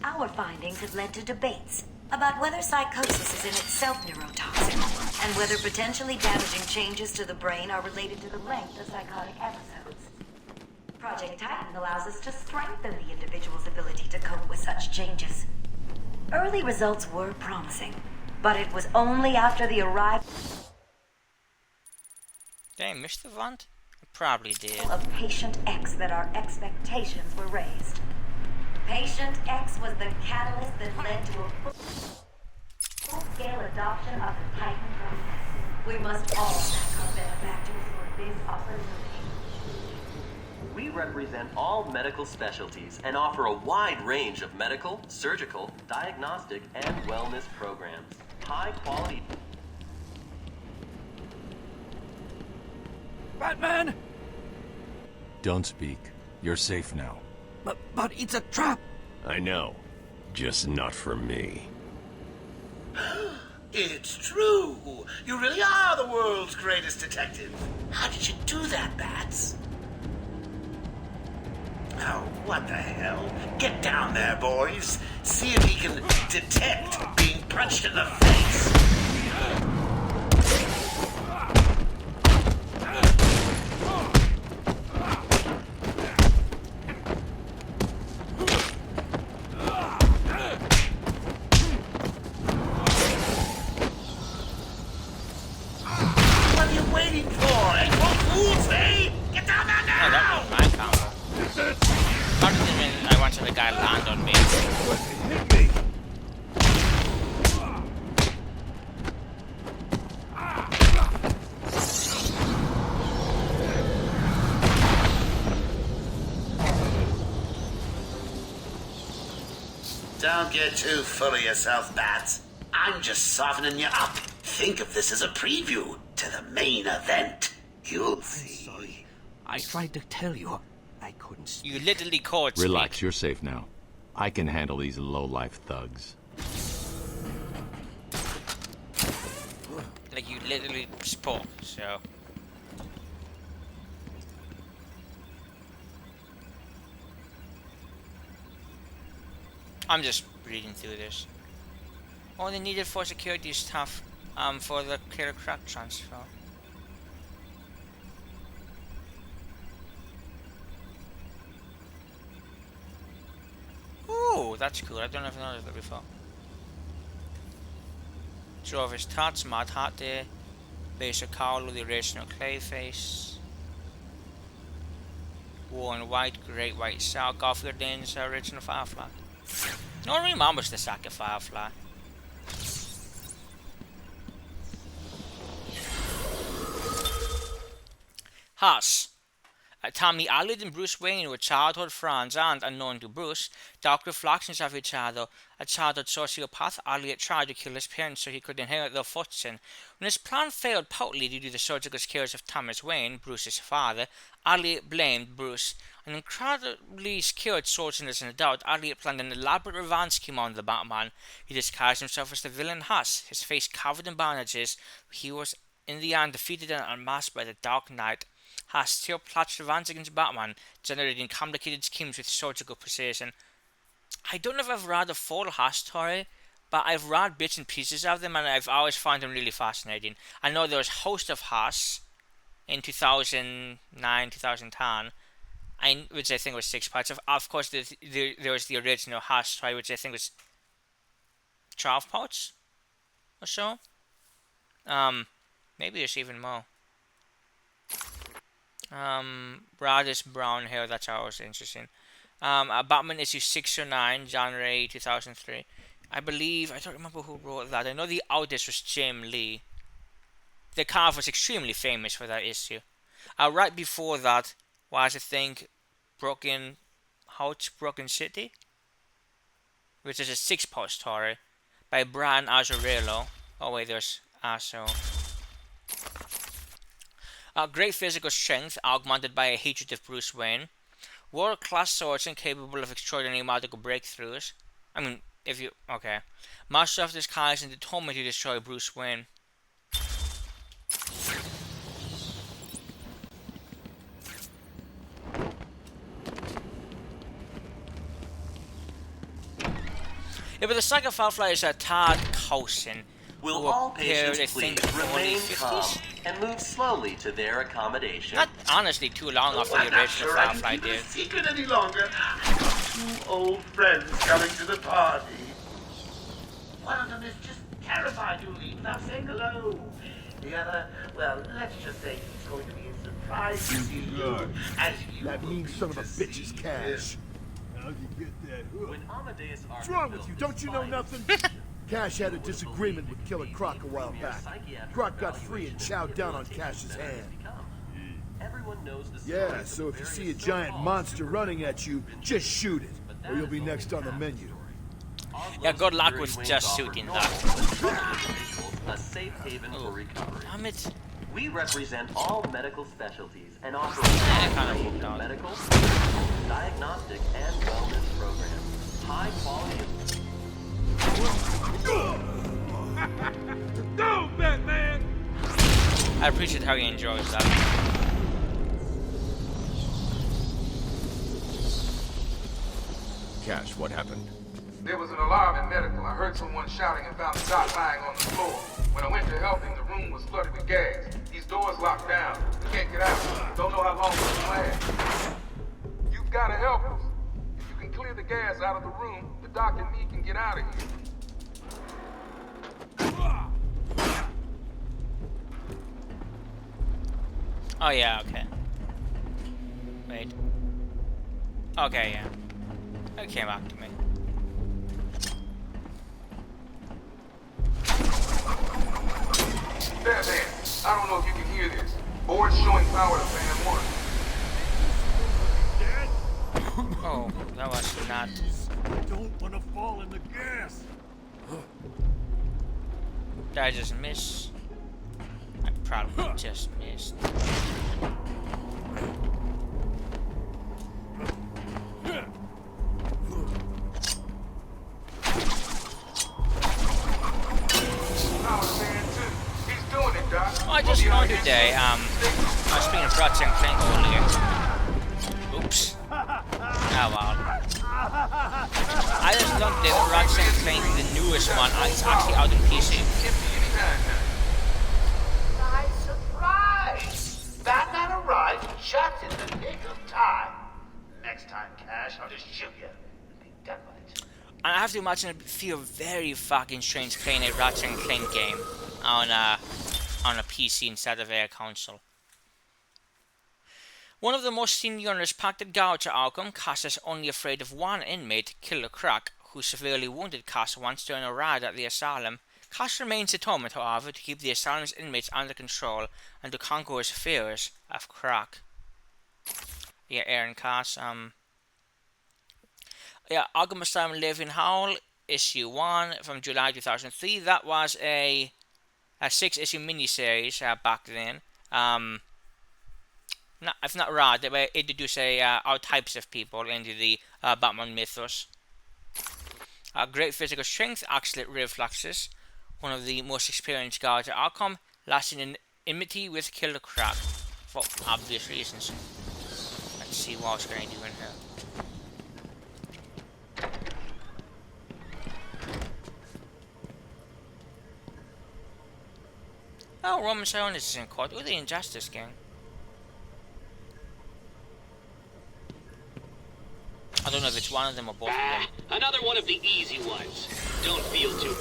Our findings have led to debates about whether psychosis is in itself neurotoxic, and whether potentially damaging changes to the brain are related to the length of psychotic episodes. Project Titan allows us to strengthen the individual's ability to cope with such changes. Early results were promising, but it was only after the arrival Did I miss the vent? I probably did. Of Patient X that our expectations were raised. Patient X was the catalyst that led to a full-scale adoption of the Titan process. We must all thank our benefactors for this opportunity. We represent all medical specialties and offer a wide range of medical, surgical, diagnostic, and wellness programs. High quality. Batman! Don't speak. You're safe now. But it's a trap! I know. Just not for me. It's true. You really are the world's greatest detective. How did you do that, Bats? Oh, what the hell? Get down there, boys. See if he can detect being punched in the face. What are you waiting for? April Fools, eh? Get down there now! No, that was my combo. How did it mean I wanted the guy to land on me? Hit me! Don't get too full of yourself, Bats. I'm just softening you up. Think of this as a preview to the main event. You'll see. I'm sorry. I tried to tell you. I couldn't speak. You literally caught speak. Relax, you're safe now. I can handle these low-life thugs. Like, you literally spoke, so... I'm just reading through this. Only needed for security stuff for the killer crack transfer. Ooh, that's cool. I don't know if I noticed that before. Drove his tats, mad hat there. Basic Carlo, the original Clayface. Worn white, great white sock. Garfield Dane's original Firefly. No one remembers the sack of Firefly. Haas. Tommy Allen and Bruce Wayne were childhood friends and, unknown to Bruce, dark reflections of each other. A childhood sociopath, Elliot tried to kill his parents so he could inherit their fortune. When his plan failed partly due to the surgical skills of Thomas Wayne, Bruce's father, Elliot blamed Bruce. An incredibly skilled swordsman as an adult, Elliot planned an elaborate revenge scheme on the Batman. He disguised himself as the villain Huss, his face covered in bandages. He was in the end defeated and unmasked by the Dark Knight. Has still plotted revenge against Batman, generating complicated schemes with surgical precision. I don't know if I've read the full Haas story, but I've read bits and pieces of them and I've always found them really fascinating. I know there was Host of Haas in 2009, 2010, which I think was 6 parts. Of course, there was the original Haas story, which I think was 12 parts or so. Maybe there's even more. Bradish brown hair, that's always interesting. Batman issue 609, January 2003. I don't remember who wrote that. I know the artist was Jim Lee. The cover was extremely famous for that issue. Right before that was, I think, Broken City, which is a 6-part story by Brian Azzarello. Oh wait, there's Asso. Great physical strength, augmented by a hatred of Bruce Wayne. World-class swordsman capable of extraordinary magical breakthroughs. Master of disguise and determined to destroy Bruce Wayne. Yeah, but the second Firefly is Todd Coulson. Will all patients please remain calm and move slowly to their accommodation? Not honestly too long after the original Firefly did. Secret any longer. I've got 2 old friends coming to the party. One of them is just terrified to leave without saying hello. The other, well, let's just say he's going to be a surprise to see you. As you that mean son of a bitch's cash. How'd you get that hook? When Amadeus What's wrong with you? Don't you know nothing? Cash had a disagreement with Killer Croc a while back. Croc got free and chowed down on Cash's hand. Yeah, so if you see a giant monster running at you, just shoot it, or you'll be next on the menu. Yeah, good luck with just shooting that. A safe haven for recovery. Damn it. We represent all medical specialties and offer a range of medical, diagnostic, and wellness programs. High quality. Go, Batman! I appreciate how he enjoys that. Cash, what happened? There was an alarm in medical. I heard someone shouting and found the doc lying on the floor. When I went to help him, the room was flooded with gas. These doors locked down. We can't get out. Don't know how long this will last. You've got to help us. If you can clear the gas out of the room, the doc and me can get out of here. Oh yeah, okay. Wait. Okay, yeah. It came back to me. There. I don't know if you can hear this. Board showing power to fan 1. Oh, that was not. I don't want to fall in the gas. Did I just miss? I probably just missed. I just know today, I was speaking of Ratchet and Clank earlier. Oops. Oh well. I I just learned that Ratchet and Clank, the newest one, is actually out on PC. Nice surprise! Batman arrived just in the nick of time. Next time, Cash, I'll just shoot you and be done with it. And I have to imagine it feel very fucking strange playing a Ratchet and Clank game on a PC instead of a console. One of the most senior and respected guards at Arkham, Cass is only afraid of one inmate, Killer Croc, who severely wounded Cass once during a raid at the Asylum. Cass remains determined, however, to keep the Asylum's inmates under control and to conquer his fears of Croc. Yeah, Aaron Cass, yeah, Arkham Asylum Living Hell, issue 1 from July 2003. That was a 6-issue miniseries back then. If not right, they introduced all types of people into the Batman mythos. Great physical strength, excellent reflexes. One of the most experienced guards at Arkham, lasting in enmity with Killer Croc for obvious reasons. Let's see what else can I do in here. Oh, Roman Sionis is in court with the Injustice Gang. I don't know if it's one of them or both of them. Another one of the easy ones. Don't feel too...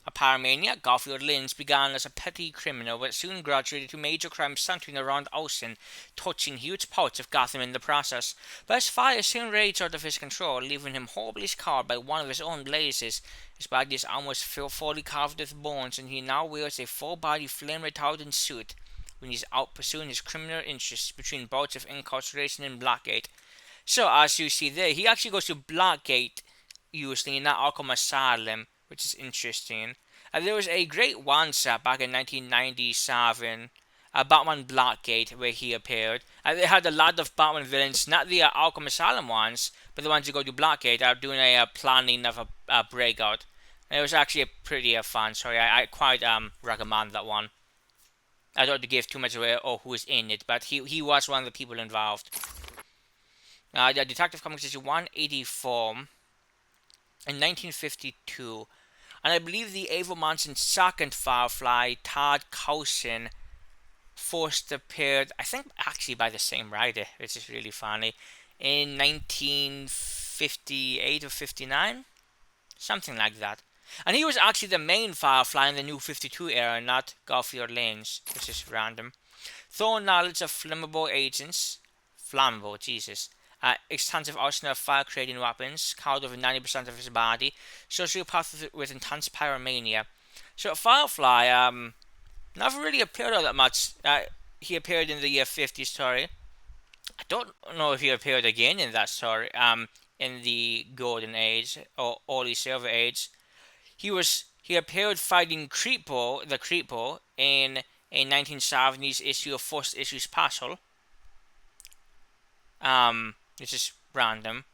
A paramaniac, Garfield Lynch began as a petty criminal, but soon graduated to major crimes centering around Olsen, touching huge parts of Gotham in the process. But his fire soon raged out of his control, leaving him horribly scarred by one of his own blazes. His body is almost fully covered with bones, and he now wears a full-body flame-retardant suit when he's out pursuing his criminal interests between bouts of incarceration in Blackgate. So, as you see there, he actually goes to Blackgate, usually, not Arkham Asylum, which is interesting. There was a great one-shot back in 1997, Batman Blackgate, where he appeared. They had a lot of Batman villains, not the Arkham Asylum ones, but the ones who go to Blackgate are doing a planning of a breakout. And it was actually a pretty fun story. I quite recommend that one. I don't want to give too much away who is in it, but he was one of the people involved. The Detective Comics issue 184 in 1952, and I believe the Ava Manson's second Firefly, Todd Coulson, first appeared, I think actually by the same writer, which is really funny, in 1958 or 59, something like that. And he was actually the main Firefly in the New 52 era, not Garfield Lynch, which is random. Thorough knowledge of flammable agents, Jesus. Extensive arsenal of fire-creating weapons, carried over 90% of his body, sociopath with intense pyromania. So Firefly never really appeared all that much. He appeared in the year 50 story. I don't know if he appeared again in that story, in the Golden Age, or early Silver Age. He appeared fighting the Creepo, in a 1970s issue of First Issue Special. Which is random.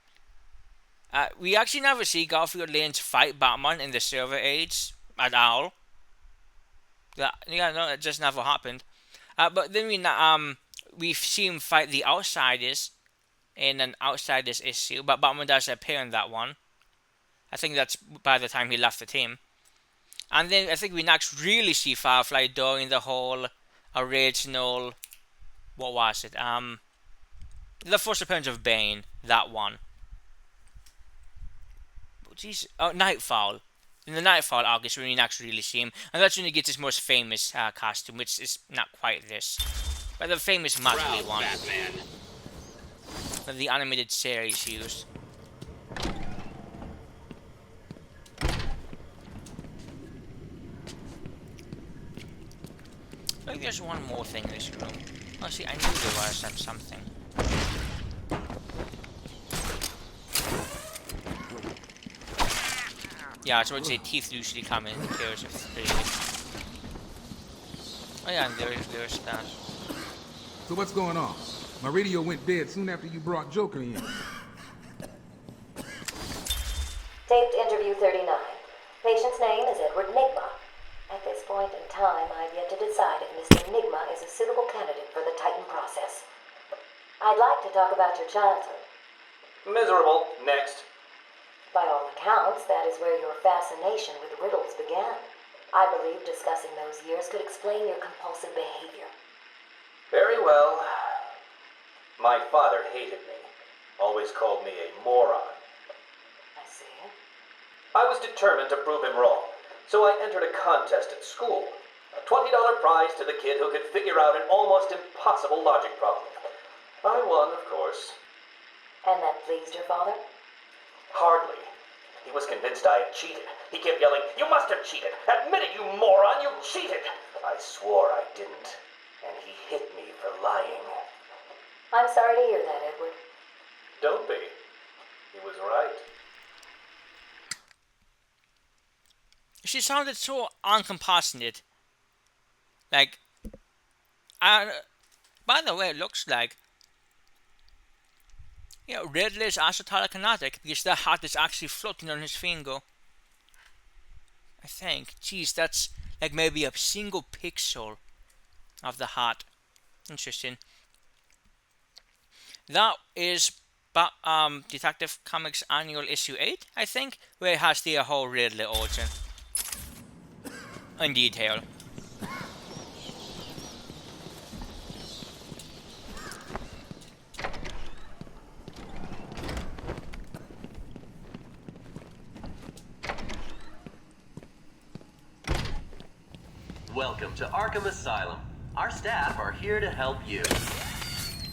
We actually never see Garfield Lynch fight Batman in the Silver Age at all. It just never happened. But then we see him fight the Outsiders in an Outsiders issue, but Batman does appear in that one. I think that's by the time he left the team. And then I think we next really see Firefly during the whole original... What was it? The first appearance of Bane, that one. Oh, Nightfall. In the Nightfall arc is when you next really see him, and that's when he gets his most famous costume, which is not quite this, but the famous Muttley one that the animated series used. I think there's one more thing in this room. Oh, see, I knew there was something. Yeah, so I would say teeth usually come in pairs of 3. Oh yeah, and there's that. So what's going on? My radio went dead soon after you brought Joker in. Taped interview 39. Patient's name is Edward Nigma. At this point in time, I've yet to decide if Mr. Nigma is a suitable candidate for the Titan process. I'd like to talk about your childhood. Miserable. Next. By all accounts, that is where your fascination with riddles began. I believe discussing those years could explain your compulsive behavior. Very well. My father hated me. Always called me a moron. I see. I was determined to prove him wrong, so I entered a contest at school. A $20 prize to the kid who could figure out an almost impossible logic problem. I won, of course. And that pleased your father? Hardly. He was convinced I had cheated. He kept yelling, "You must have cheated! Admit it, you moron! You cheated!" I swore I didn't, and he hit me for lying. I'm sorry to hear that, Edward. Don't be. He was right. She sounded so uncompassionate. Like, by the way, it looks like, you know, Ridley is also telekinetic because the hat is actually floating on his finger. I think. Geez, that's like maybe a single pixel of the hat. Interesting. That is Detective Comics Annual Issue 8, I think, where it has the whole Ridley origin in detail. Welcome to Arkham Asylum. Our staff are here to help you.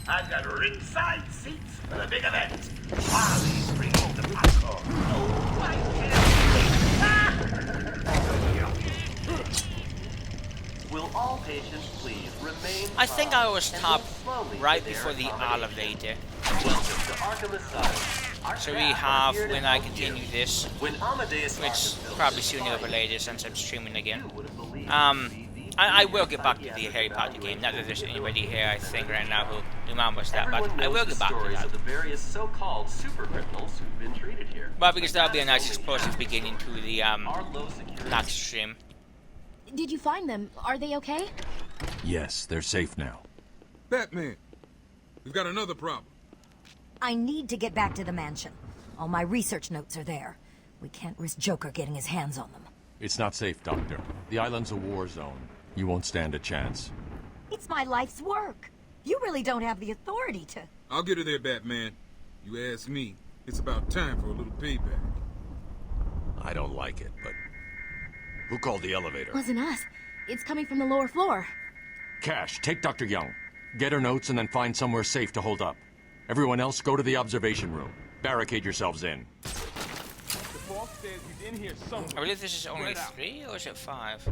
I've got ringside seats for the big event. While these bring home the popcorn. Oh, I can't wait. Will all patients please remain I think I was calm top and slowly right to their before the accommodation. elevator. Welcome to Arkham Asylum. Our So we staff are have, here to when I help continue you. this, When Amadeus which Arkham built probably this sooner or party, later since I'm streaming again. you would have believed I will get back to the Harry Potter game. Not that there's anybody here, I think, right now who remembers that, but Everyone I will knows get the back to stories that. of the various so-called super criminals who've been treated here. Well, because that'll be a But nice that's only explosive half the beginning to story. the Our low security next stream. Did you find them? Are they okay? Yes, they're safe now. Batman, we've got another problem. I need to get back to the mansion. All my research notes are there. We can't risk Joker getting his hands on them. It's not safe, Doctor. The island's a war zone. You won't stand a chance. It's my life's work. You really don't have the authority to... I'll get her there, Batman. You ask me, it's about time for a little payback. I don't like it, but... Who called the elevator? Wasn't us. It's coming from the lower floor. Cash, take Dr. Young. Get her notes and then find somewhere safe to hold up. Everyone else, go to the observation room. Barricade yourselves in. The boss says he's in here somewhere. I believe this is only 3, or is it 5?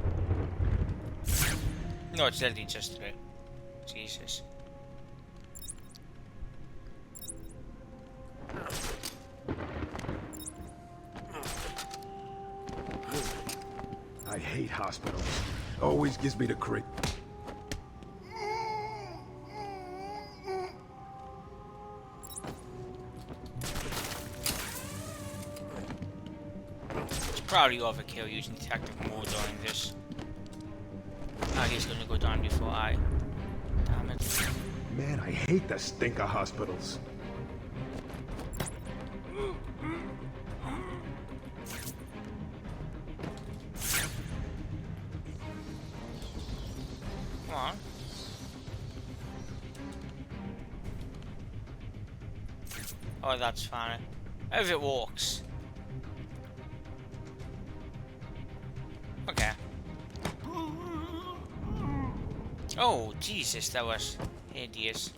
No, it's literally just 3. Jesus. I hate hospitals. Always gives me the creep. It's probably overkill using detective mode during this. He's gonna go down before I. Damn it. Man, I hate the stink of hospitals. Come on. Oh, that's fine. If it walks. Okay. Oh, Jesus, that was hideous.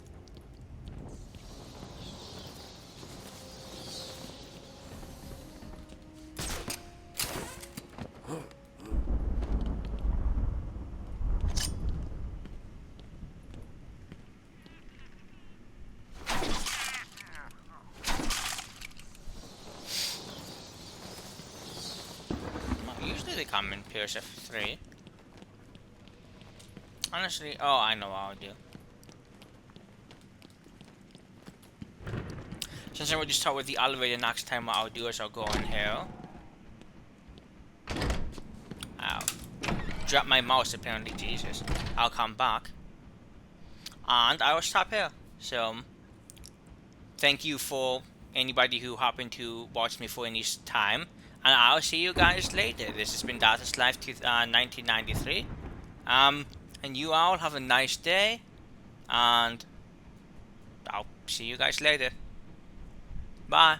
Usually they come in pairs of 3. Honestly, oh, I know what I'll do. Since I already start with the elevator next time, what I'll do is I'll go in here. Ow. Drop my mouse apparently, Jesus. I'll come back. And I will stop here. So, thank you for anybody who happened to watch me for any time. And I'll see you guys later. This has been Data's Life 1993. And you all have a nice day. And I'll see you guys later. Bye.